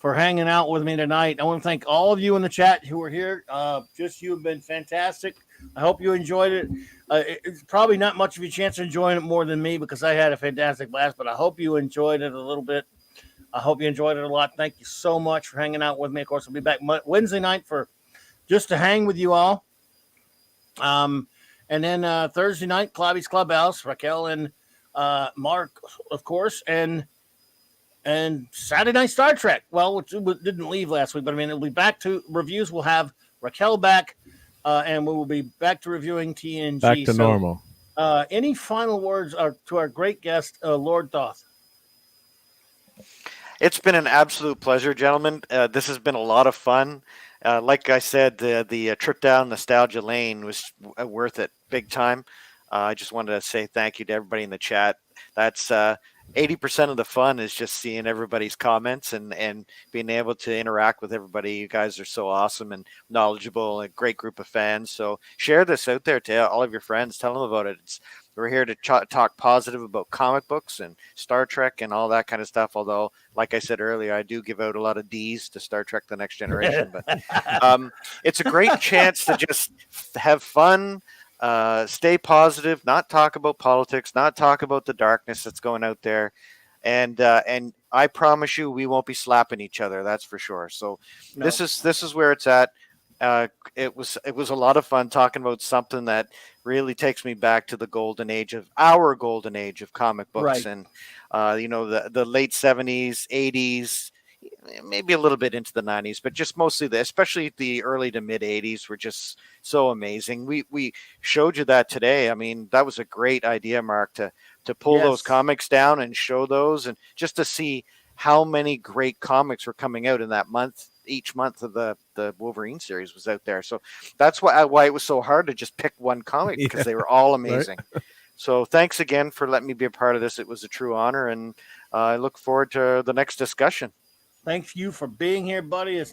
for hanging out with me tonight. I want to thank all of you in the chat who were here. Just you have been fantastic. I hope you enjoyed it. It's probably not much of a chance of enjoying it more than me because I had a fantastic blast, but I hope you enjoyed it a little bit. I hope you enjoyed it a lot. Thank you so much for hanging out with me. Of course, I'll be back Wednesday night for just to hang with you all. And then Thursday night, Clobby's Clubhouse, Raquel and Mark, of course, and Saturday night Star Trek. Well, which didn't leave last week, but I mean, it'll be back to reviews. We'll have Raquel back, and we will be back to reviewing TNG. Back to normal. Any final words to our great guest, Lord Thoth? It's been an absolute pleasure, gentlemen. This has been a lot of fun. Like I said, the trip down nostalgia lane was worth it big time. I just wanted to say thank you to everybody in the chat. That's 80% of the fun is just seeing everybody's comments and being able to interact with everybody. You guys are so awesome and knowledgeable, a great group of fans. So share this out there to all of your friends. Tell them about it. We're here to talk positive about comic books and Star Trek and all that kind of stuff. Although, like I said earlier, I do give out a lot of D's to Star Trek The Next Generation. But it's a great chance to just have fun, stay positive, not talk about politics, not talk about the darkness that's going out there. And I promise you, we won't be slapping each other. That's for sure. So no. This is where it's at. It was a lot of fun talking about something that really takes me back to the golden age of comic books. Right. And the late 70s, 80s, maybe a little bit into the 90s, but just mostly especially the early to mid 80s were just so amazing. We showed you that today. I mean, that was a great idea, Mark, to pull those comics down and show those, and just to see how many great comics were coming out in that month. Each month of the Wolverine series was out there. So that's why it was so hard to just pick one comic, because they were all amazing. Right? So thanks again for letting me be a part of this. It was a true honor, and I look forward to the next discussion. Thank you for being here, buddy.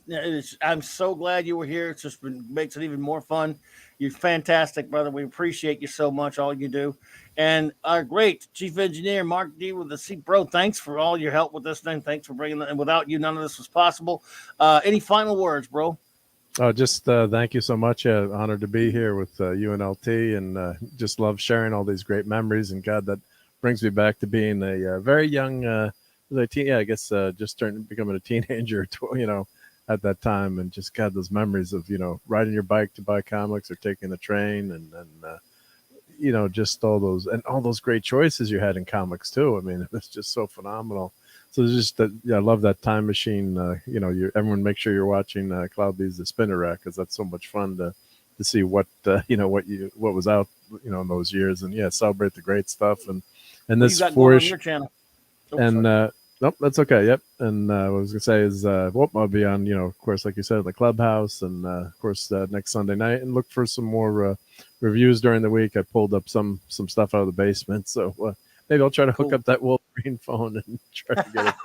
I'm so glad you were here. It's just makes it even more fun. You're fantastic, brother. We appreciate you so much, all you do. And our great chief engineer, Mark D. with the C. Bro, thanks for all your help with this thing. Thanks for bringing it. And without you, none of this was possible. Any final words, bro? Just thank you so much. Honored to be here with you and LT, and just love sharing all these great memories. And God, that brings me back to being a very young I guess just becoming a teenager, at that time, and just got those memories of riding your bike to buy comics or taking the train, and just all those great choices you had in comics too. I mean, it's just so phenomenal. So there's just I love that time machine. Everyone make sure you're watching Cloudbees the Spinner Rack, because that's so much fun to see what what was out in those years, and celebrate the great stuff and this for on your channel. Nope, that's okay. Yep. And what I was gonna say is, I'll be on, of course, like you said, the Clubhouse, and of course next Sunday night, and look for some more reviews during the week. I pulled up some stuff out of the basement, so maybe I'll try to hook up that Wolverine phone and try to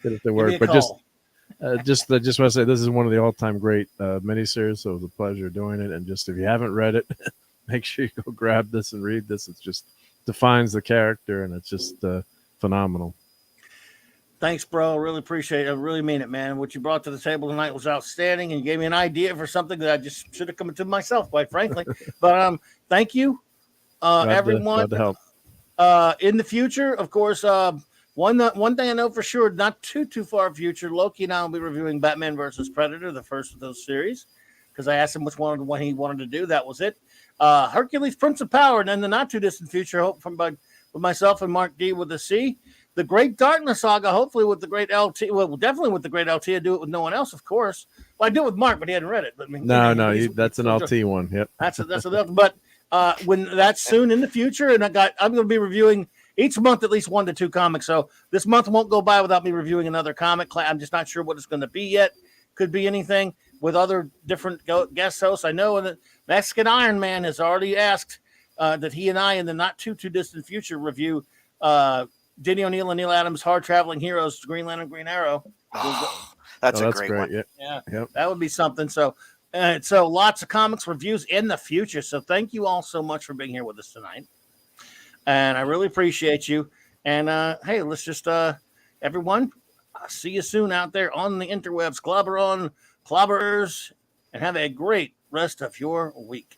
get it to work. But I just want to say this is one of the all-time great miniseries, so it was a pleasure doing it. And just if you haven't read it, make sure you go grab this and read this. It just defines the character, and it's just phenomenal. Thanks, bro. I really appreciate it. I really mean it, man. What you brought to the table tonight was outstanding, and you gave me an idea for something that I just should have come to myself, quite frankly. But thank you, everyone. Glad to help. In the future, of course, one thing I know for sure, not too far future, Loki and I will be reviewing Batman versus Predator, the first of those series, because I asked him which one he wanted to do. That was it. Hercules, Prince of Power, and then the not too distant future, hope with myself and Mark D with a C. The Great Darkness Saga, hopefully with the great LT. Well, definitely with the great LT. I do it with no one else, of course. Well, I do it with Mark, but he hadn't read it. But that's an LT one. Yep. That's an. But when that's soon in the future, and I'm going to be reviewing each month at least 1 to 2 comics. So this month won't go by without me reviewing another comic. I'm just not sure what it's going to be yet. Could be anything with other different guest hosts. I know that Mexican Iron Man has already asked that he and I, in the not too distant future, review Denny O'Neil and Neil Adams' Hard Traveling Heroes, Green Lantern, Green Arrow. That's a great one. Yeah. Yep. That would be something. So lots of comics reviews in the future. So thank you all so much for being here with us tonight. And I really appreciate you. And hey, let's just everyone, I'll see you soon out there on the interwebs. Clobberin, clobberers, and have a great rest of your week.